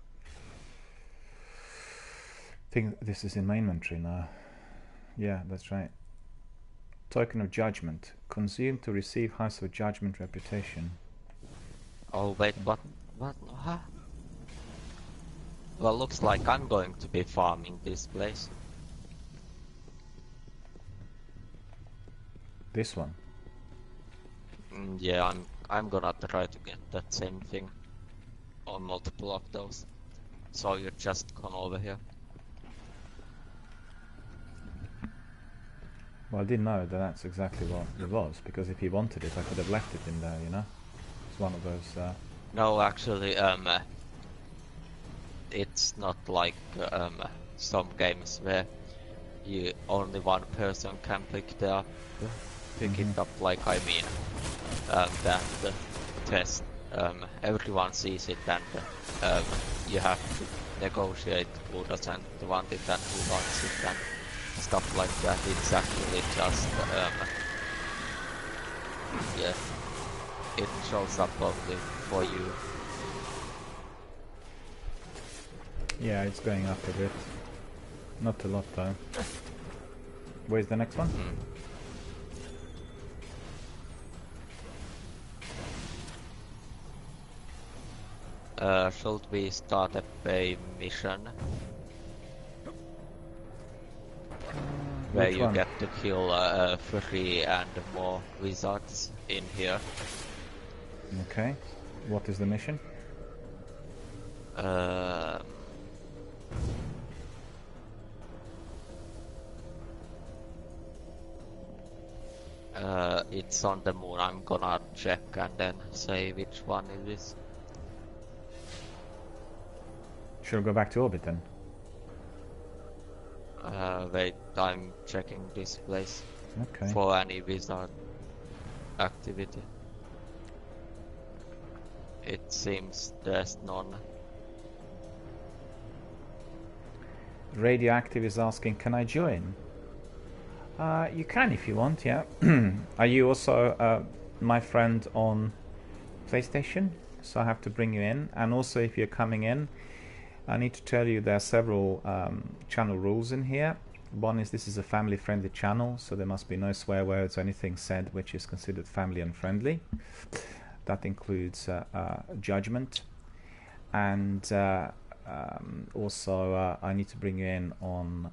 think this is in my inventory now. Yeah, that's right. Token of Judgment. Consumed to receive House of Judgment reputation. Oh wait, what? What? Huh? Well, looks like I'm going to be farming this place. This one. Yeah, I'm gonna try to get that same thing on multiple of those. So you just come over here. Well, I didn't know that that's exactly what it was, because if he wanted it, I could have left it in there, you know? It's one of those... No, actually, it's not like some games where only one person can pick it up. It up, like I mean, that test. Everyone sees it, and you have to negotiate who doesn't want it and who wants it and stuff like that. It's actually just yeah, it shows up only for you. Yeah, it's going up a bit. Not a lot though. Where's the next one? Should we start a pay mission? Where Which you one? get to kill 3 and more wizards in here. Okay. What is the mission? It's on the moon. I'm gonna check and then say which one it is. Should we go back to orbit then? Wait, I'm checking this place Okay. for any wizard activity. It seems there's none. Radioactive is asking, can I join? You can if you want, yeah. Are you also my friend on PlayStation? So I have to bring you in. And also if you're coming in, I need to tell you there are several channel rules in here. One is this is a family friendly channel, so there must be no swear words or anything said which is considered family unfriendly. That includes judgment. And also I need to bring you in on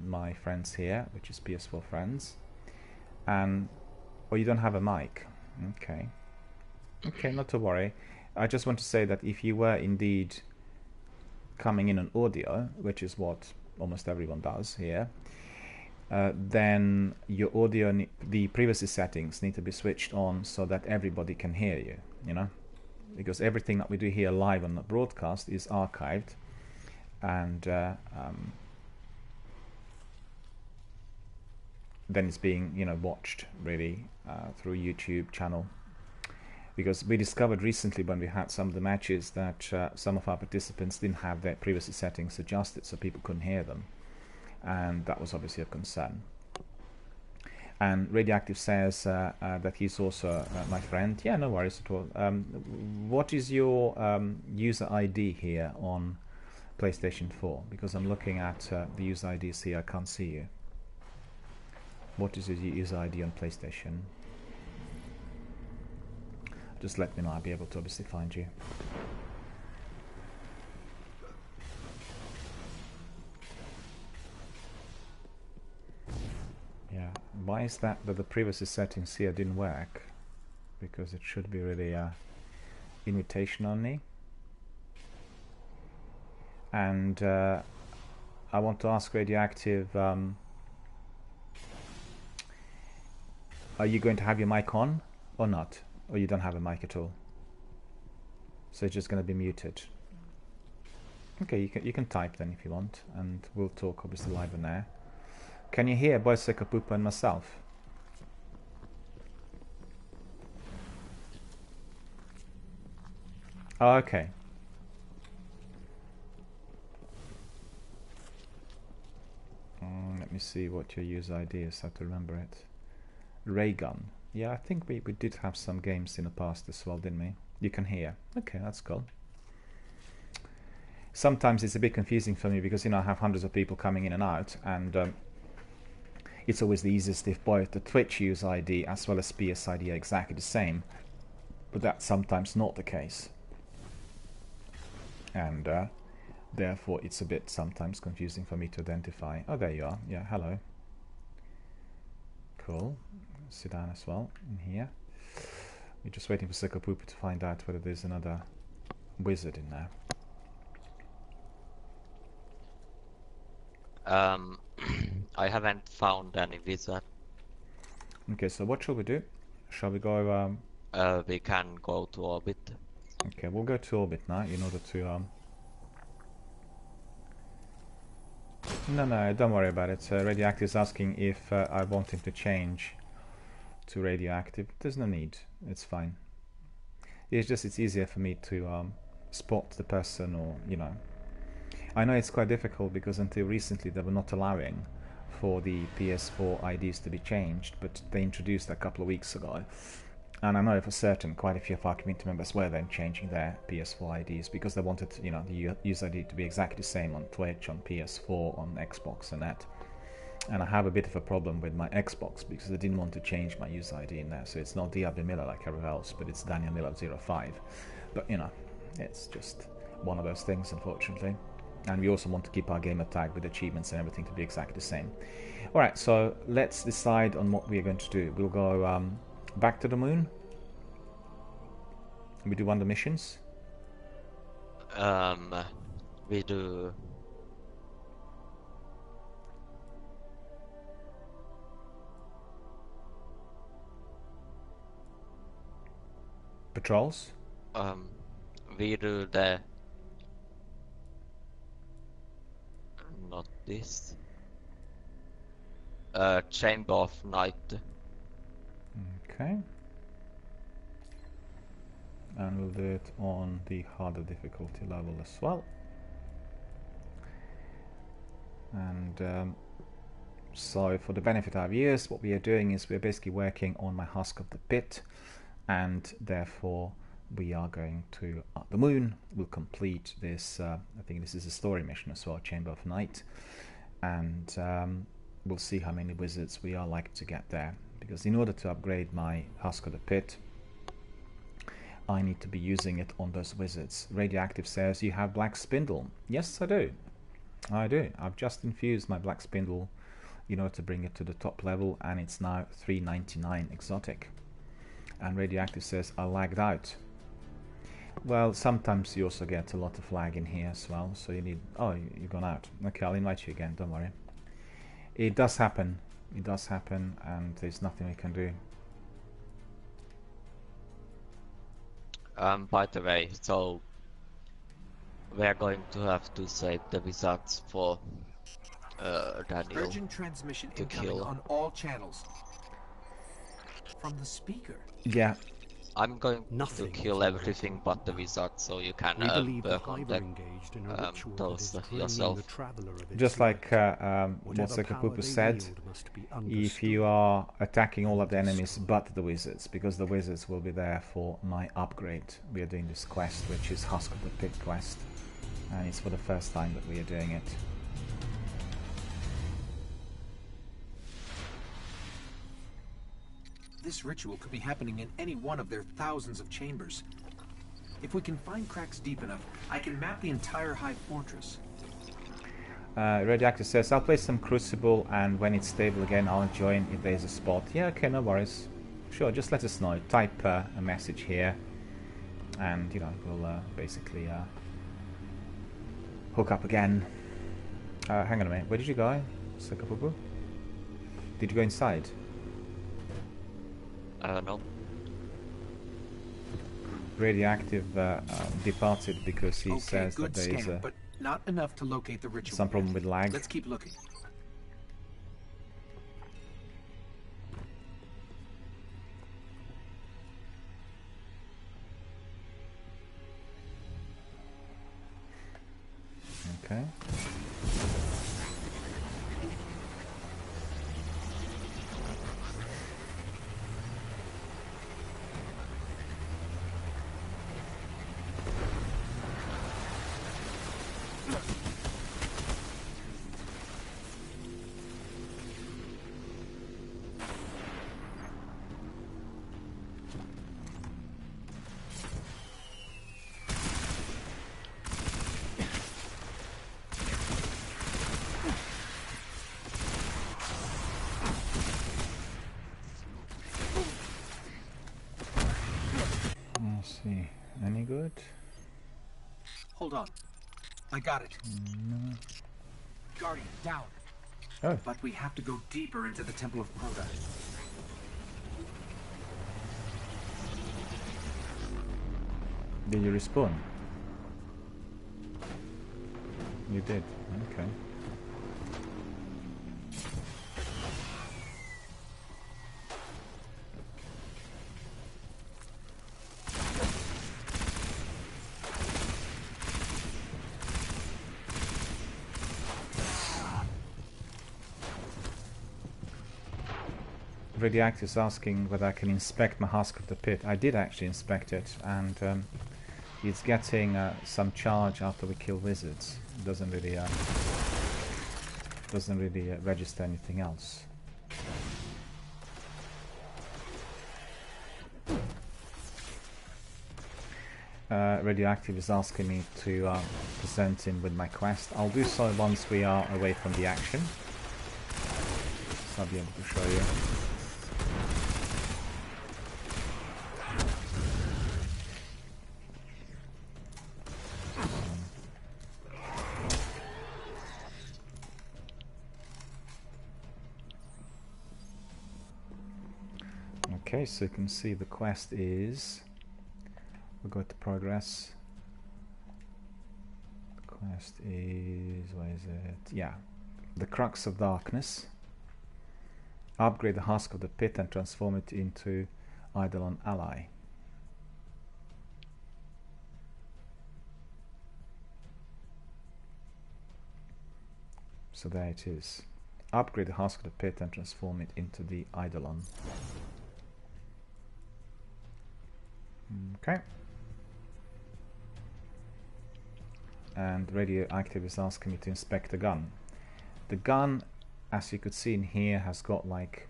my friends here, which is PS4 friends. And you don't have a mic. Okay. Okay, not to worry. I just want to say that if you were indeed coming in on audio, which is what almost everyone does here, then your audio, the privacy settings need to be switched on so that everybody can hear you, you know, because everything that we do here live on the broadcast is archived and then it's being, you know, watched really through YouTube channel. Because we discovered recently when we had some of the matches that some of our participants didn't have their privacy settings adjusted, so people couldn't hear them, and that was obviously a concern. And Radioactive says that he's also my friend. Yeah, no worries at all. What is your user ID here on PlayStation 4? Because I'm looking at the user IDs here, I can't see you. What is your user ID on PlayStation? Just let me know, I'll be able to obviously find you. Yeah, why is that the privacy settings here didn't work? Because it should be really invitation only. And I want to ask Radioactive, are you going to have your mic on or not? Or you don't have a mic at all? So it's just going to be muted. Okay, you can type then if you want, and we'll talk obviously live on air. Can you hear both Sekapupa and myself? Oh, okay. Let me see what your user ID is, I have to remember it. Raygun. Yeah, I think we did have some games in the past as well, didn't we? You can hear. Okay, that's cool. Sometimes it's a bit confusing for me because, you know, I have hundreds of people coming in and out, and it's always the easiest if both the Twitch user ID as well as PS ID are exactly the same, but that's sometimes not the case. And therefore it's a bit sometimes confusing for me to identify. Oh, there you are. Yeah, hello. Cool. Sit down as well in here. We're just waiting for Sekapupa to find out whether there's another wizard in there. I haven't found any wizard. Okay, so what shall we do? Shall we go... We can go to orbit. Okay, we'll go to orbit now in order to... No, don't worry about it. Radioactive is asking if I want him to change to Radioactive. There's no need. It's fine. It's just it's easier for me to spot the person, or, you know... I know it's quite difficult because until recently they were not allowing for the PS4 IDs to be changed, but they introduced a couple of weeks ago. And I know for certain quite a few of our community members were then changing their PS4 IDs because they wanted, you know, the user ID to be exactly the same on Twitch, on PS4, on Xbox and that. And I have a bit of a problem with my Xbox because I didn't want to change my user ID in there. So it's not DRBMiller like everyone else, but it's DanielMiller05. But, you know, it's just one of those things, unfortunately. And we also want to keep our gamer tag with achievements and everything to be exactly the same. Alright, so let's decide on what we're going to do. We'll go back to the moon. We do one of the missions. We do... Patrols? We do the... Not this. Chamber of Night. Okay. And we'll do it on the harder difficulty level as well. And so for the benefit of our viewers, what we are doing is we're basically working on my Husk of the Pit, and therefore we are going to the moon. We'll complete this, I think this is a story mission as well, Chamber of Night, and we'll see how many wizards we are likely to get there, because in order to upgrade my Husk of the Pit, I need to be using it on those wizards. Radioactive says you have Black Spindle. Yes, I do. I do. I've just infused my Black Spindle in order to bring it to the top level, and it's now 399 exotic. And Radioactive says I lagged out. Well, sometimes you also get a lot of lag in here as well, so you need... Oh, you've gone out. Okay, I'll invite you again, don't worry. It does happen. It does happen, and there's nothing we can do. By the way, so... we're going to have to save the wizards for Daniel Urgent transmission to incoming kill. on all channels. From the speaker. Yeah. I'm going Nothing to kill is everything but the wizard, so you can We believe the work on Hive the are engaged in a ritual that is those draining yourself. the traveler of its Just like Whatever Motseka power Pupu they said, wield must be if understood. you are attacking all of the enemies but the wizards, because the wizards will be there for my upgrade. We are doing this quest, which is Husk of the Pit quest, and it's for the first time that we are doing it. This ritual could be happening in any one of their thousands of chambers. If we can find cracks deep enough, I can map the entire Hive fortress. Radioactive says, I'll play some Crucible, and when it's stable again, I'll join if there's a spot. Yeah, okay, no worries. Sure, just let us know. Type a message here, and, you know, we'll basically hook up again. Hang on a minute, where did you go, Sakapupu? Did you go inside? No. Radioactive departed because he Okay, says that good there is scan, but not enough to locate the ritual. some problem with lag. Let's keep looking. Okay. Let's see. Any good? Hold on. I got it. Guardian, down. Oh. But we have to go deeper into the Temple of Crota. Did you respawn? You did. Okay. Radioactive is asking whether I can inspect my Husk of the Pit. I did actually inspect it, and it's getting some charge after we kill wizards. It doesn't really register anything else. Radioactive is asking me to present him with my quest. I'll do so once we are away from the action, so I'll be able to show you. Okay, so you can see the quest is, we go to progress. The quest is, where is it? Yeah, the Crux of Darkness. Upgrade the Husk of the Pit and transform it into Eidolon ally. So there it is. Upgrade the Husk of the Pit and transform it into the Eidolon. Okay. And Radioactive is asking me to inspect the gun. The gun, as you could see in here, has got like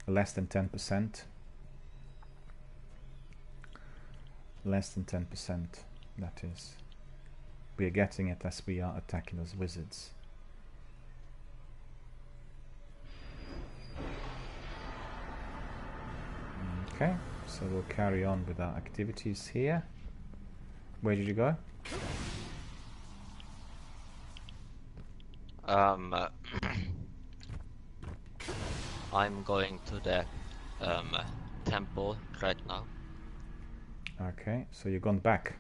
less than 10%. Less than 10%, that is. We are getting it as we are attacking those wizards. Okay, so we'll carry on with our activities here. Where did you go? I'm going to the temple right now. Okay, so you've gone back.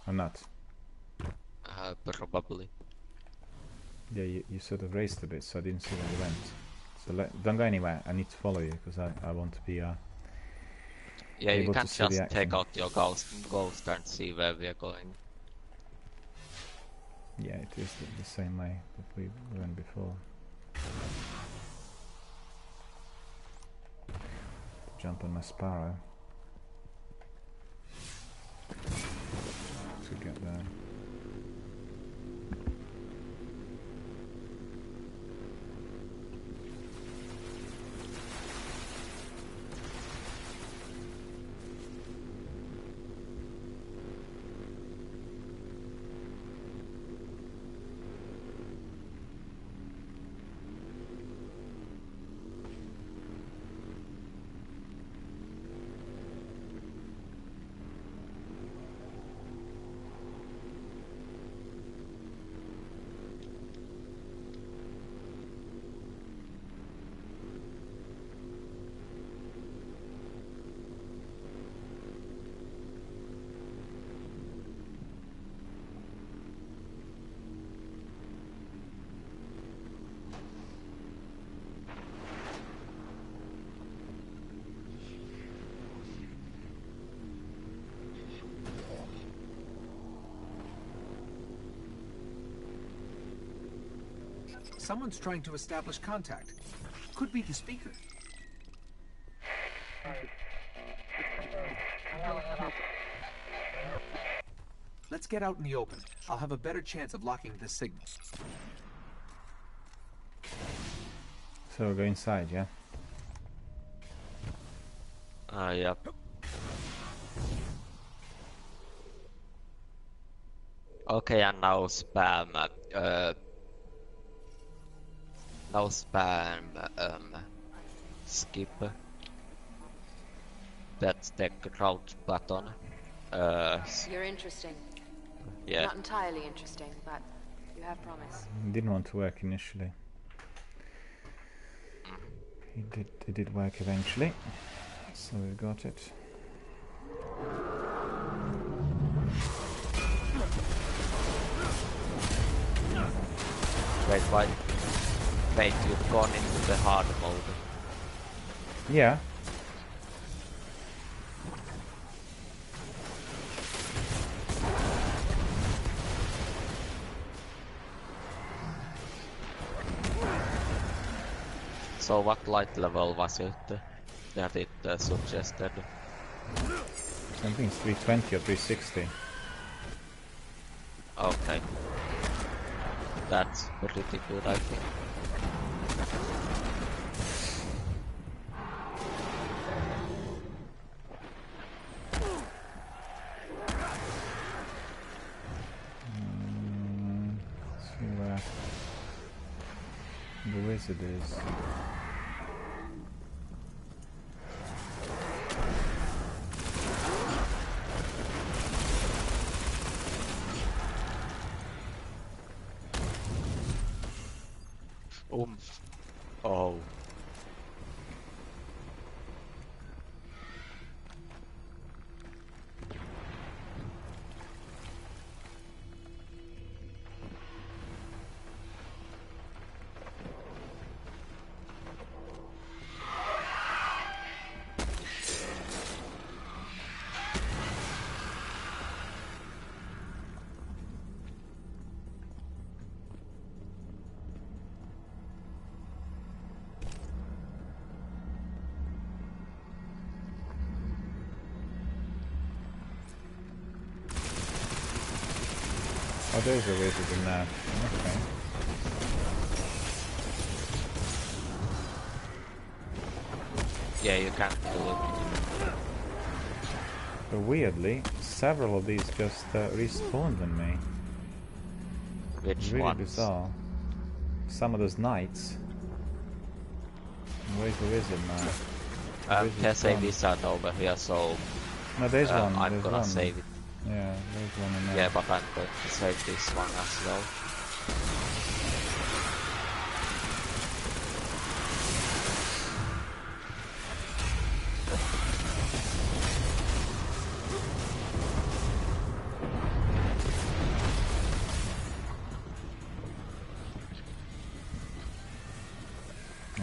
Or not? Probably. Yeah, you sort of raced a bit, so I didn't see where you went. So don't go anywhere. I need to follow you because I want to be Yeah, you able can to see the just take action. out your ghost and see where we are going. Yeah, it is the same way that we went before. Jump on my sparrow to get there. Someone's trying to establish contact. Could be the speaker. Let's get out in the open. I'll have a better chance of locking this signal. So we'll go inside, yeah? Yep. Okay, and now spam. Now spam skip. That's the crouch button. You're interesting. Yeah. Not entirely interesting, but you have promise. It didn't want to work initially. It did work eventually. So we got it. Wait, why? Wait, you've gone into the hard mode. Yeah. So what light level was it that it suggested? I think it's 320 or 360. Okay. That's pretty good, I think. Let's see where the wizard is. Oh. Oh, there's a wizard in there. Okay. Yeah, you can't do it. But weirdly, several of these just respawned on me. Which really ones? bizarre. Some of those knights. Where's the wizard now? There's a wizard over here, so No, there's one. I'm There's gonna one. save it. Yeah, there's one in there. Yeah, but I'm going to save this one as well.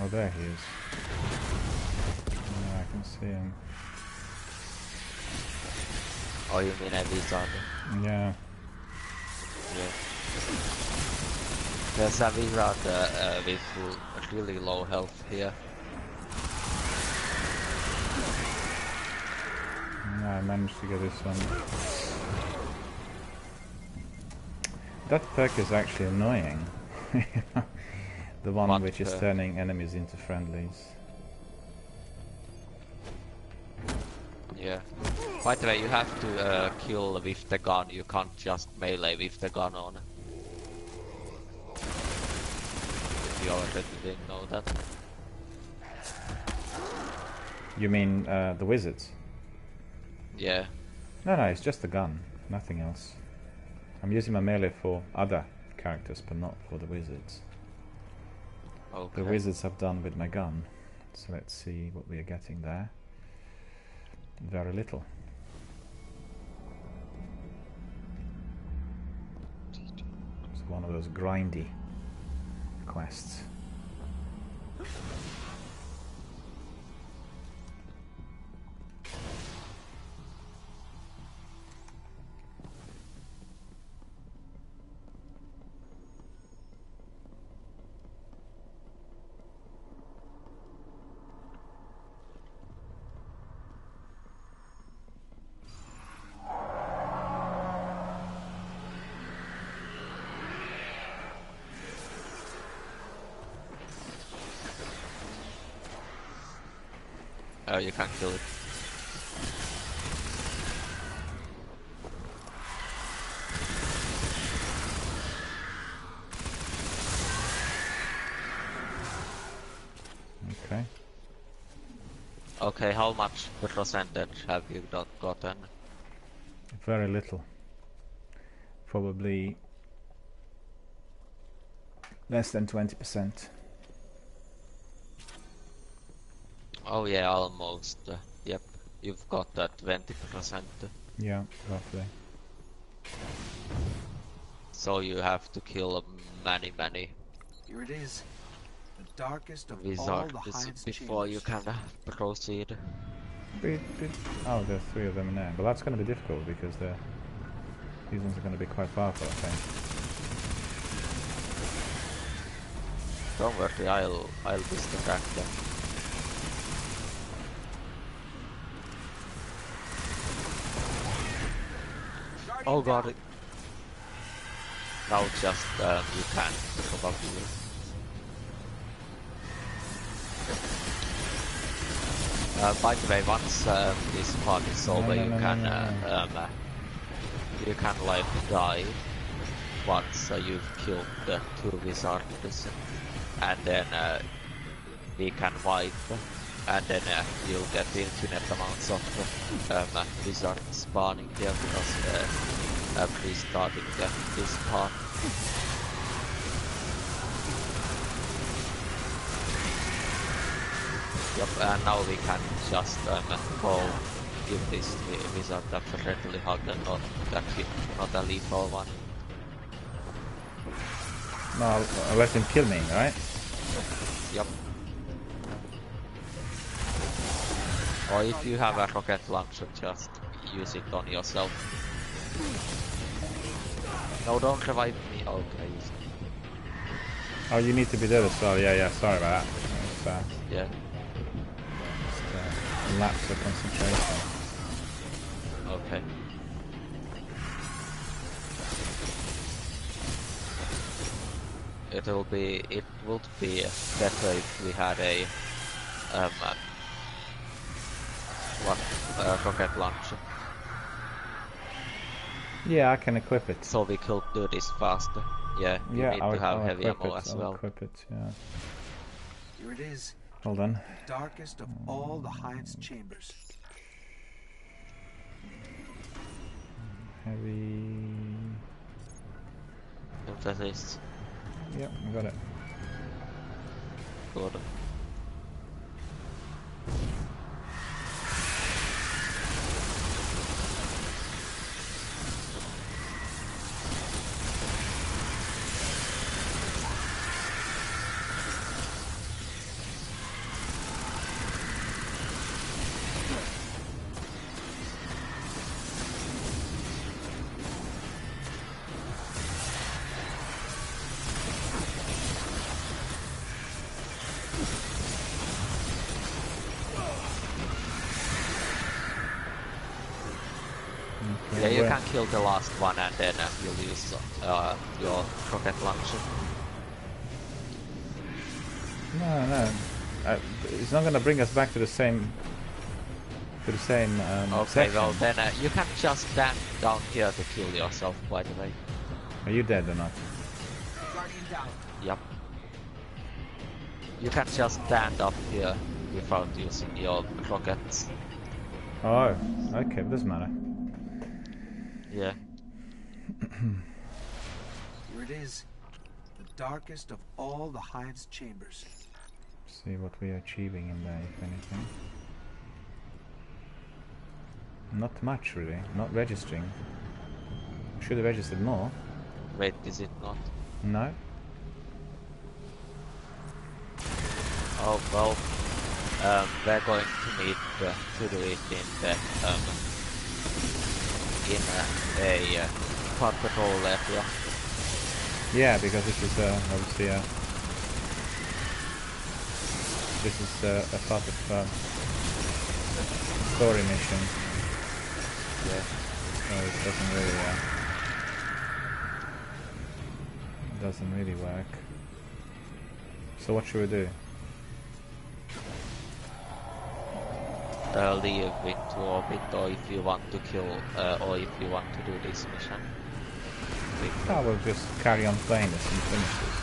Oh, there he is. Yeah, I can see him. Oh, you mean a wizard? Yeah. Yeah. There's a wizard with really low health here. Yeah, I managed to get this one. That perk is actually annoying. The one What which is perk? turning enemies into friendlies. Yeah. By the way, you have to kill with the gun. You can't just melee with the gun on. If you already didn't know that. You mean the wizards? Yeah. No, it's just the gun, nothing else. I'm using my melee for other characters, but not for the wizards. Okay. The wizards I've done with my gun. So let's see what we are getting there. Very little. It's one of those grindy quests. You can't kill it. Okay. Okay, how much percentage have you gotten? Very little. Probably less than 20%. Oh yeah, almost. Yep, you've got that 20%. Yeah, roughly. So you have to kill many Here it is. The darkest of all wizards the hives before you chambers. can proceed. Oh, there's 3 of them in there. But that's going to be difficult because these ones are going to be quite powerful, I think. Don't worry, I'll distract them. Oh god. Now just you can probably. By the way, once this part is over, you can like die once you've killed the 2 wizards, and then we can wipe, and then you'll get infinite amounts of wizards spawning here because restarting this part. Yep, and now we can just go give this wizard a friendly hug and not a lethal one. No, I'll let him kill me, right? Yep. Or if you have a rocket launcher, just use it on yourself. No, don't revive me. Okay. Oh, you need to be dead as well. Yeah, sorry about that. Yeah. Lapse of concentration. Okay. It would be better if we had a rocket launcher. Yeah, I can equip it. So we could do this faster. Yeah, you need to have heavy ammo as well. I'll equip it, yeah. Here it is. Hold on. The darkest of all the hive's chambers. Heavy... Synthesis. Yep, I got it. Good. Yeah, you can kill the last one and then you'll use your rocket launcher. No. It's not gonna bring us back to the same. Okay, section. well then you can just stand down here to kill yourself, by the way. Are you dead or not? Guardian down. Yep. You can just stand up here without using your rockets. Oh, okay, doesn't matter. Yeah. Here it is. The darkest of all the hive's chambers. See what we are achieving in there, if anything. Not much, really. Not registering. Should have registered more. Wait, is it not? No. Oh, well. We're going to need to do it in the a patrol area. Yeah, because this is obviously this is a part of story mission. Yeah. So it doesn't really work. So what should we do? Leave into orbit, or if you want to kill, or if you want to do this mission. I will just carry on playing this and finish this.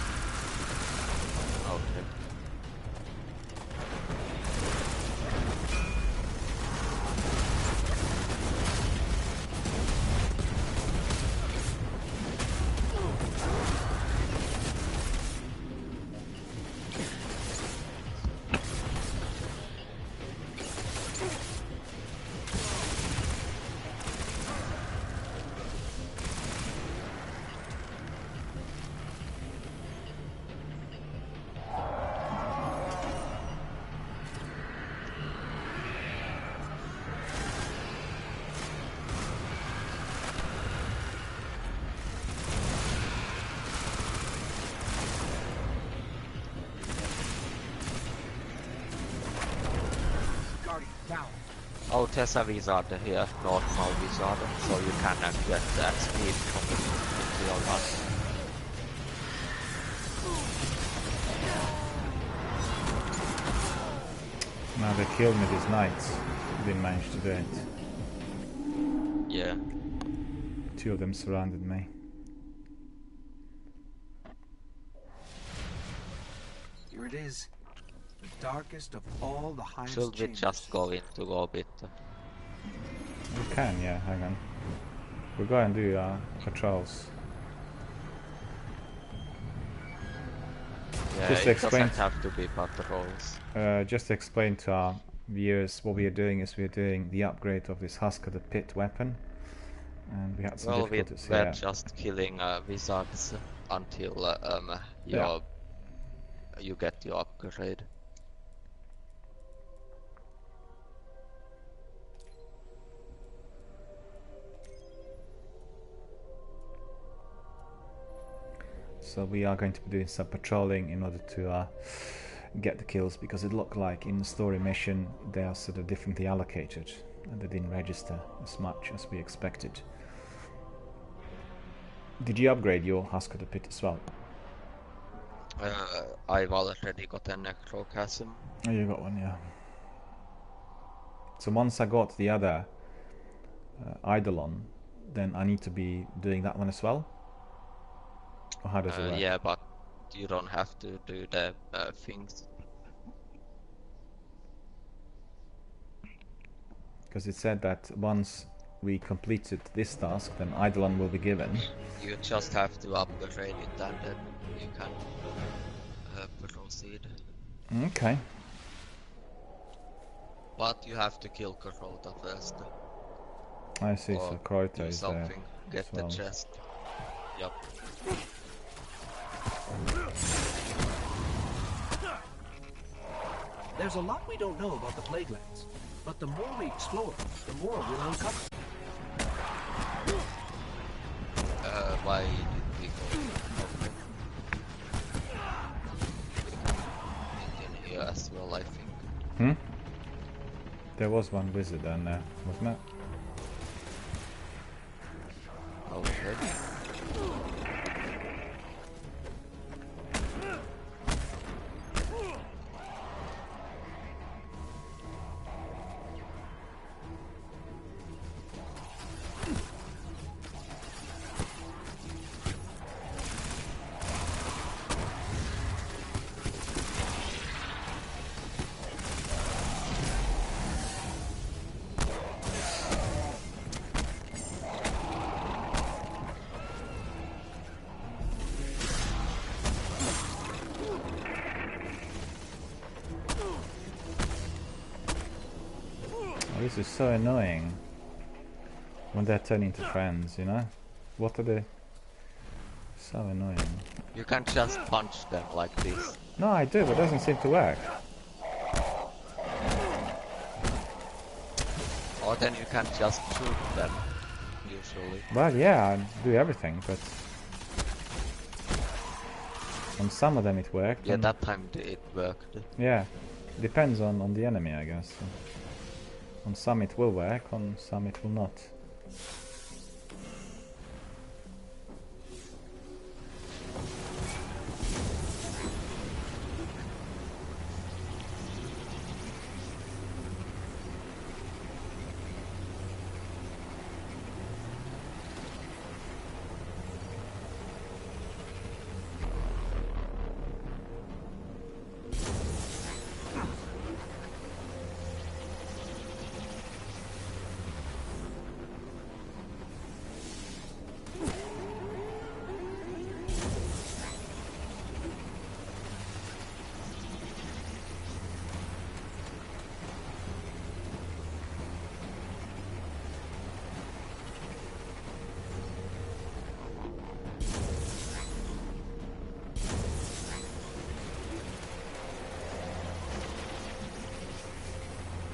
Okay. Oh, there's a wizard here, normal wizard, so you can get that speed from into your gun. Now they killed me these knights. Didn't manage to do it. Yeah. 2 of them surrounded me. Here it is. The darkest of all the hive's Should we chambers. just go into orbit? We can, yeah, hang on. We'll go and do patrols. Yeah, Just it explain- doesn't have to be patrols. Just to explain to our viewers, what we are doing is we are doing the upgrade of this Husk of the Pit weapon. And we had some Well, difficulties we're here. just killing wizards until you get your upgrade. So we are going to be doing some patrolling in order to get the kills, because it looked like in the story mission they are sort of differently allocated and they didn't register as much as we expected. Did you upgrade your Husk of the Pit as well? I've already got a necrochasm. Oh, you got one, yeah. So once I got the other Eidolon, then I need to be doing that one as well? Or how does it work? Yeah, but you don't have to do the things. Because it said that once we completed this task, then Eidolon will be given. You just have to upgrade it and then you can proceed. Okay. But you have to kill Korota first. I see, Or so Kroita do is there. something, get as the well. chest. Yup. There's a lot we don't know about the Plaguelands, but the more we explore, the more we'll uncover. Why did we go? Okay. In here as well, I think. Hmm? There was one wizard down there, wasn't it? Okay. This is so annoying when they're turning into friends, you know? What are they? So annoying. You can just punch them like this. No, I do, but it doesn't seem to work. Or then you can just shoot them, usually. Well, yeah, I do everything, but on some of them it worked. Yeah, that time it worked. Yeah, depends on the enemy, I guess. On some it will work, on some it will not.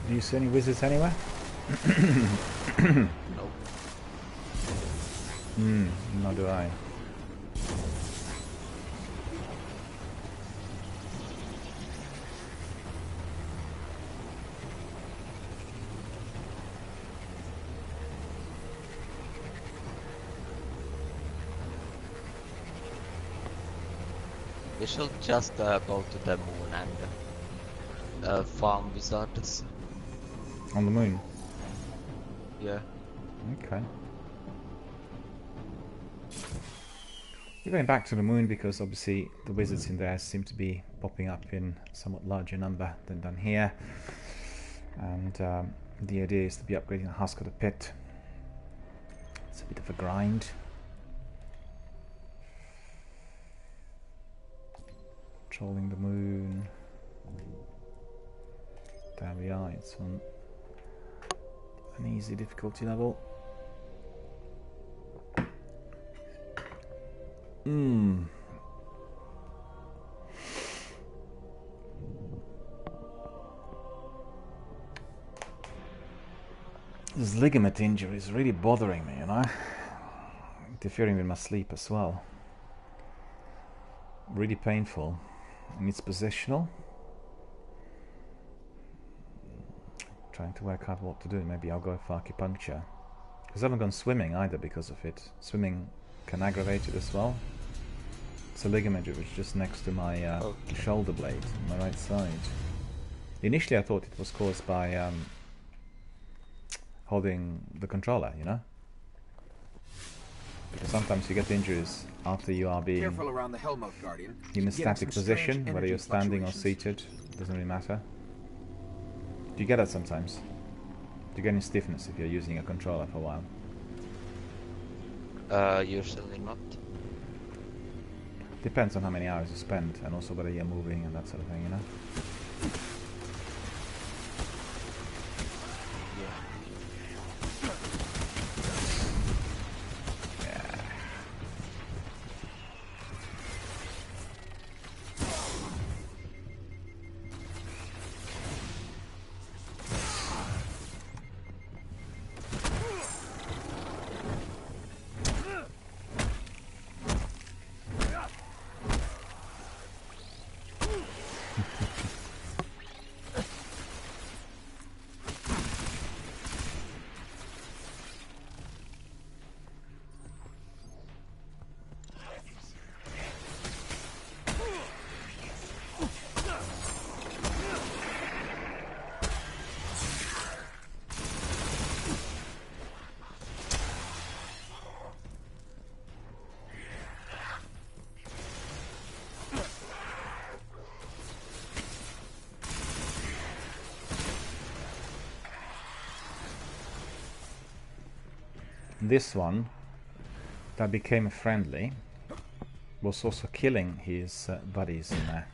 Do you see any wizards anywhere? Nope. Nor do I. We should just go to the moon and farm wizards. On the moon? Yeah. Okay. We're going back to the moon because obviously the wizards in there seem to be popping up in somewhat larger number than down here. And the idea is to be upgrading the husk of the pit. It's a bit of a grind. Trolling the moon. There we are, it's on an easy difficulty level. This ligament injury is really bothering me, you know? Interfering with my sleep as well. Really painful. And it's positional. Trying to work out what to do. Maybe I'll go for acupuncture. Because I haven't gone swimming either because of it. Swimming can aggravate it as well. It's a ligament which is just next to my shoulder blade on my right side. Initially I thought it was caused by holding the controller, you know? Because sometimes you get injuries after you are being Careful around the Hellmouth Guardian. in a static position, whether you're standing or seated, doesn't really matter. Do you get that sometimes? Do you get any stiffness if you're using a controller for a while? Usually not. Depends on how many hours you spend, and also whether you're moving and that sort of thing, you know? this one that became friendly was also killing his buddies in there.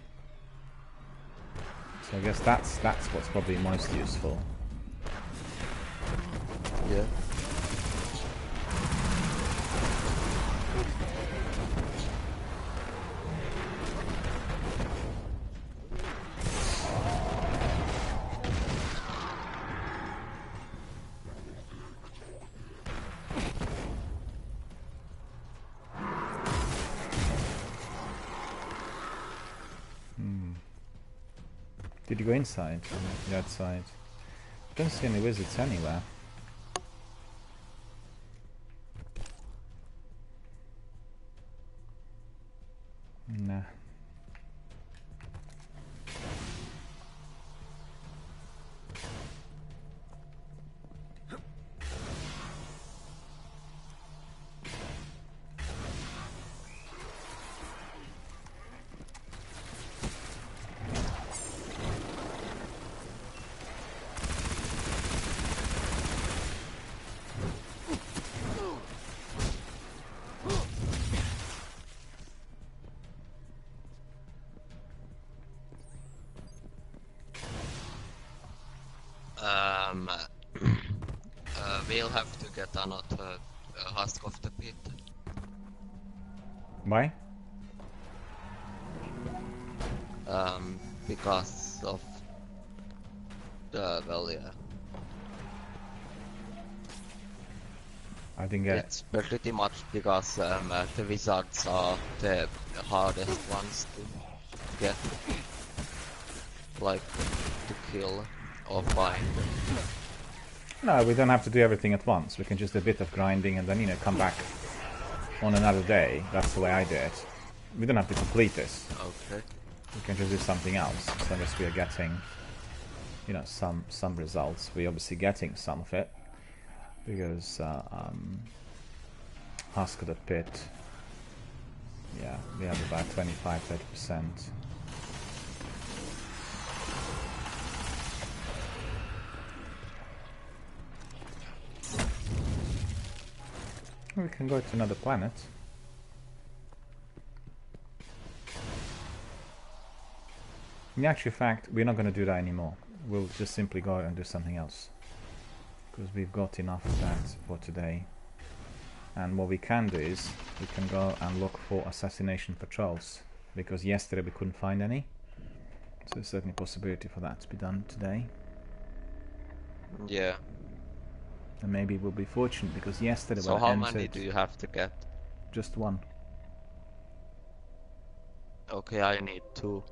So I guess that's what's probably most useful. Yeah. Did you go inside? The outside? Don't see any wizards anywhere. Nah. We'll have to get another husk of the pit. Why? Because of the, well, yeah. I didn't get It's pretty much because the wizards are the hardest ones to get, like, to kill or find. No, we don't have to do everything at once. We can just do a bit of grinding and then, you know, come back on another day. That's the way I do it. We don't have to complete this. Okay. We can just do something else. As long as we are getting, you know, some results. We're obviously getting some of it. Because Husk of the Pit, yeah, we have about 25-30%. We can go to another planet. In actual fact, we're not going to do that anymore. We'll just simply go and do something else. Because we've got enough of that for today. And what we can do is, we can go and look for assassination patrols. Because yesterday we couldn't find any. So there's certainly a possibility for that to be done today. Yeah. And maybe we'll be fortunate because yesterday so when I how entered, many do you have to get? Just one. Okay, I need 2.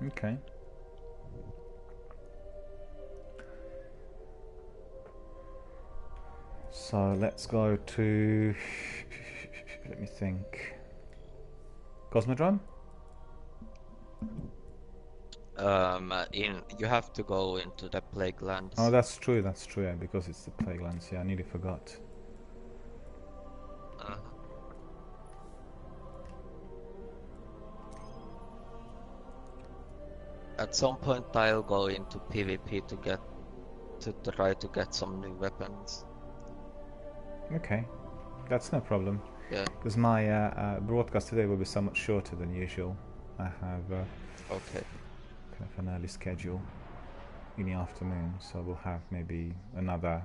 Okay. So let's go to, let me think, Cosmodrome? You have to go into the Plague Lands. Oh, that's true, yeah, because it's the Plague Lands, yeah, I nearly forgot. At some point I'll go into PvP to try to get some new weapons. Okay, that's no problem. Yeah. Because my broadcast today will be somewhat shorter than usual. I have okay. kind of an early schedule in the afternoon, so we'll have maybe another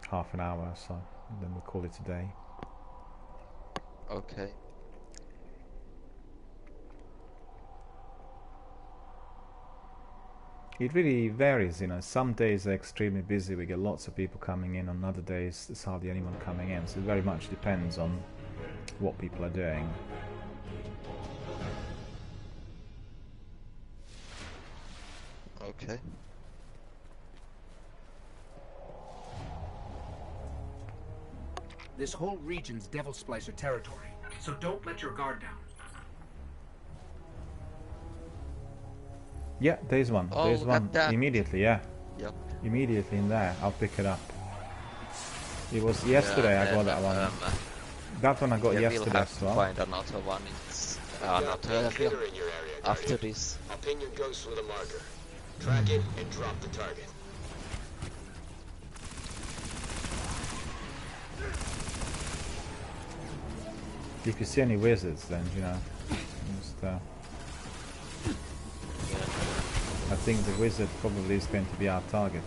half an hour or so, and then we'll call it a day. Okay. It really varies, you know. Some days are extremely busy, we get lots of people coming in. On other days, there's hardly anyone coming in. So it very much depends on what people are doing. Okay. This whole region's Devil Splicer territory, so don't let your guard down. Yeah, there's one. Oh, there's one that. Immediately, yeah. Yep. Immediately in there. I'll pick it up. It was yesterday I got that one. That one I got yesterday as well. Find another one. It's another area after this. I'll ping your ghost with a marker. Track it and drop the target. If you see any wizards, then you know. Just, I think the wizard probably is going to be our target.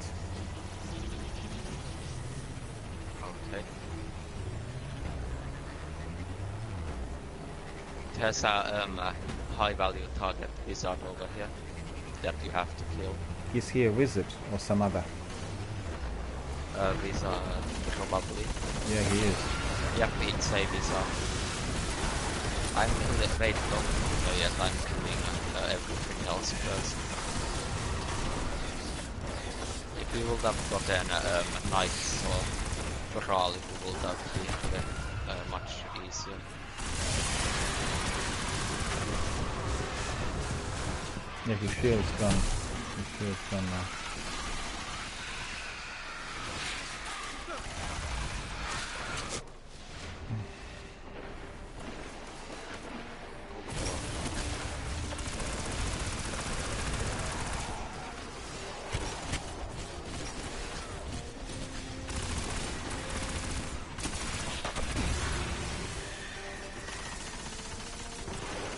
Okay. There's a high value target wizard over here that you have to kill. Is he a wizard or some other? Wizard, probably. Yeah, he is. Yep, it's a wizard. I'm in the raid don't know yet, I'm doing everything else first. If you would have gotten knights or Brawl, it would have been much easier. Yeah, his shield's gone. His shield's gone now.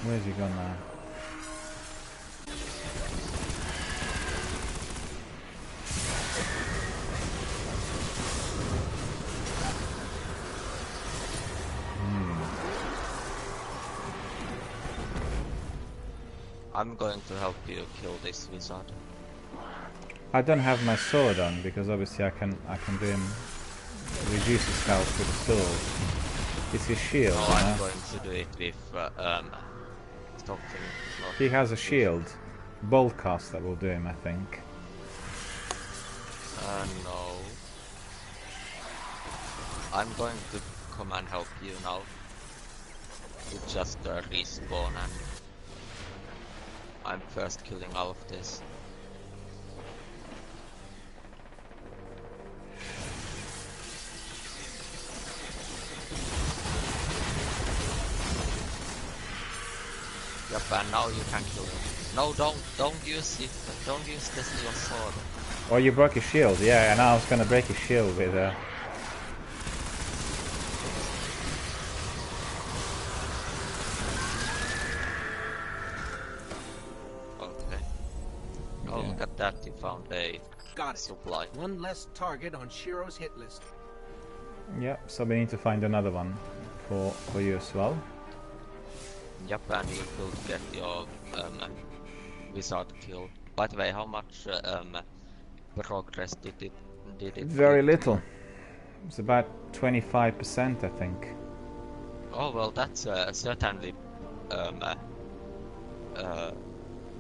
Where's he gone now? I'm going to help you kill this wizard. I don't have my sword on because obviously I can do him reduce his health with the sword. It's his shield. Oh, I'm going to do it with something. He has a shield. Bolt cast that will do him, I think. No. I'm going to come and help you now. You just respawn and I'm first killing all of this. Yep, and now you can kill him. No, don't use it. Don't use this your sword. Oh, you broke his shield. Yeah, and I was gonna break his shield with Okay. Oh, look at that! You found a supply. One less target on Shiro's hit list. Yeah, so we need to find another one for you as well. Yep, and you will get your wizard kill. By the way, how much progress did it? Very little. It's about 25%, I think. Oh well, that's certainly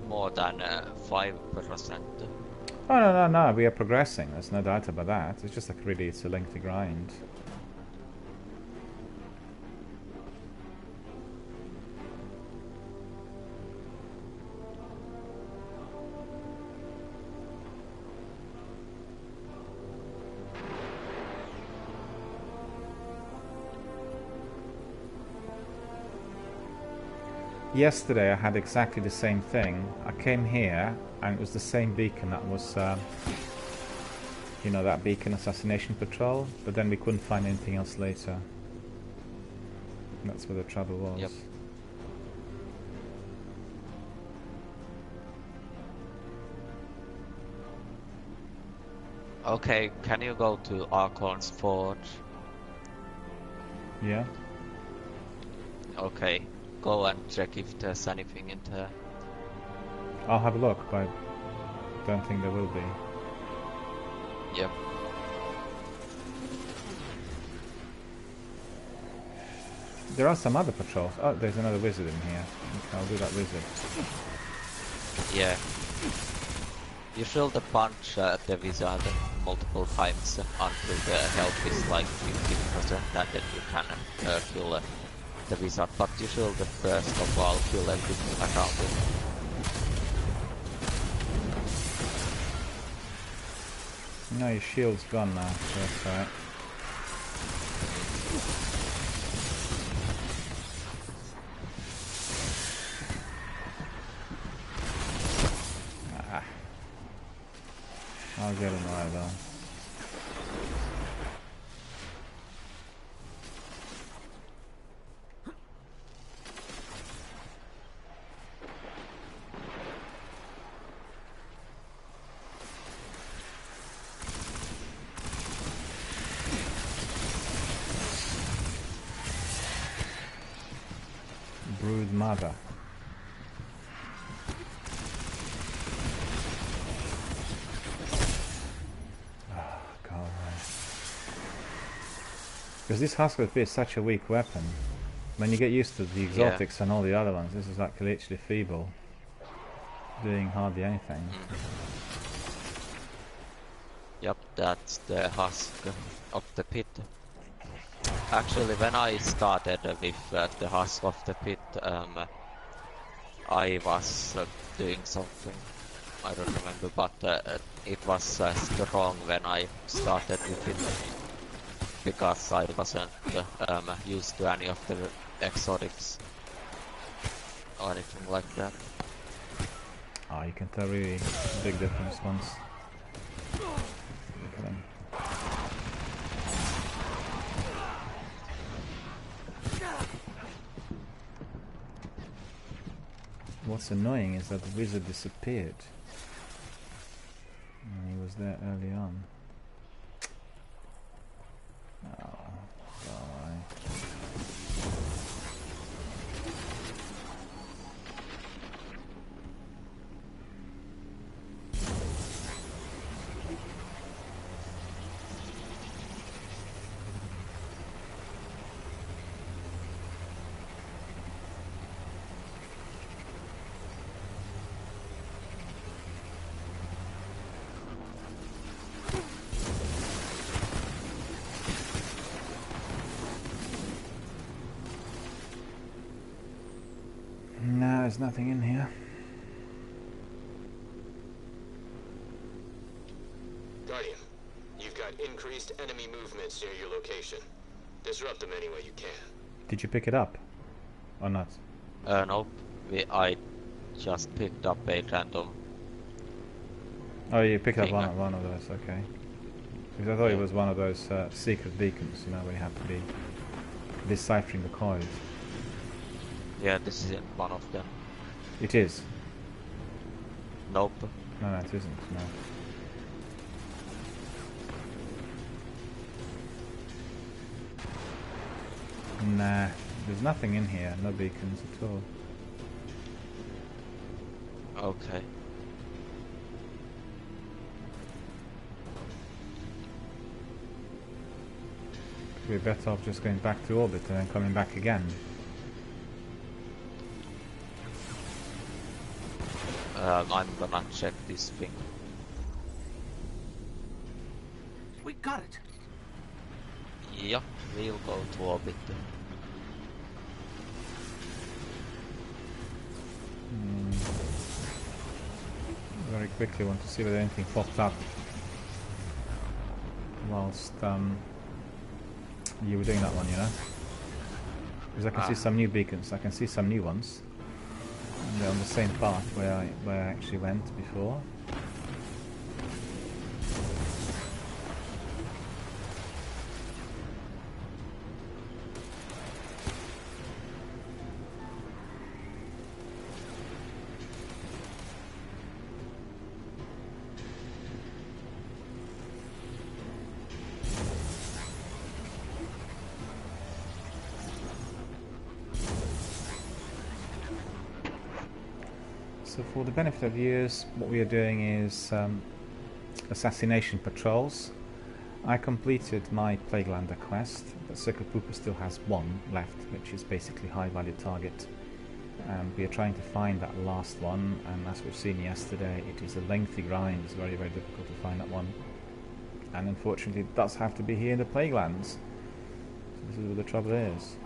more than 5%. Oh no, we are progressing. There's no doubt about that. It's just like really, it's a lengthy grind. Yesterday I had exactly the same thing. I came here and it was the same beacon that was, you know, that beacon assassination patrol, but then we couldn't find anything else later. That's where the trouble was. Yep. Okay, can you go to Archon's Forge? Yeah. Okay, go and check if there's anything in there. I'll have a look, but I don't think there will be. Yep. There are some other patrols. Oh, there's another wizard in here. Okay, I'll do that wizard. Yeah. You should punch the wizard multiple times until the health is like 50%, and then you can kill the wizard. But you should first of all kill everything around it. No, your shield's gone now, so that's alright. I'll get him right though. Brood mother. Oh, God. Because this husk of is such a weak weapon. When you get used to the exotics and all the other ones, this is like literally feeble. Doing hardly anything. Yep, that's the husk of the pit. Actually, when I started with the husk of the pit, I was doing something. I don't remember, but it was strong when I started with it. Because I wasn't used to any of the exotics or anything like that. Oh, you can tell really big difference once. Look at them. What's annoying is that the wizard disappeared. And he was there early on. Oh, die. No, there's nothing in here. Guardian, you've got increased enemy movements near your location. Disrupt them any way you can. Did you pick it up? Or not? Nope. I just picked up a random. Oh, you picked up thing. one of those, okay. Because I thought it was one of those secret beacons, you know, where you have to be deciphering the codes. Yeah, this isn't one of them. It is. Nope. No, it isn't, no. Nah, there's nothing in here, no beacons at all. Okay. We're better off just going back to orbit and then coming back again. I'm gonna check this thing. We got it. Yep, we'll go to orbit. Very quickly want to see whether anything popped up whilst you were doing that one, you know? Because I can see some new beacons, I can see some new ones. And they're on the same path where I actually went before. So for the benefit of viewers, what we are doing is assassination patrols. I completed my Plaguelander quest, but Circle Pooper still has one left, which is basically high value target. We are trying to find that last one, and as we've seen yesterday, it is a lengthy grind. It's very, very difficult to find that one. And unfortunately it does have to be here in the Plaguelands. So this is where the trouble is.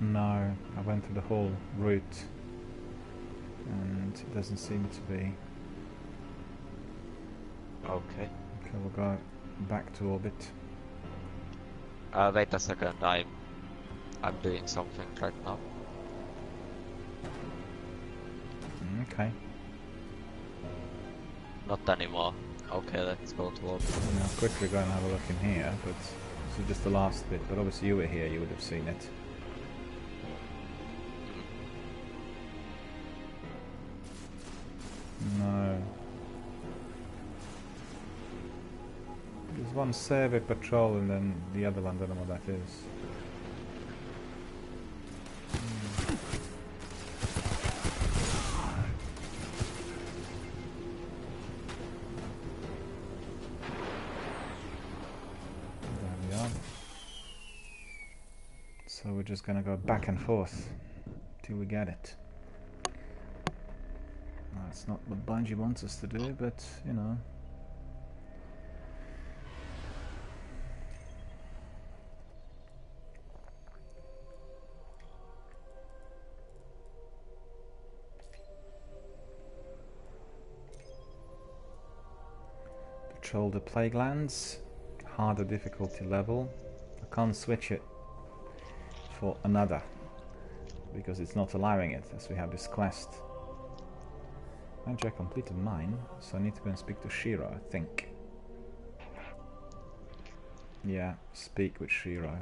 No, I went through the whole route and it doesn't seem to be. Okay. Okay, we'll go. back to orbit. Wait a second, I'm doing something right now. Okay. Not anymore. Okay, let's go to orbit. I'll quickly go and have a look in here, but this is just the last bit. But obviously you were here, you would have seen it. No. There's one survey patrol and then the other one, don't know what that is. There we are. So we're just gonna go back and forth till we get it. That's not what Bungie wants us to do, but you know. Patrol the plague lands, harder difficulty level. I can't switch it for another because it's not allowing it as we have this quest. Actually, I completed mine, so I need to go and speak to Shiro, I think. Yeah, speak with Shiro.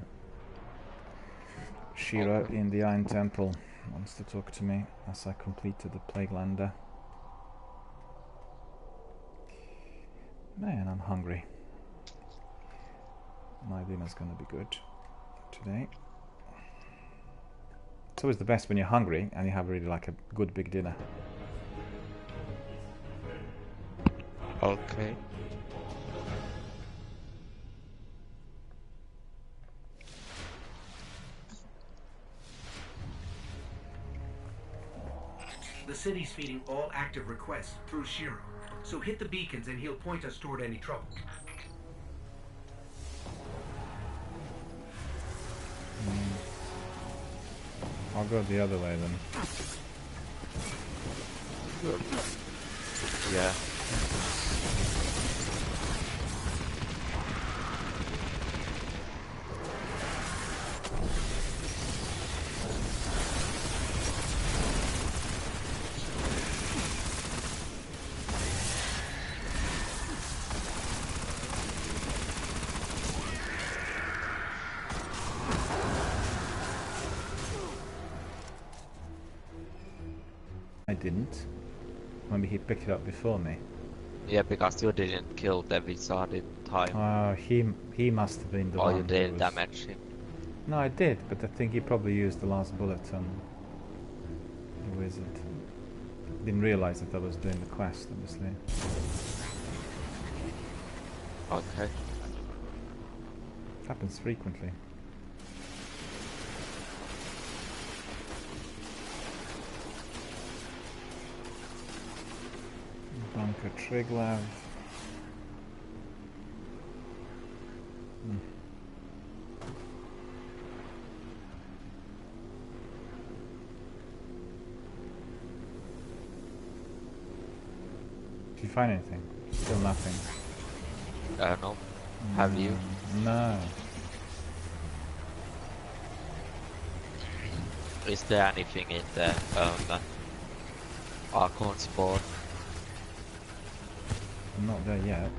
Shiro in the Iron Temple wants to talk to me as I completed the Plague Lander. Man, I'm hungry. My dinner's gonna be good today. It's always the best when you're hungry and you have really like a good big dinner. Okay. The city's feeding all active requests through Shiro, so hit the beacons and he'll point us toward any trouble. I'll go the other way then. Yeah. I didn't. Maybe he picked it up before me. Yeah, because you didn't kill the wizard in time. Oh, he must have been the one. Or you didn't damage him. No, I did, but I think he probably used the last bullet on the wizard. Didn't realise that I was doing the quest, obviously. Okay. Happens frequently. Bunker Triglav. Did you find anything? Still nothing. No. Have you? No. Is there anything in the Archon sport? I'm not there yet.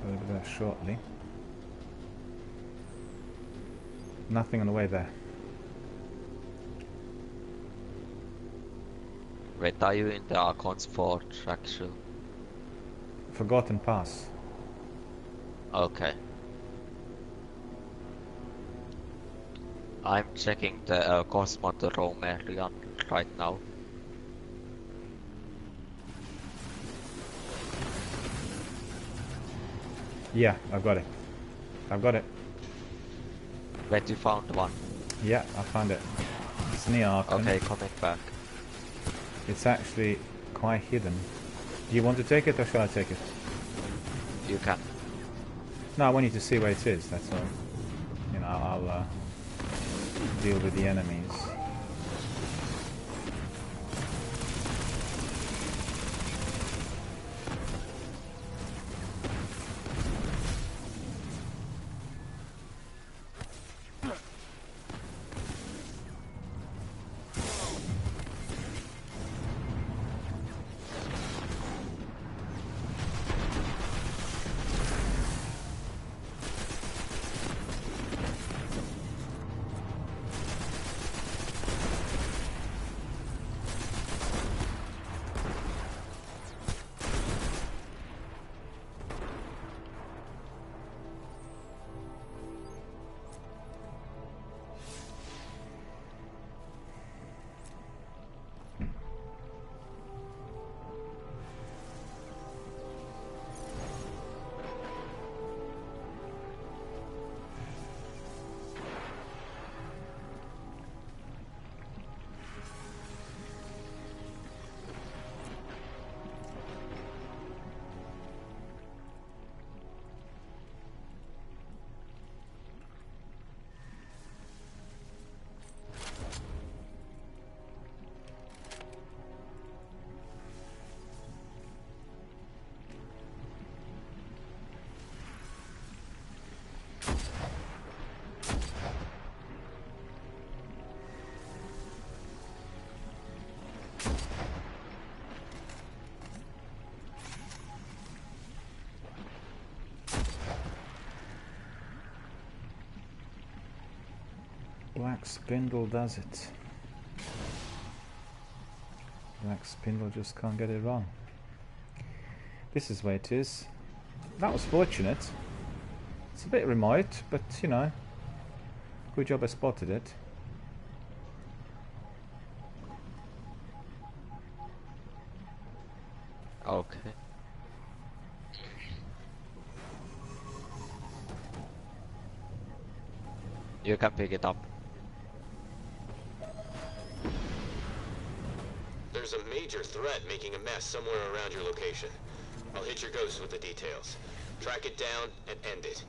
I'll be there shortly. Nothing on the way there. Wait, are you in the Archon sport actually? Forgotten Pass. Okay. I'm checking the Cosmodrome area right now. Yeah, I've got it. I've got it. Wait, you found one? Yeah, I found it. It's near Archon. Okay, coming back. It's actually quite hidden. Do you want to take it or shall I take it? You can. No, I want you to see where it is, that's all. You know, I'll deal with the enemies. Black Spindle does it. Black Spindle just can't get it wrong. This is where it is. That was fortunate. It's a bit remote, but you know, good job I spotted it. Okay. You can pick it up. There's a major threat making a mess somewhere around your location. I'll hit your ghost with the details. Track it down and end it.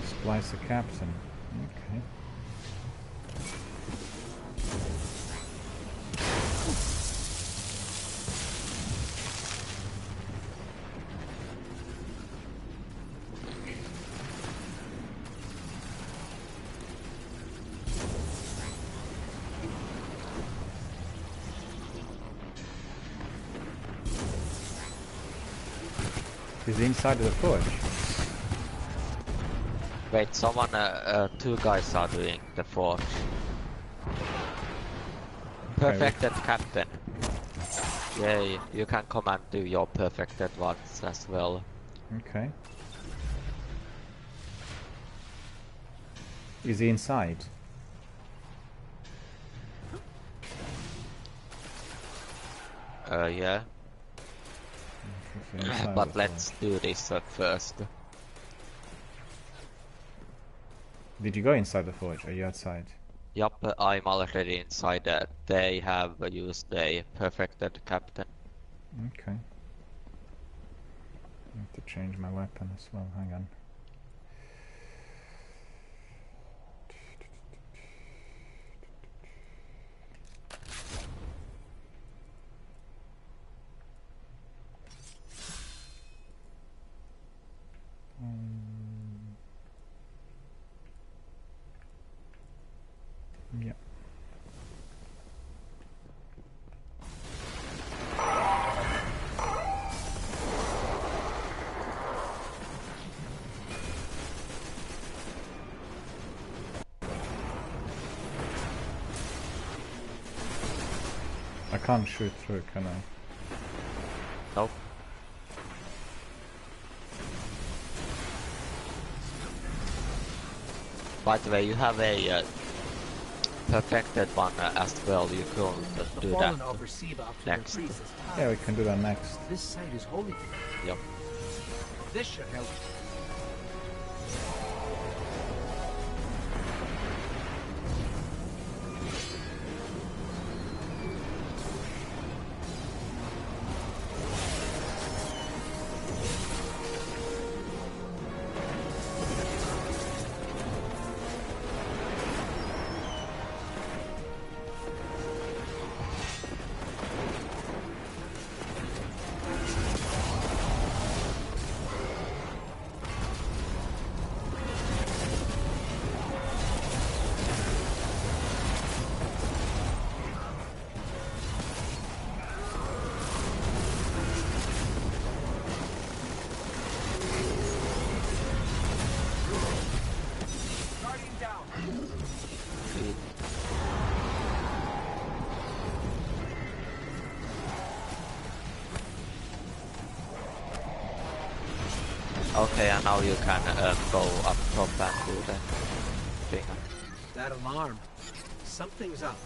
Splice the captain. Okay. He's inside of the forge. Wait, someone, two guys are doing the forge. Perfected captain. Yay, you can come and do your perfected ones as well. Okay. Is he inside? Yeah. But let's do this first. Did you go inside the forge? Are you outside? Yup, I'm already inside. They have used a perfected captain. Okay. I have to change my weapon as well. Hang on. Yeah. I can't shoot through, can I? Nope. By the way, you have a perfected one as well. You could do that next. Yeah, we can do that next. This site is holy. Yep. This should help. Okay, and now you can go up top and do the thing. That alarm. Something's up.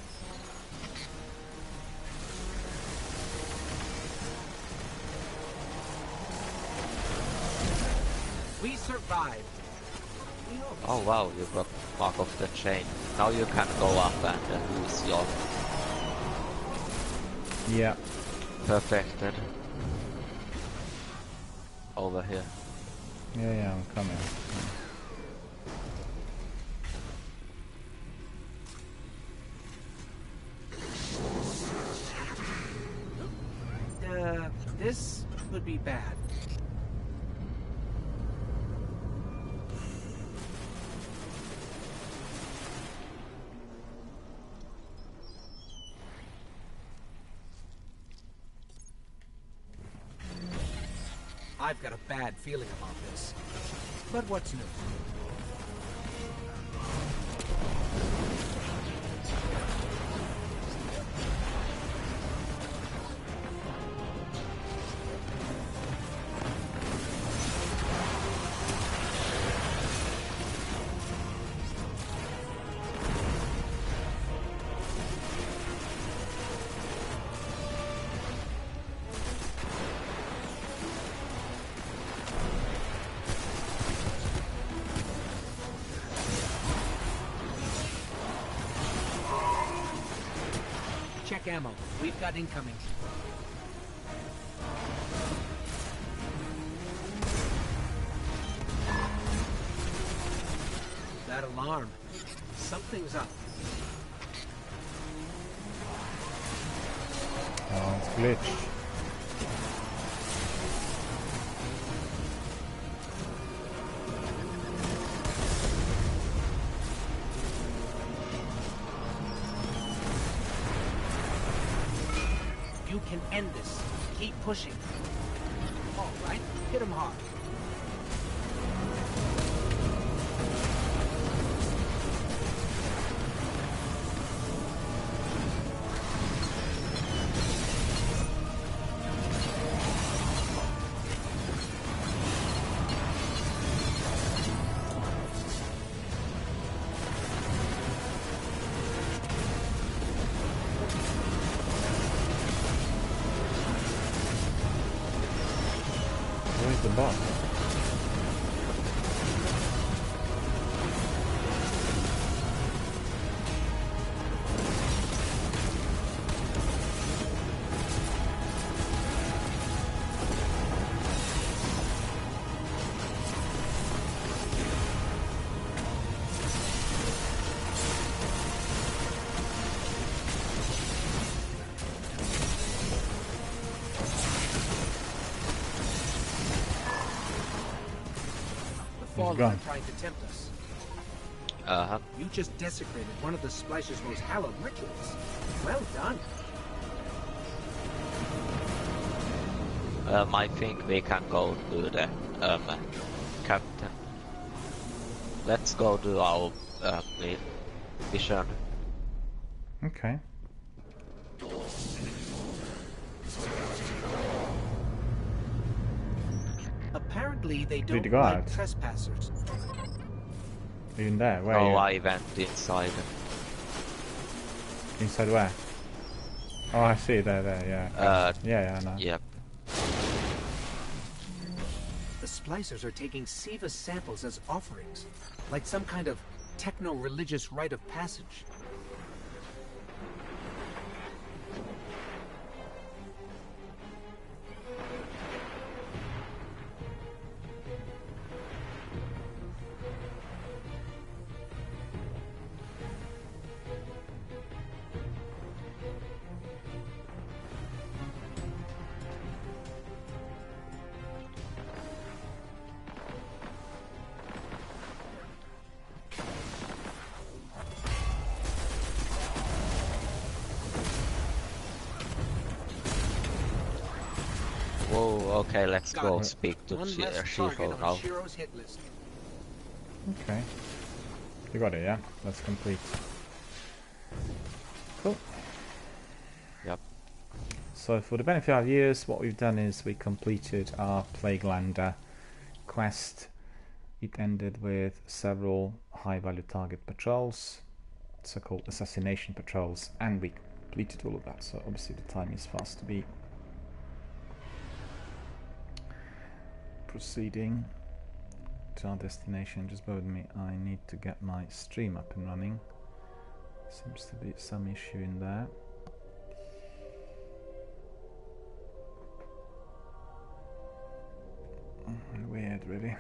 We survived. Oh wow, you got mark of the chain. Now you can go up and use your perfected over here. Yeah, I'm coming. This would be bad. I've got a bad feeling about this. But what's new? Check ammo. We've got incoming. That alarm. Something's up. Oh, it's glitched. You can end this. Keep pushing. All right, hit him hard. Where's the boss? Fallen trying to tempt us. Uh-huh. You just desecrated one of the Splicer's most hallowed rituals. Well done. I think we can go to the captain. Let's go to our mission. Okay. Apparently they Did don't you go like out? trespassers. Even there? Where? Oh, are you? I went inside. Inside where? Oh, I see. There, yeah. Yeah, I know. Yep. The Splicers are taking Siva's samples as offerings, like some kind of techno-religious rite of passage. Whoa, okay, let's Got go it. speak to One less Shifo target now. on Shiro's hit list. Okay. You got it, yeah? That's complete. Cool. Yep. So for the benefit of viewers, what we've done is we completed our Plaguelander quest. It ended with several high-value target patrols, so-called assassination patrols, and we completed all of that, so obviously the time is fast to be proceeding to our destination. Just bear with me, I need to get my stream up and running. Seems to be some issue in there. Weird, really.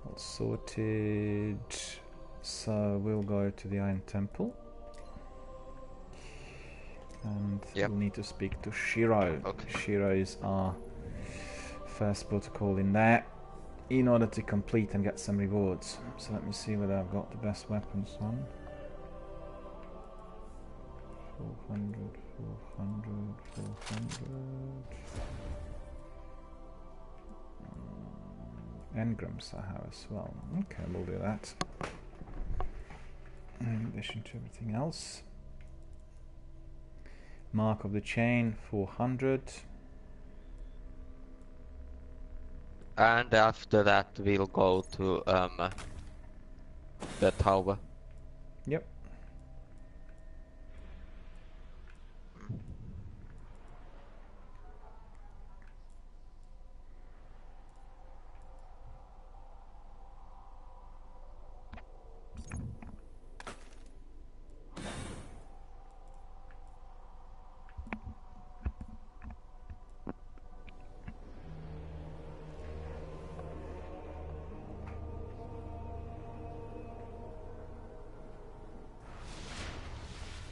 All sorted. So we'll go to the Iron Temple. And we'll need to speak to Shiro. Okay. Shiro is our first protocol in there in order to complete and get some rewards. So let me see whether I've got the best weapons on. 400, 400, 400. Engrams I have as well. Okay, we'll do that. In addition to everything else. Mark of the Chain, 400. And after that we'll go to the tower. Yep.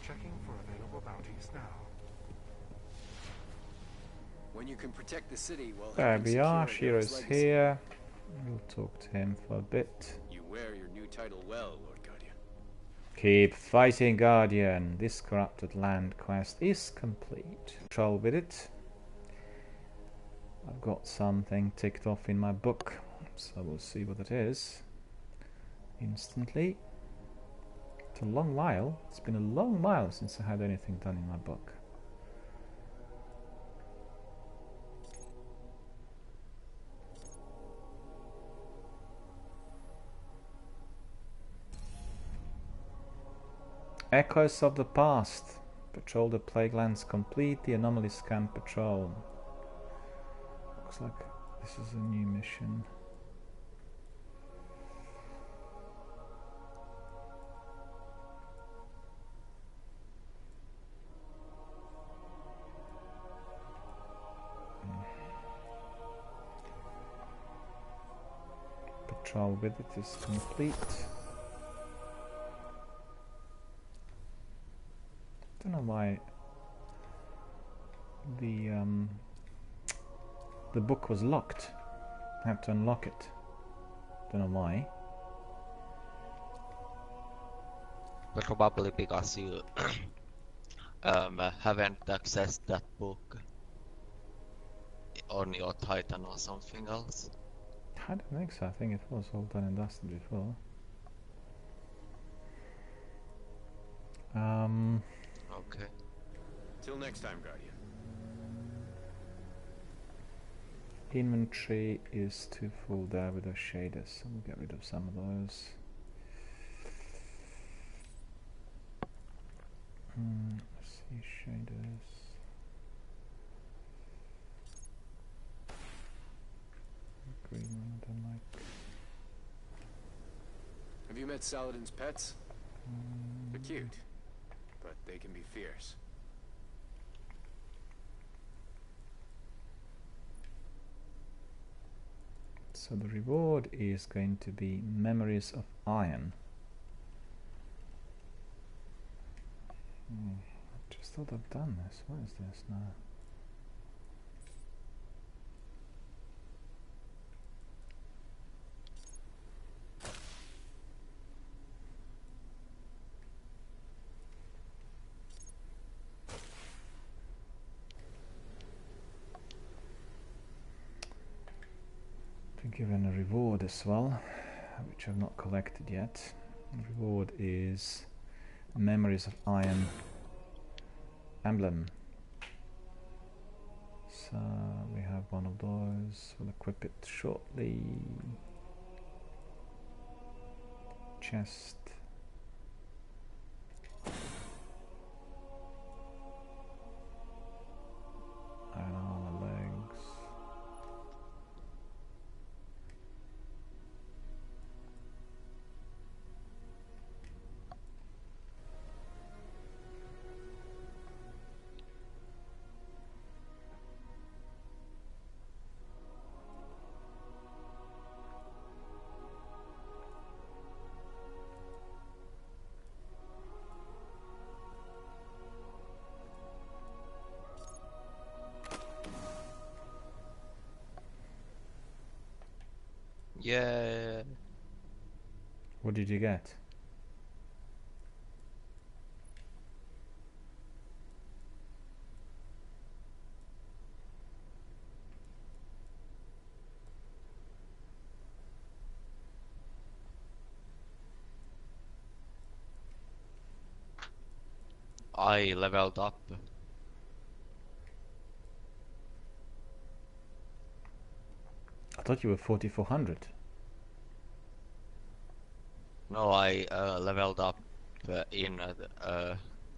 Checking for available bounties now. When you can protect the city while There we are, Shiro's here. We'll talk to him for a bit. You wear your new title well, Lord Guardian. Keep fighting, Guardian. This corrupted land quest is complete. Control with it. I've got something ticked off in my book, so we'll see what it is instantly. It's a long while. It's been a long while since I had anything done in my book. Echoes of the past. Patrol the plague lands, complete the anomaly scan patrol. Looks like this is a new mission. Patrol with it is complete. I don't know why the book was locked. I have to unlock it. Don't know why. Probably because you haven't accessed that book on your Titan or something else. I don't think so. I think it was all done and dusted before. Okay. Till next time, Guardian. Inventory is too full there with those shaders, so we'll get rid of some of those. Let's see, shaders. Green one I don't like. Have you met Saladin's pets? They're cute, but they can be fierce. So the reward is going to be Memories of Iron. I just thought I've done this. What is this now? Given a reward as well, which I've not collected yet. The reward is Memories of Iron emblem. So we have one of those. We'll equip it shortly. Chest. Iron armor legs. Yeah. What did you get? I leveled up. I thought you were 4400. No, I leveled up in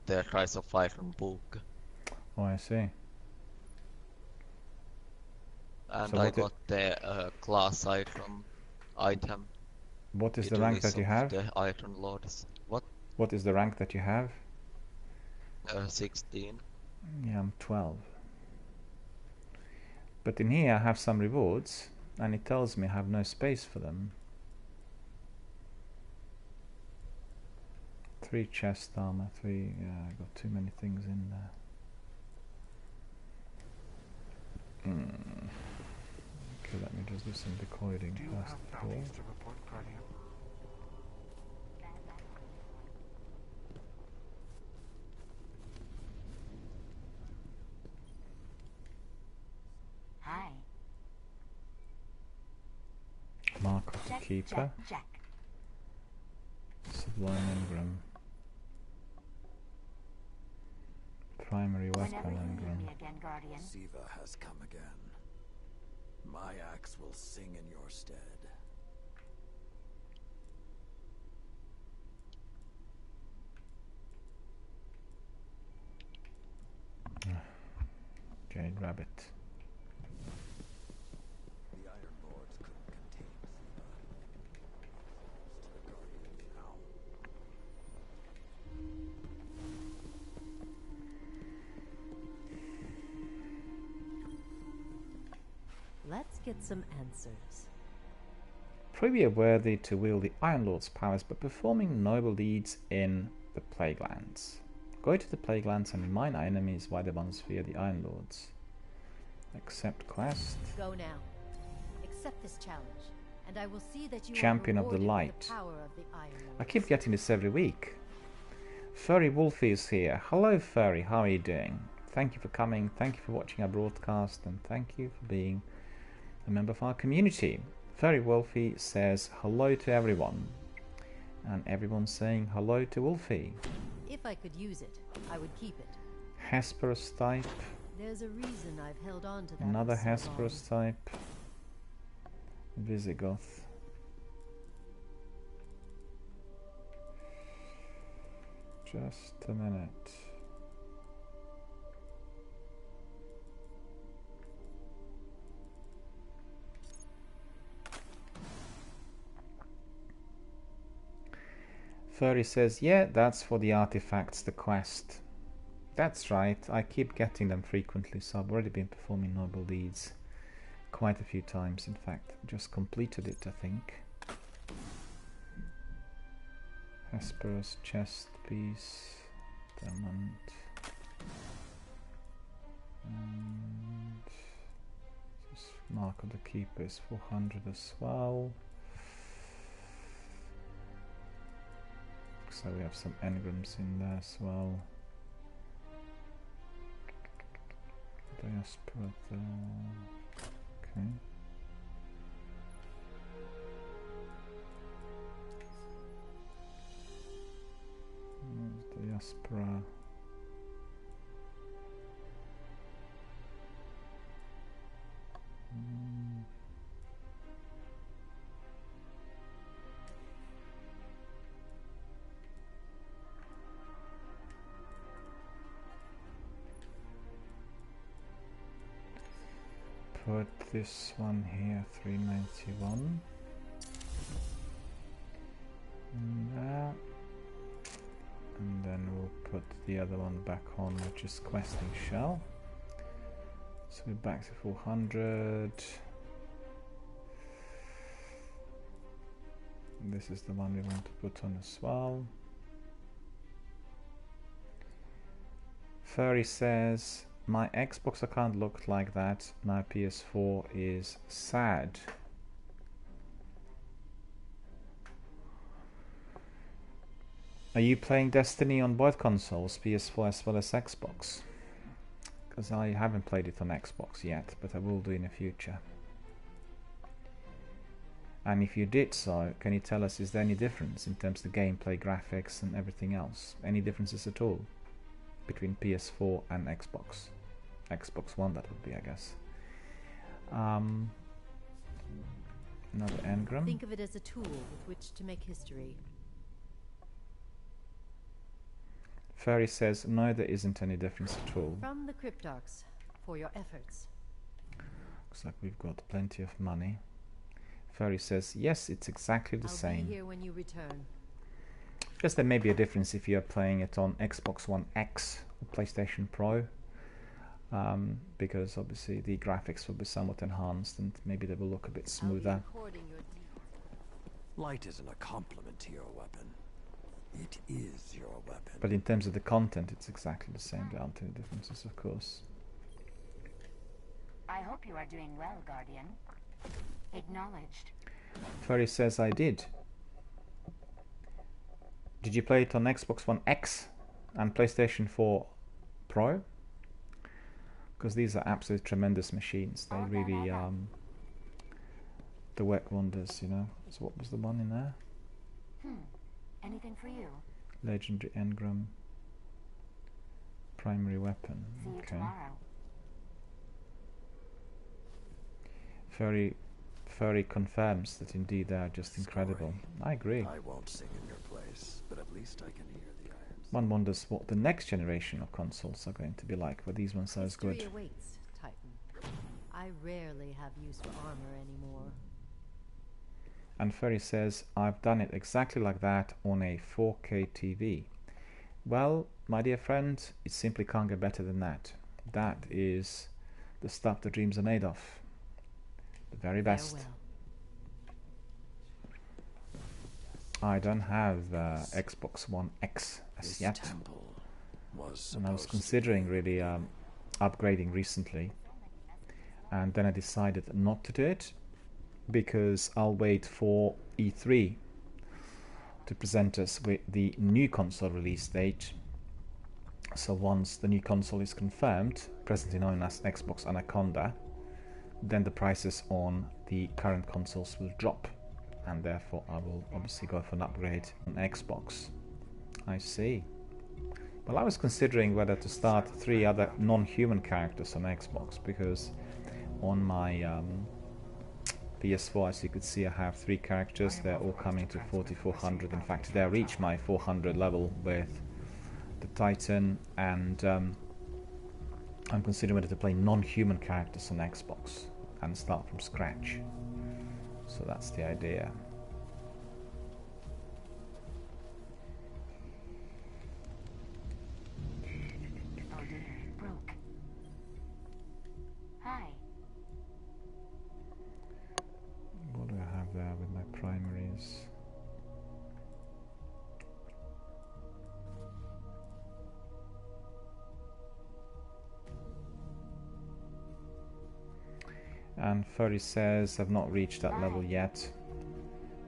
the Rise of Iron book. Oh, I see. And So I got the class item. What is the rank that you have? The Iron Lords. What? What is the rank that you have? 16. Yeah, I'm 12. But in here I have some rewards, and it tells me I have no space for them. 3 chest armor, 3... yeah, I got too many things in there. Okay, let me just do some decoding Do you first have of all. bounties to report, Guardian? Hi. Mark of the Check, Keeper. check. Sublime Engram. Primary Whenever weapon you need engram. me again, Guardian. Siva has come again. My axe will sing in your stead. Jade Rabbit. The Iron Lords couldn't contain Siva. To the Guardians now. Let's get some answers. Privy are worthy to wield the Iron Lord's powers, but performing noble deeds in the Plaguelands. Go to the Plaguelands and remind enemies why the ones fear the Iron Lords. Accept quest. Go now. Accept this challenge, and I will see that you Champion are of the rewarded Light. with the power of the Iron I Lords. keep getting this every week. Furry Wolfie is here. Hello Furry, how are you doing? Thank you for coming, thank you for watching our broadcast, and thank you for being a member of our community. Furry Wolfie says hello to everyone, and everyone's saying hello to Wolfie. If I could use it, I would keep it. Hesperus type, There's a reason I've held on to that. another for so Hesperus type, Visigoth. Just a minute. Furry says, yeah, that's for the artifacts, the quest. That's right, I keep getting them frequently, so I've already been performing noble deeds quite a few times. In fact, just completed it, I think. Hesperus chest piece, diamond, and this Mark of the Keeper is 400 as well. So we have some engrams in there as well. Diaspora there. Okay. There's Diaspora. Put this one here, 391. And that. And then we'll put the other one back on, which is questing shell. So we're back to 400. And this is the one we want to put on as well. Furry says, my Xbox account looked like that, now PS4 is sad. Are you playing Destiny on both consoles, PS4 as well as Xbox? Because I haven't played it on Xbox yet, but I will do in the future. And if you did so, can you tell us, is there any difference in terms of the gameplay, graphics and everything else? Any differences at all between PS4 and Xbox. Xbox One, that would be, I guess. Another engram. Think of it as a tool with which to make history. Fairy says, no, there isn't any difference at all. From the Cryptarchs, for your efforts. Looks like we've got plenty of money. Fairy says, yes, it's exactly the same. I'll be here when you return. Just there may be a difference if you're playing it on Xbox One X or PlayStation Pro. Because obviously the graphics will be somewhat enhanced and maybe they will look a bit smoother. Light isn't a compliment to your weapon. It is your weapon. But in terms of the content, it's exactly the same. There aren't any differences, of course. I hope you are doing well, Guardian. Acknowledged. Furry says I did. Did you play it on Xbox One X and PlayStation 4 Pro? Because these are absolutely tremendous machines. They really they work wonders, you know. So what was the one in there? Anything for you? Legendary engram. Primary weapon. See you Okay. tomorrow. Furry confirms that indeed they are just incredible. I agree. I won't sing in your place, but at least I can hear the irons. One wonders what the next generation of consoles are going to be like, but these ones are as good. History awaits, Titan. I rarely have use for armor anymore. And Furry says, I've done it exactly like that on a 4K TV. Well, my dear friend, it simply can't get better than that. That is the stuff the dreams are made of. The very best. Farewell. I don't have Xbox One X as yet. And I was considering really upgrading recently. And then I decided not to do it, because I'll wait for E3 to present us with the new console release date. So once the new console is confirmed, presently known as Xbox Anaconda, then the prices on the current consoles will drop, and therefore I will obviously go for an upgrade on Xbox. I see. Well, I was considering whether to start 3 other non-human characters on Xbox, because on my PS4, as you could see, I have 3 characters. They're all coming to 4400. In fact, they reach my 400 level with the Titan, and I'm considering whether to play non-human characters on Xbox and start from scratch. So that's the idea. Oh dear, it broke. Hi. What do I have there with my primaries? And Furry says, I've not reached that level yet.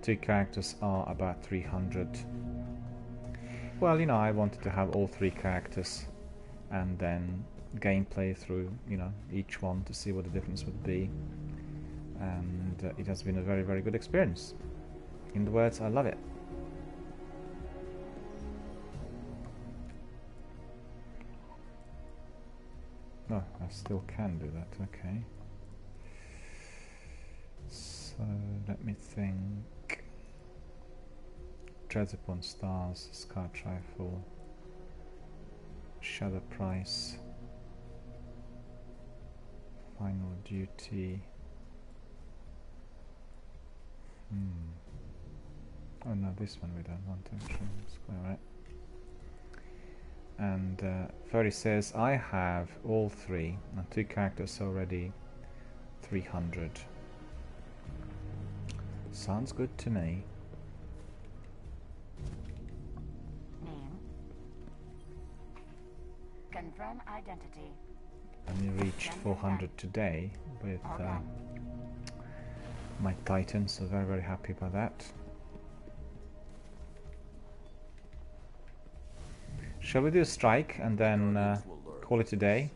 2 characters are about 300. Well, you know, I wanted to have all 3 characters and then gameplay through, you know, each one to see what the difference would be. And it has been a very, very good experience. In the words, I love it. No, I still can do that, okay. So, let me think. Treads upon stars, scar trifle, shadow price, final duty. Oh no, this one we don't want actually. It's quite alright. And Furry says, I have all 3 and 2 characters already 300. Sounds good to me. Name. Confirm identity. And we reached 400 today with my Titan, so very, very happy about that. Shall we do a strike and then call it a day?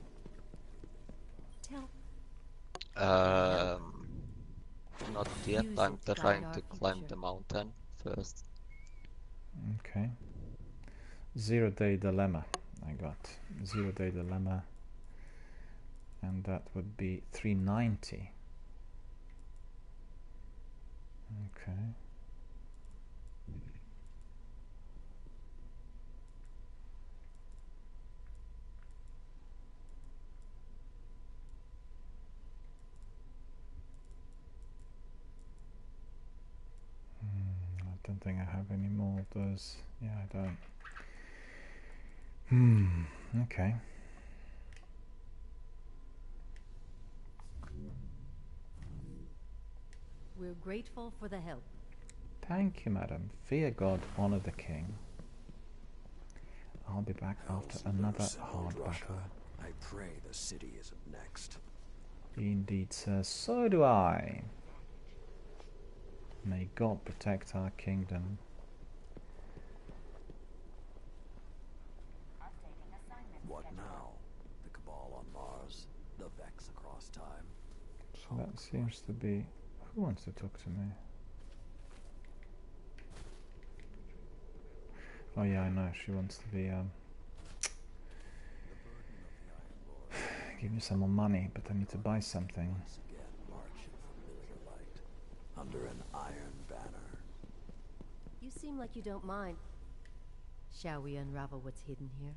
Not yet. I'm trying to climb the mountain first. Okay. 0-day dilemma, I got 0-day dilemma, and that would be 390. Okay. I don't think I have any more of those. Yeah, I don't. Okay. We're grateful for the help. Thank you, madam. Fear God, honor the king. I'll be back after another hard battle. I pray the city isn't next. Indeed, sir. So do I. May God protect our kingdom. What now? The Cabal on Mars? The Vex across time? So that seems to be... Who wants to talk to me? Oh yeah, I know. She wants to be... give me some more money, but I need to buy something. Once again, marching familiar light, under an iron banner. You seem like you don't mind. Shall we unravel what's hidden here?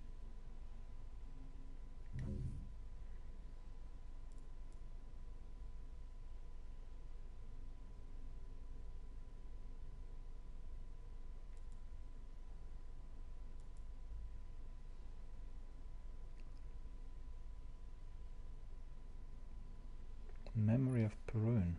Memory of Perun.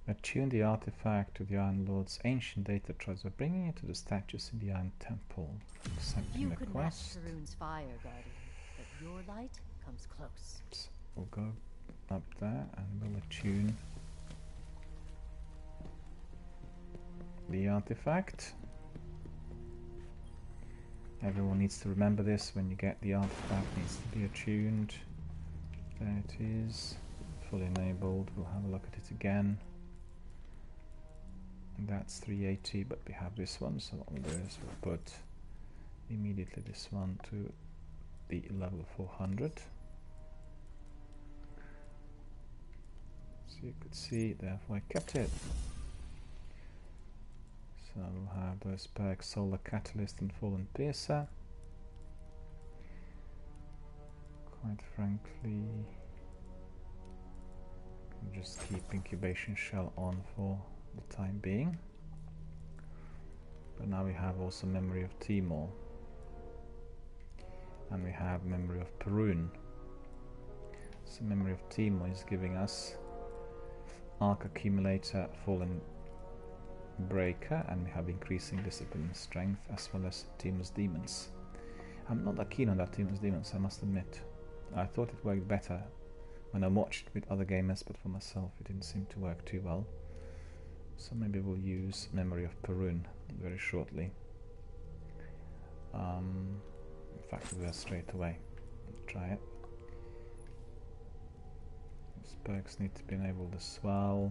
Attune the artifact to the Iron Lord's ancient data trust by bringing it to the statues in the Iron Temple. Accepting You the could match quest. Perun's fire, Guardian, but your light comes close. We'll go up there and we'll attune the artifact. Everyone needs to remember this. When you get the artifact, it needs to be attuned. There it is, fully enabled. We'll have a look at it again. And that's 380, but we have this one, so what we'll do is we'll put immediately this one to the level 400. So you could see, therefore I kept it. So we'll have those perks, Solar Catalyst and Fallen Piercer. Quite frankly, I'll just keep Incubation Shell on for the time being. But now we have also Memory of Timor. And we have Memory of Perun. So Memory of Timor is giving us Arc Accumulator, Fallen Breaker, and we have increasing discipline and strength, as well as Timor's Demons. I'm not that keen on that Timor's Demons, I must admit. I thought it worked better when I watched it with other gamers, but for myself it didn't seem to work too well. So maybe we'll use Memory of Perun very shortly. In fact, we'll go straight away. Try it. These perks need to be enabled as well.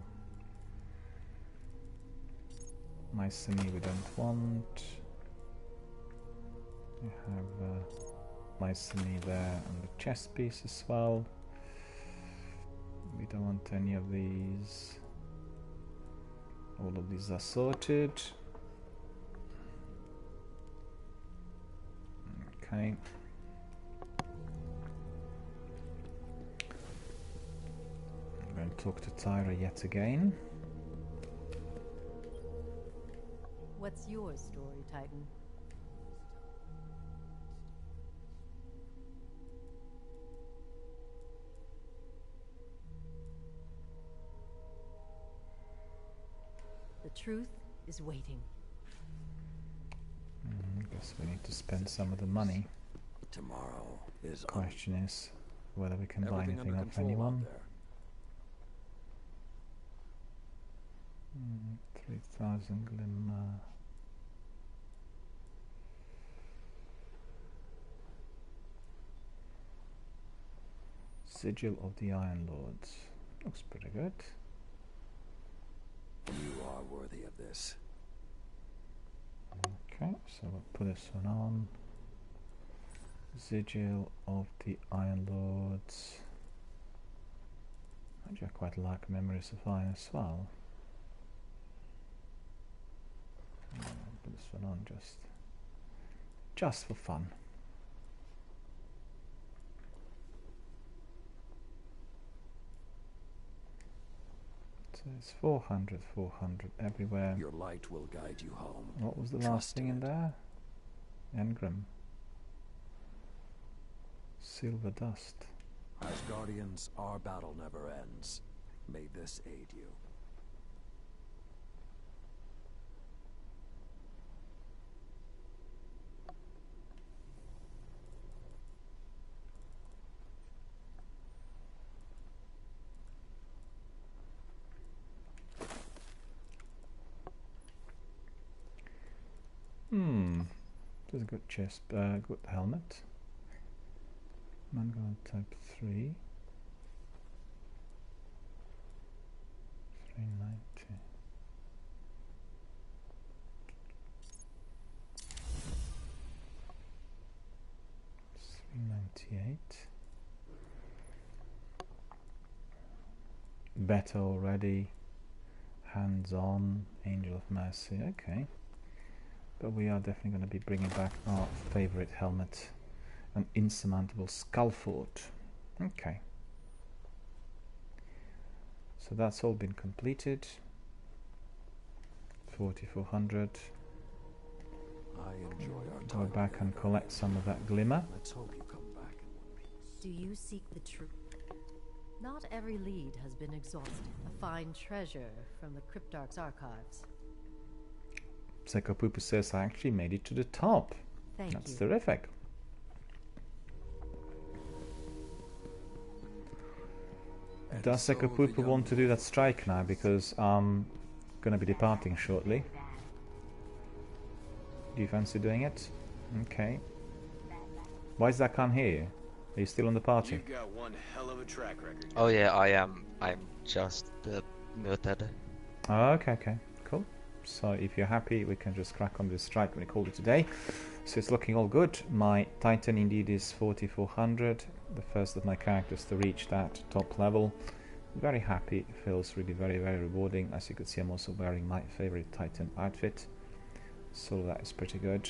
Mycene we don't want. We have Mycene there and the chest piece as well. We don't want any of these. All of these are sorted. Okay. I'm going to talk to Tyra yet again. What's your story, Titan? The truth is waiting. Guess we need to spend some of the money. Tomorrow is. Question is whether we can buy Everything anything under off control anyone. out there. 3,000 glimmer. Sigil of the Iron Lords. Looks pretty good. You are worthy of this. Okay, so we'll put this one on. Sigil of the Iron Lords. Actually, I quite like Memories of Iron as well. Put this one on just for fun. So it's 400, 400 everywhere. Your light will guide you home. What was the last thing in there? Engram. Silver dust. As Guardians, our battle never ends. May this aid you. There's a good chest, good helmet. Mango type 3. 390. $398. Better already. Hands on. Angel of Mercy. Okay. But we are definitely going to be bringing back our favorite helmet, an insurmountable skull fort. Okay. So that's all been completed. 4400. I enjoy our Go time. back and collect some of that glimmer. Let's hope you come back in one piece. Do you seek the truth? Not every lead has been exhausted. A fine treasure from the Cryptarch's archives. Sekopupu says I actually made it to the top. That's terrific. Does Sekopupu want to do that strike now? Because I'm going to be departing shortly. Do you fancy doing it? Okay. Why is that can't hear you? Are you still on the party? You've got one hell of a track record. Oh yeah, I am. I'm just muted. Oh, okay, cool. So if you're happy, we can just crack on with the strike when we called it today. So it's looking all good. My Titan indeed is 4400. The first of my characters to reach that top level. Very happy. It feels really very, very rewarding. As you can see, I'm also wearing my favorite Titan outfit. So that is pretty good.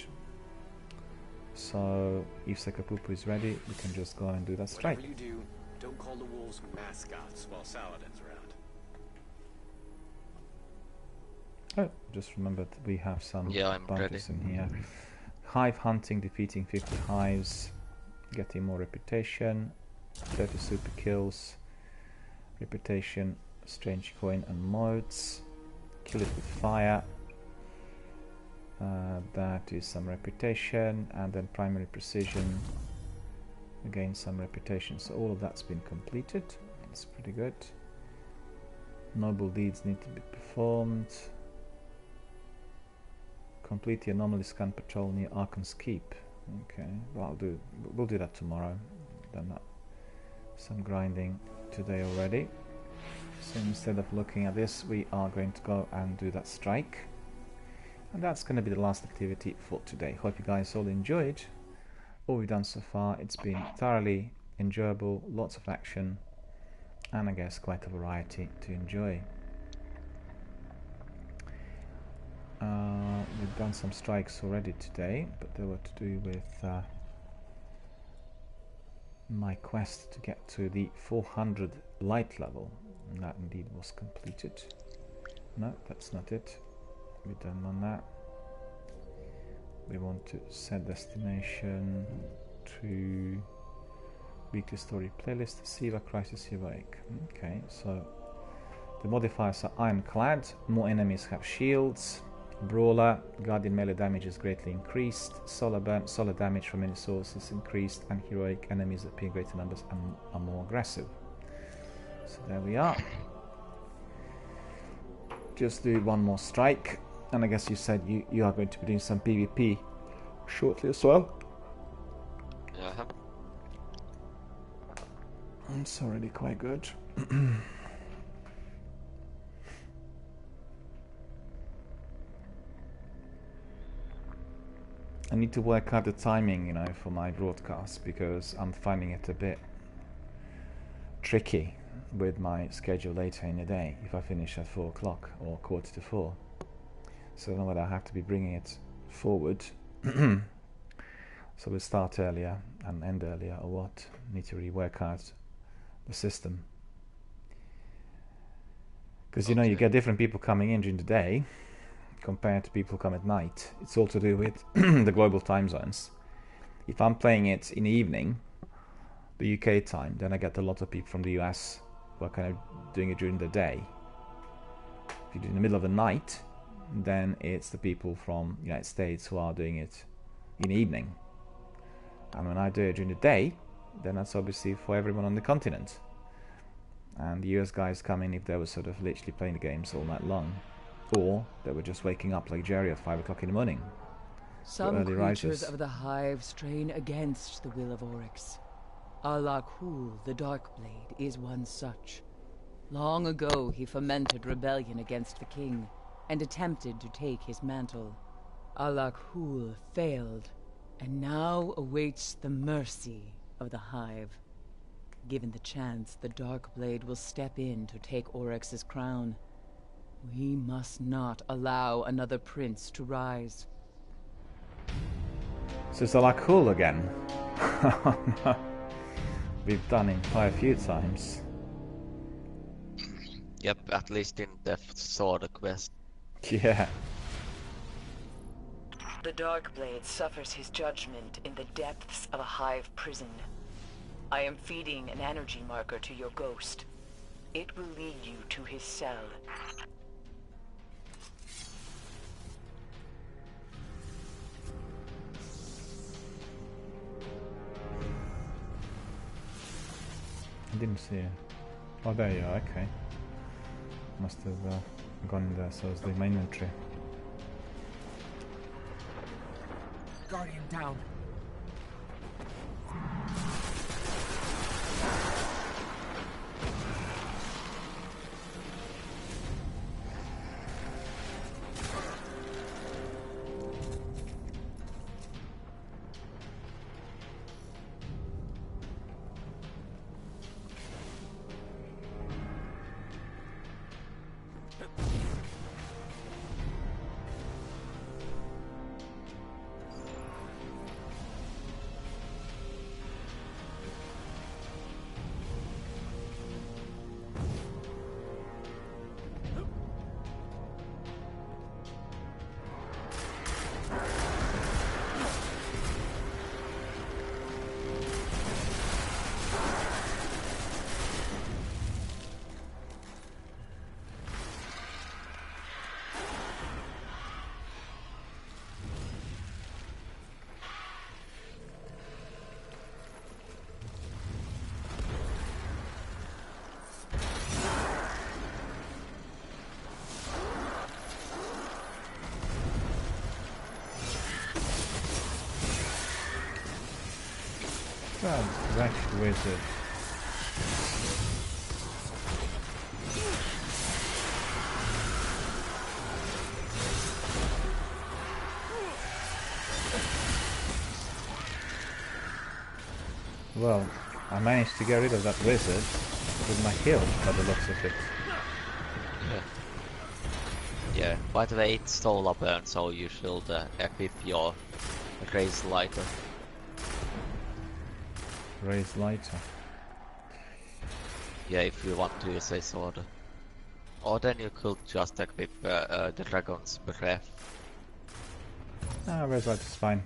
So if Sekopupu is ready, we can just go and do that strike. Whatever you do, don't call the wolves mascots while Saladin's around. Oh, just remembered we have some bounties in here. Hive hunting, defeating 50 hives, getting more reputation, 30 super kills, reputation, strange coin and modes, kill it with fire, that is some reputation, and then primary precision, again some reputation. So all of that's been completed. That's pretty good. Noble deeds need to be performed. Complete the anomaly scan patrol near Archon's Keep. Okay, well, we'll do that tomorrow. Done that. Some grinding today already. So instead of looking at this, we are going to go and do that strike. And that's going to be the last activity for today. Hope you guys all enjoyed all we've done so far. It's been thoroughly enjoyable, lots of action, and I guess quite a variety to enjoy. We've done some strikes already today, but they were to do with my quest to get to the 400 light level, and that indeed was completed. No, that's not it. We're done on that. We want to set destination to weekly story playlist, Siva Crisis Heroic. Okay, so the modifiers are ironclad, more enemies have shields, brawler, guardian melee damage is greatly increased, solar burn, solar damage from any sources increased, and heroic enemies appear in greater numbers and are more aggressive. So there we are. Just do one more strike, and I guess you said you are going to be doing some PvP shortly as well. Yeah. It's already quite good. I need to work out the timing, you know, for my broadcast, because I'm finding it a bit tricky with my schedule later in the day if I finish at 4 o'clock or 3:45. So I don't know whether I have to be bringing it forward so we'll start earlier and end earlier, or what. I need to really work out the system, because you know, you get different people coming in during the day compared to people who come at night. It's all to do with the global time zones. If I'm playing it in the evening, the UK time, then I get a lot of people from the US who are kind of doing it during the day. If you do it in the middle of the night, then it's the people from the United States who are doing it in the evening. And when I do it during the day, then that's obviously for everyone on the continent. And the US guys come in if they were sort of literally playing the games all night long, or they were just waking up like Jerry at 5 o'clock in the morning. Some early creatures risers. of the Hive strain against the will of Oryx. Alakul, the Darkblade, is one such. Long ago he fomented rebellion against the king, and attempted to take his mantle. Alakul failed, and now awaits the mercy of the Hive. Given the chance, the Darkblade will step in to take Oryx's crown. We must not allow another prince to rise. So it's like cool again. We've done it quite a few times. Yep, at least in the sword quest. Yeah. The Darkblade suffers his judgment in the depths of a Hive prison. I am feeding an energy marker to your ghost. It will lead you to his cell. I didn't see it. Oh, there you are, okay. Must have gone in there, so it's the main entry. Guardian down. Oh, wretched wizard. Well, I managed to get rid of that wizard with my heal by the looks of it. Yeah, by the way, it's solar burn, so you should equip your raise lighter. Raise lighter. Yeah, if you want to use a sword. Or then you could just equip the dragon's breath. Ah, raise lighter is fine.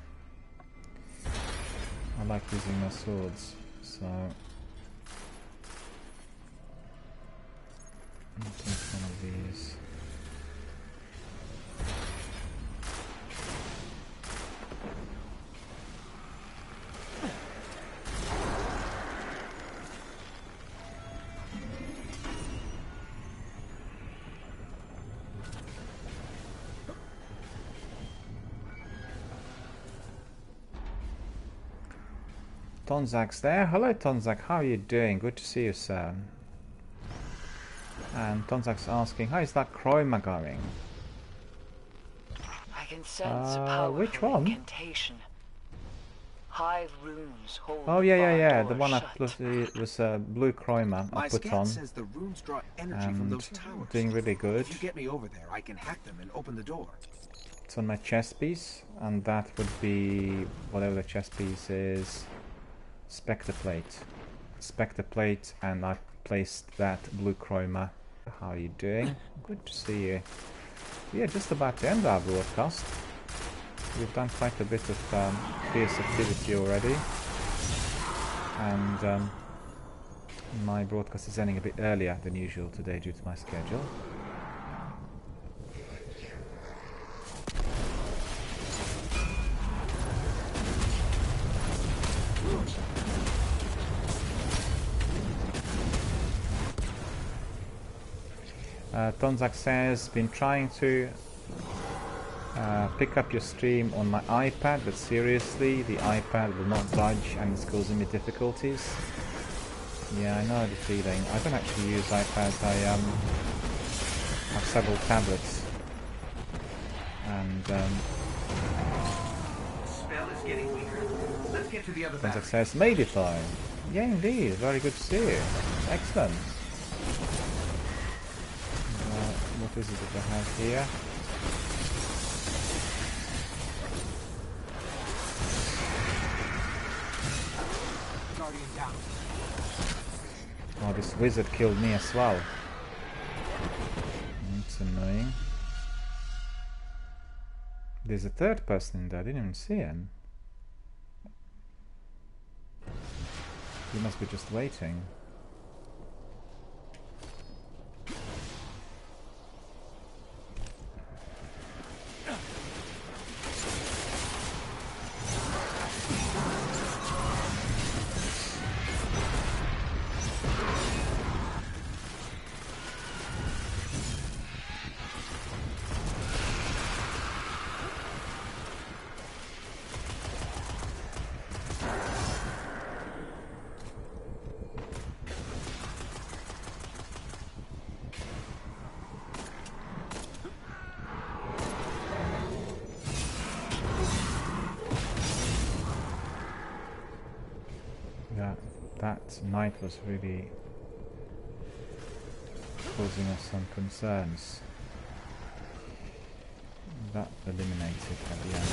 I like using my swords, so I'll take one of these. Tonzak's there. Hello Tonzak, how are you doing? Good to see you, sir. And Tonzak's asking, how is that Kroima going? I can sense a powerful which one? incantation. Hive runes hold Oh yeah, the the one I shut. plus it was blue Kroima I put on. Says the runes draw energy from those towers. Doing really good. If you get me over there, I can hack them and open the door. It's on my chest piece, and that would be whatever the chest piece is. Spectre plate. Spectre plate, and I placed that blue Kroima. How are you doing? Good to see you. Yeah, just about to end our broadcast. We've done quite a bit of fierce activity already, and my broadcast is ending a bit earlier than usual today due to my schedule. Tonzak says, been trying to pick up your stream on my iPad, but seriously, the iPad will not budge and it's causing me difficulties. Yeah, I know the feeling. I don't actually use iPads, I have several tablets. And Spell is getting weaker. Let's get to the other Tonzak says, made it though. Yeah, indeed, very good to see you. Excellent. What is it that I have here? Guardian down. Oh, this wizard killed me as well. That's annoying. There's a third person in there, I didn't even see him. He must be just waiting. That knight was really causing us some concerns. That eliminated at the end.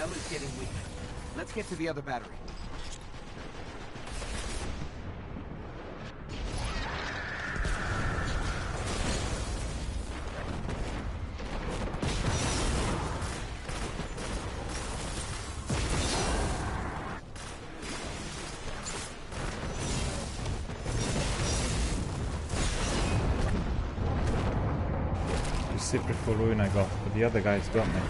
Is getting weak. Let's get to the other battery. Reciprocal ruin I got, but the other guys got me.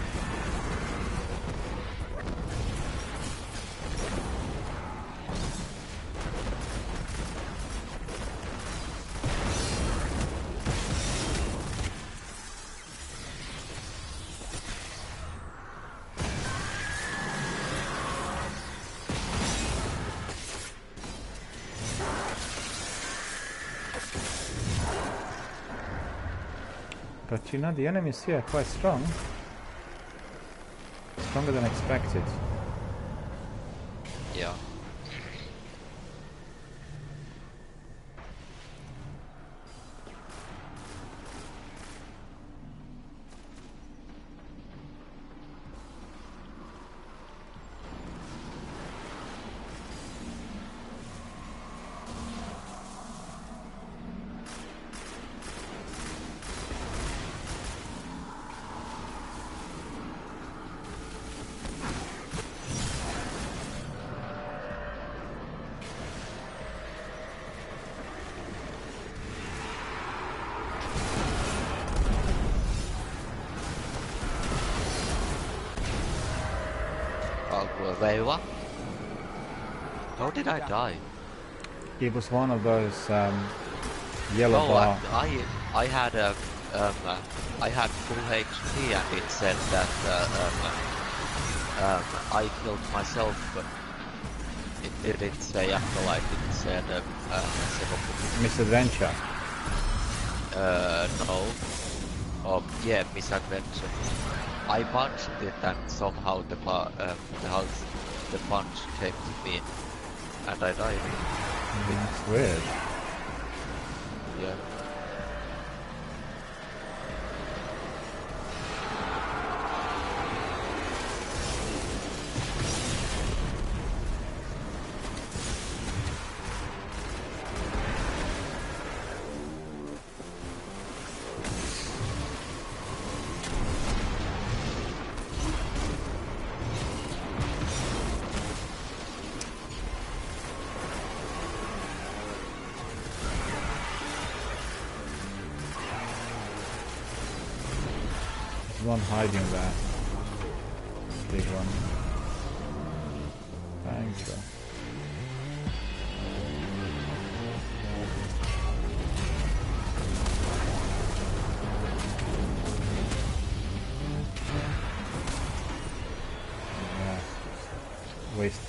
But you know, the enemies here are quite strong. Stronger than expected. Yeah. Wait, what? How did I die? It was one of those yellow bar. I had I had full HP and it said that I killed myself. It didn't say afterlife. It said Misadventure. No. Oh yeah, misadventure. I punched it and somehow the punch came to me and I died. That's weird. Yeah. One hiding there. Big one. Thank you. Yeah. Waste.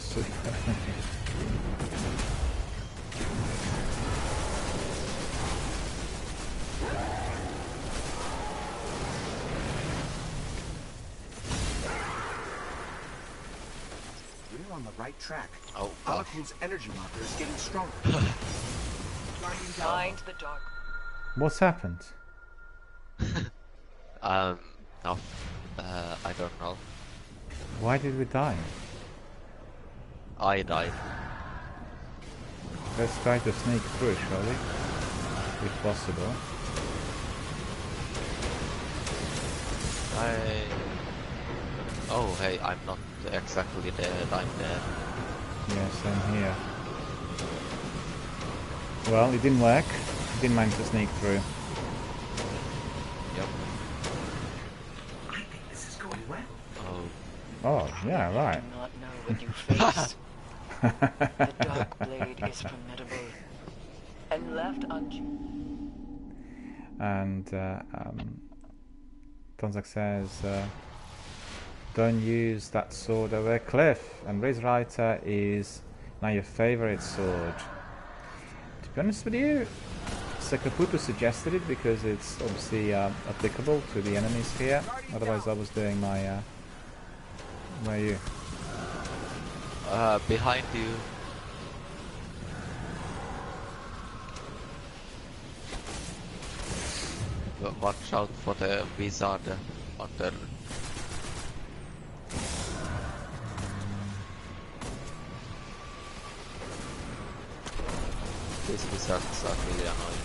On the right track. Oh, Alakul's energy marker is getting stronger. Find the dark. What's happened? No. I don't know. Why did we die? I died. Let's try to sneak through, shall we? If possible. Oh, hey, I'm not exactly dead, I'm dead. Yeah, same here. Well, it didn't work. It didn't manage to sneak through. Yep. I think this is going well. Oh, yeah, right. Do not know what you face. The dark blade is formidable and left unchecked. And Tonzak says, don't use that sword over a cliff. And Razorwriter is now your favorite sword. To be honest with you, Sakapupu suggested it because it's obviously applicable to the enemies here. Otherwise I was doing my... where are you? Behind you. Watch out for the wizard on the... These wizards are really annoying.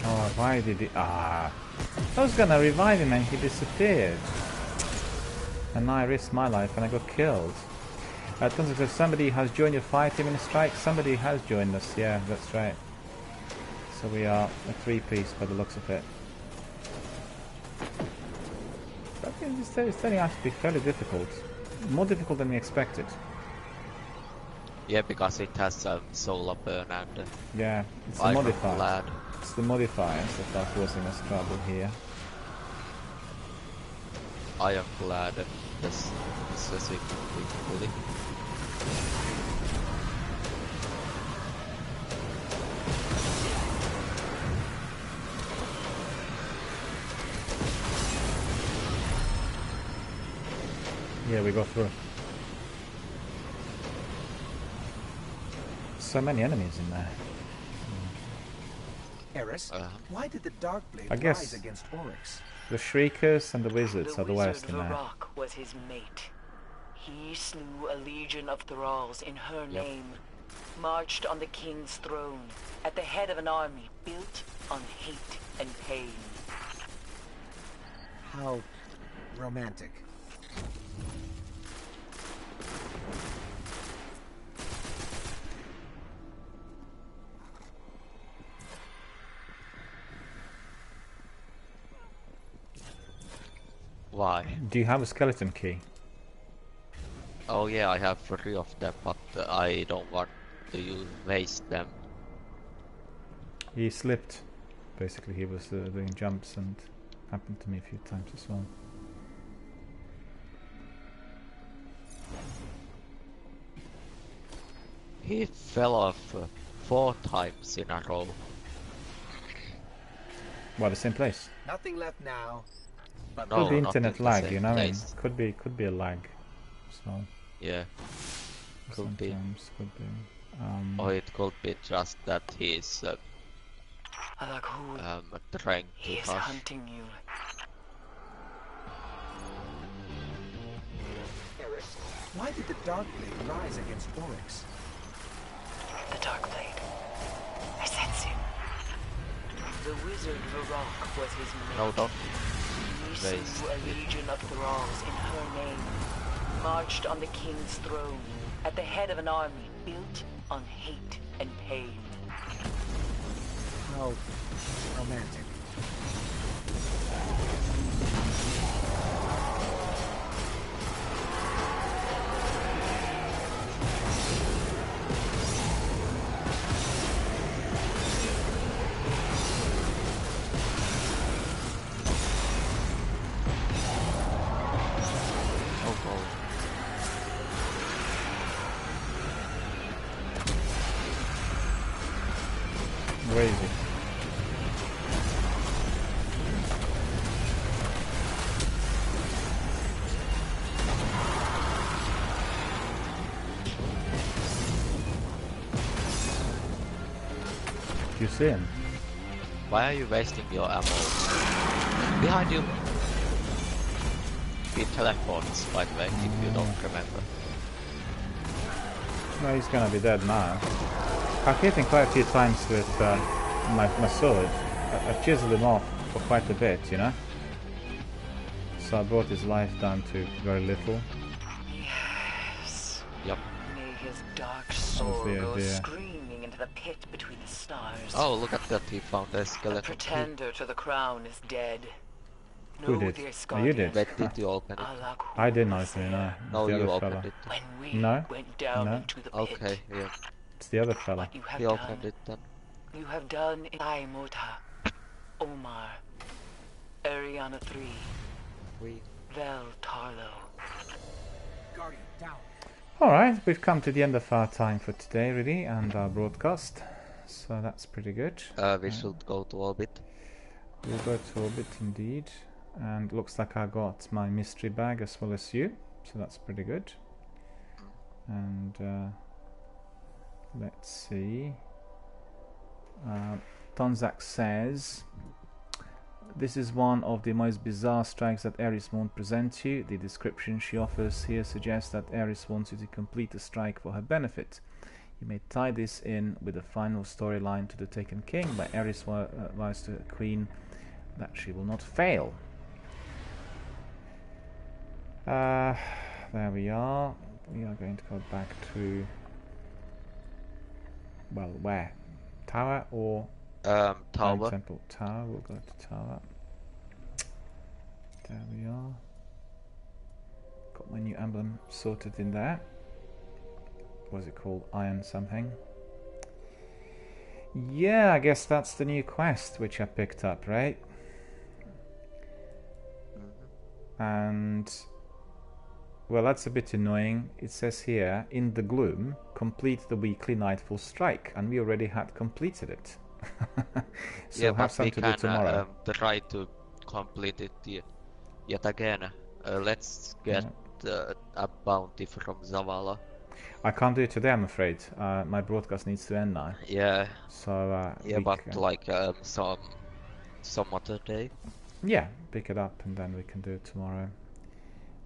Oh, why did he... I was gonna revive him and he disappeared. And I risked my life and I got killed. Tonzak says somebody has joined your fire team in a strike. Somebody has joined us, yeah, that's right. So we are a three-piece by the looks of it. I think it's turning out to be fairly difficult. More difficult than we expected. Yeah, because it has solar burn and... yeah, it's the modifiers. Lad. It's the modifiers that are causing us trouble here. Ironclad and this is really. Yeah, we go through. So many enemies in there. Eris, why did the Darkblade I guess rise against Oryx? the Shriekers and the Wizards are the worst wizard in there. Varrock was his mate. He slew a legion of thralls in her name, marched on the king's throne, at the head of an army built on hate and pain. How romantic. Why? Do you have a skeleton key? Oh yeah, I have 3 of them, but I don't want to waste them. He slipped. Basically, he was doing jumps and happened to me a few times as well. He fell off 4 times in a row. Well, the same place. Nothing left now. But could be internet lag, you know. Place. Could be a lag. So. Yeah. Could be. Could be. Or it could be just that he's trying to He is rush. hunting you. Why did the Darkblade rise against Oryx? The Darkblade. I sense him. The wizard Varrock was his mate. No, don't. He slew a legion of thralls in her name. Marched on the king's throne at the head of an army built on hate and pain. How romantic. Where is he? You see him? Why are you wasting your ammo? Behind you! He teleports, by the way, if you don't remember. No, he's gonna be dead now. I've hit him quite a few times with my sword. I've chiseled him off for quite a bit, you know? So I brought his life down to very little. Yes. Yep. May his dark soul go screaming into the pit between the stars. Oh, look at that, he found a The skeleton. pretender to the crown is dead. Who did? Oh, you did? Wait, did you open it? I didn't open it, no. No, The you other opened fella. it. When we No? went down No? into the pit, Okay, yeah. It's the other fella. what you have He opened done, it then. you have done in Aimota, Omar, Ariana 3, Vel Tarlo. Guardian, down. Alright, we've come to the end of our time for today, really, and our broadcast. So that's pretty good. We should go to orbit. We'll go to orbit indeed. And looks like I got my mystery bag as well as you. So that's pretty good. And let's see. Tonzak says, this is one of the most bizarre strikes that Ares won't present you. The description she offers here suggests that Ares wants you to complete the strike for her benefit. You may tie this in with the final storyline to the Taken King, where Ares vows to the Queen that she will not fail. There we are. We are going to go back to, well, where? Tower or Tower. Temple? Tower. We'll go to Tower. There we are. Got my new emblem sorted in there. What's it called? Iron something. Yeah, I guess that's the new quest which I picked up, right? And well, that's a bit annoying. It says here, in the gloom, complete the weekly nightfall strike, and we already had completed it. So yeah, have but some we to can do tomorrow. try to complete it yet again. Let's get a bounty from Zavala. I can't do it today, I'm afraid. My broadcast needs to end now. Yeah. So yeah, but like some other day. Yeah, pick it up and then we can do it tomorrow.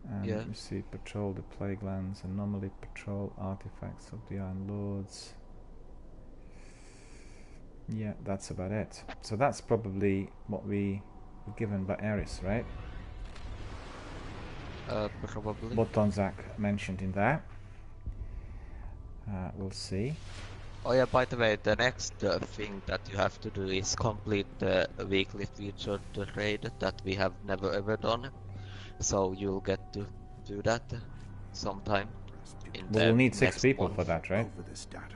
And yeah. You see, patrol the plague lands, anomaly patrol artifacts of the Iron Lords. Yeah, that's about it. So that's probably what we were given by Ares, right? Probably. What Tonzak mentioned in there. We'll see. Oh yeah, by the way, the next thing that you have to do is complete the weekly featured raid that we have never ever done. So you'll get to do that sometime in Well, the we'll need 6 next people month. for that, right? Over this data.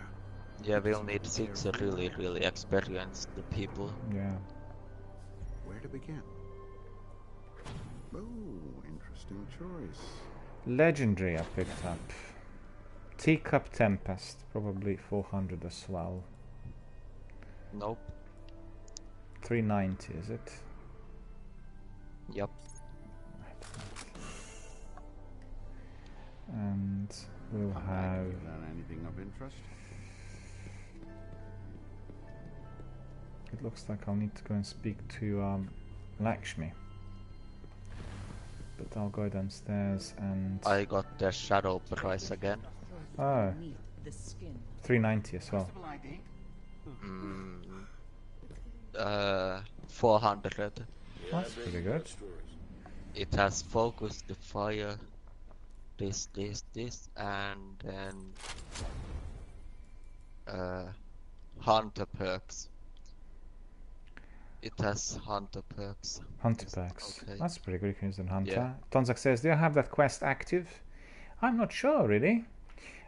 Yeah, we'll need 6 really experienced people. Yeah. Where to begin? Oh, interesting choice. Legendary I picked up. Teacup Tempest, probably 400 as well. Nope. 390, is it? Yep. And we'll have... anything of interest? It looks like I'll need to go and speak to Lakshmi. But I'll go downstairs and... I got the shadow price again. Oh. 390 as well. 400. That's pretty good. It has focused the fire, this, and then hunter perks. It has hunter perks. Hunter perks. Okay. That's pretty good. You can use an hunter. Yeah. Tonzak says, do you have that quest active? I'm not sure, really.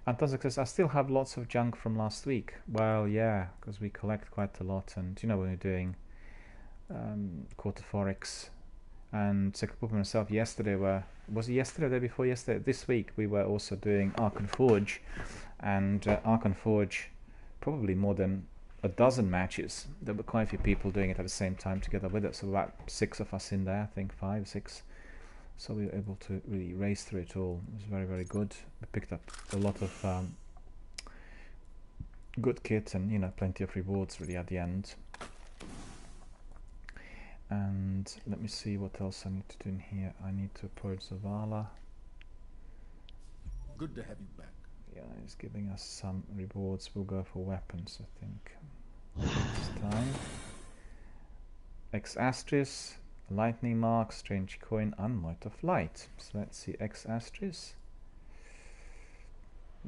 And Tonzak says, I still have lots of junk from last week. Well, yeah, because we collect quite a lot. And, you know, when we're doing Court of Oryx and Sekapoopa and myself yesterday was it yesterday or the day before yesterday? This week we were also doing Archon Forge. And Archon Forge, probably more than a dozen matches. There were quite a few people doing it at the same time together with us. So about 6 of us in there, I think 5, 6. So we were able to really race through it all. It was very good. We picked up a lot of good kit and, you know, plenty of rewards really at the end. And let me see what else I need to do in here. I need to approach Zavala. Good to have you back. Yeah, he's giving us some rewards. We'll go for weapons, I think, this time. Ex Astris, Lightning Mark, Strange Coin, and Might of Light. So let's see, Ex Astris.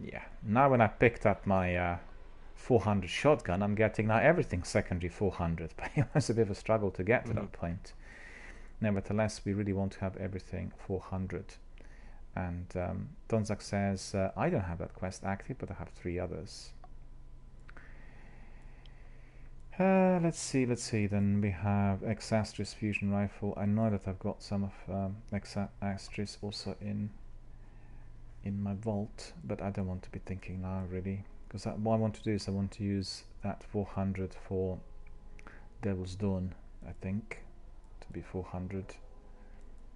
Yeah, now when I picked up my 400 shotgun, I'm getting now everything secondary 400, but it was a bit of a struggle to get to that point. Nevertheless, we really want to have everything 400. And Tonzak says, I don't have that quest active, but I have 3 others. Let's see, then we have Ex Astris Fusion Rifle. I know that I've got some of Ex Astris also in my vault, but I don't want to be thinking now, really. Because what I want to do is I want to use that 400 for Devil's Dawn, I think, to be 400.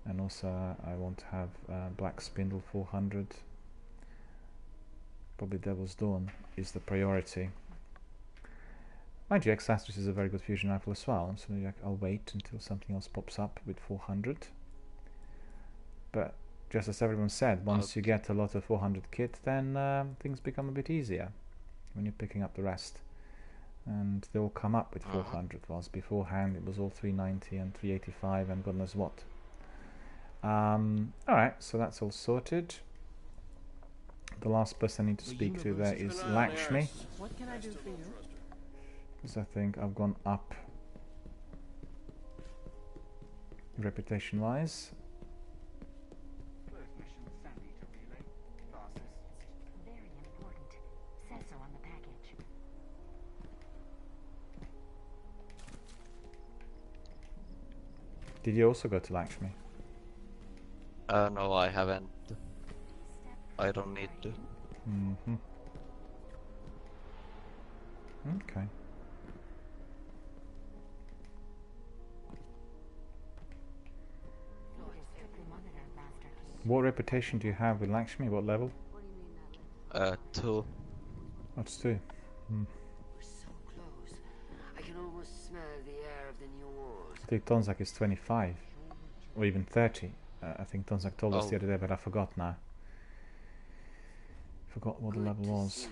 And also I want to have Black Spindle 400. Probably Devil's Dawn is the priority. Mind you, Ex Astris is a very good fusion rifle as well, so maybe I'll wait until something else pops up with 400. But just as everyone said, once you get a lot of 400 kit, then things become a bit easier when you're picking up the rest. And they all come up with 400, whilst beforehand it was all 390 and 385 and God knows what. Alright, so that's all sorted. The last person I need to speak to there is Lakshmi. What can I do for you? Because I think I've gone up reputation wise. Very important. Says so on the package. Did you also go to Lakshmi? No, I haven't. I don't need to. Okay. What reputation do you have with Lakshmi? What level? 2. That's 2. We're so close. I can almost smell the air of the new wars. I think Tonzak is 25. Or even 30. I think Tonzak told us the other day, but I forgot now. Forgot what the level was.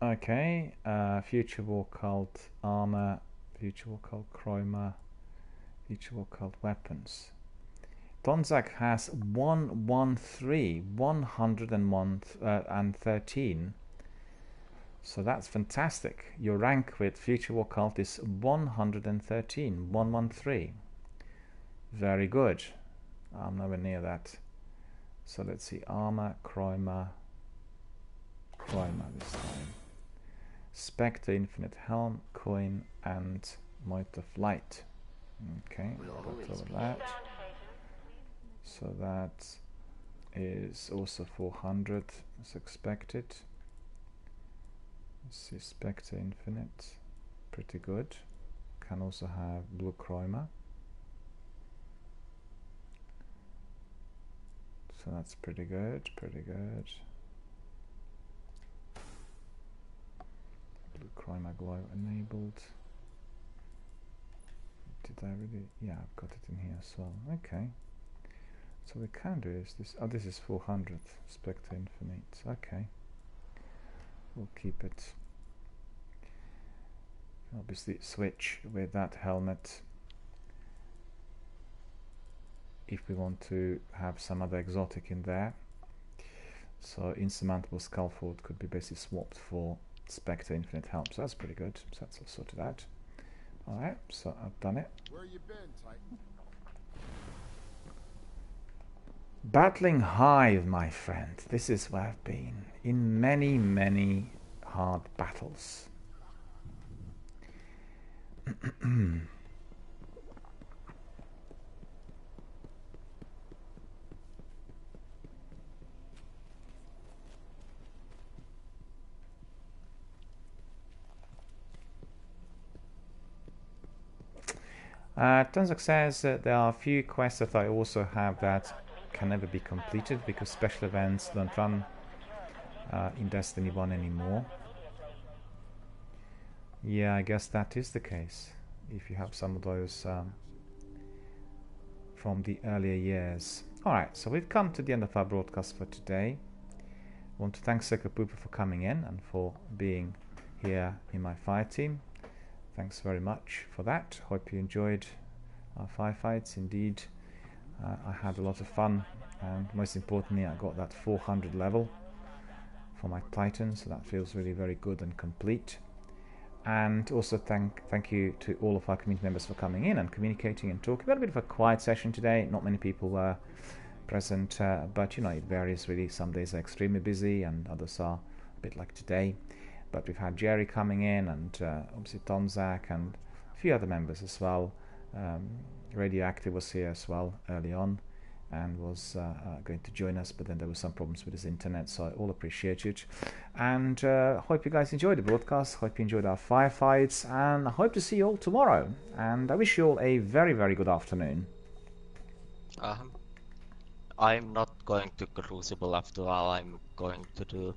Okay. Future War Cult Armor. Future War Cult Chroma. Future War Cult Weapons. Tonzak has 113. So that's fantastic. Your rank with Future War Cult is 113. 113. Very good. I'm nowhere near that. So let's see, armor, Chroma this time. Spectre, infinite helm, coin, and might of light. Okay, got all of that. So that is also 400 as expected. Let's see, Spectre infinite, pretty good. Can also have blue Chroma. So that's pretty good, pretty good. Blue Chroma glow enabled. Did I really? Yeah, I've got it in here as well. Okay. So we can do is this. Oh, this is 400 Spectre infinite. Okay. We'll keep it. Obviously switch with that helmet if we want to have some other exotic in there. So insurmountable Skullfort could be basically swapped for Spectre infinite helm. So that's pretty good. So that's all sorted out. Alright, so I've done it. Where you been, Titan? Battling Hive, my friend. This is where I've been in many, many hard battles. Tunzak says there are a few quests that I also have that can never be completed because special events don't run in Destiny 1 anymore. Yeah, I guess that is the case if you have some of those from the earlier years. Alright, so we've come to the end of our broadcast for today. I want to thank Sekapoopa for coming in and for being here in my fire team. Thanks very much for that. Hope you enjoyed our firefights. Indeed, I had a lot of fun, and most importantly, I got that 400 level for my Titan, so that feels really very good and complete. And also thank you to all of our community members for coming in and communicating and talking. We had a bit of a quiet session today. Not many people were present, but you know, it varies really. Some days are extremely busy, and others are a bit like today. But we've had Jerry coming in, and obviously Tomzak, and a few other members as well. Radioactive was here as well early on, and was going to join us, but then there were some problems with his internet, so I all appreciate it. And hope you guys enjoyed the broadcast, hope you enjoyed our firefights, and I hope to see you all tomorrow. And I wish you all a very, very good afternoon. I'm not going to Crucible after all, I'm going to do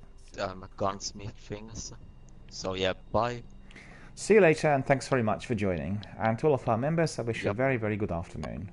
gunsmith things. So yeah, bye. See you later, and thanks very much for joining. And to all of our members, I wish you a very, very good afternoon.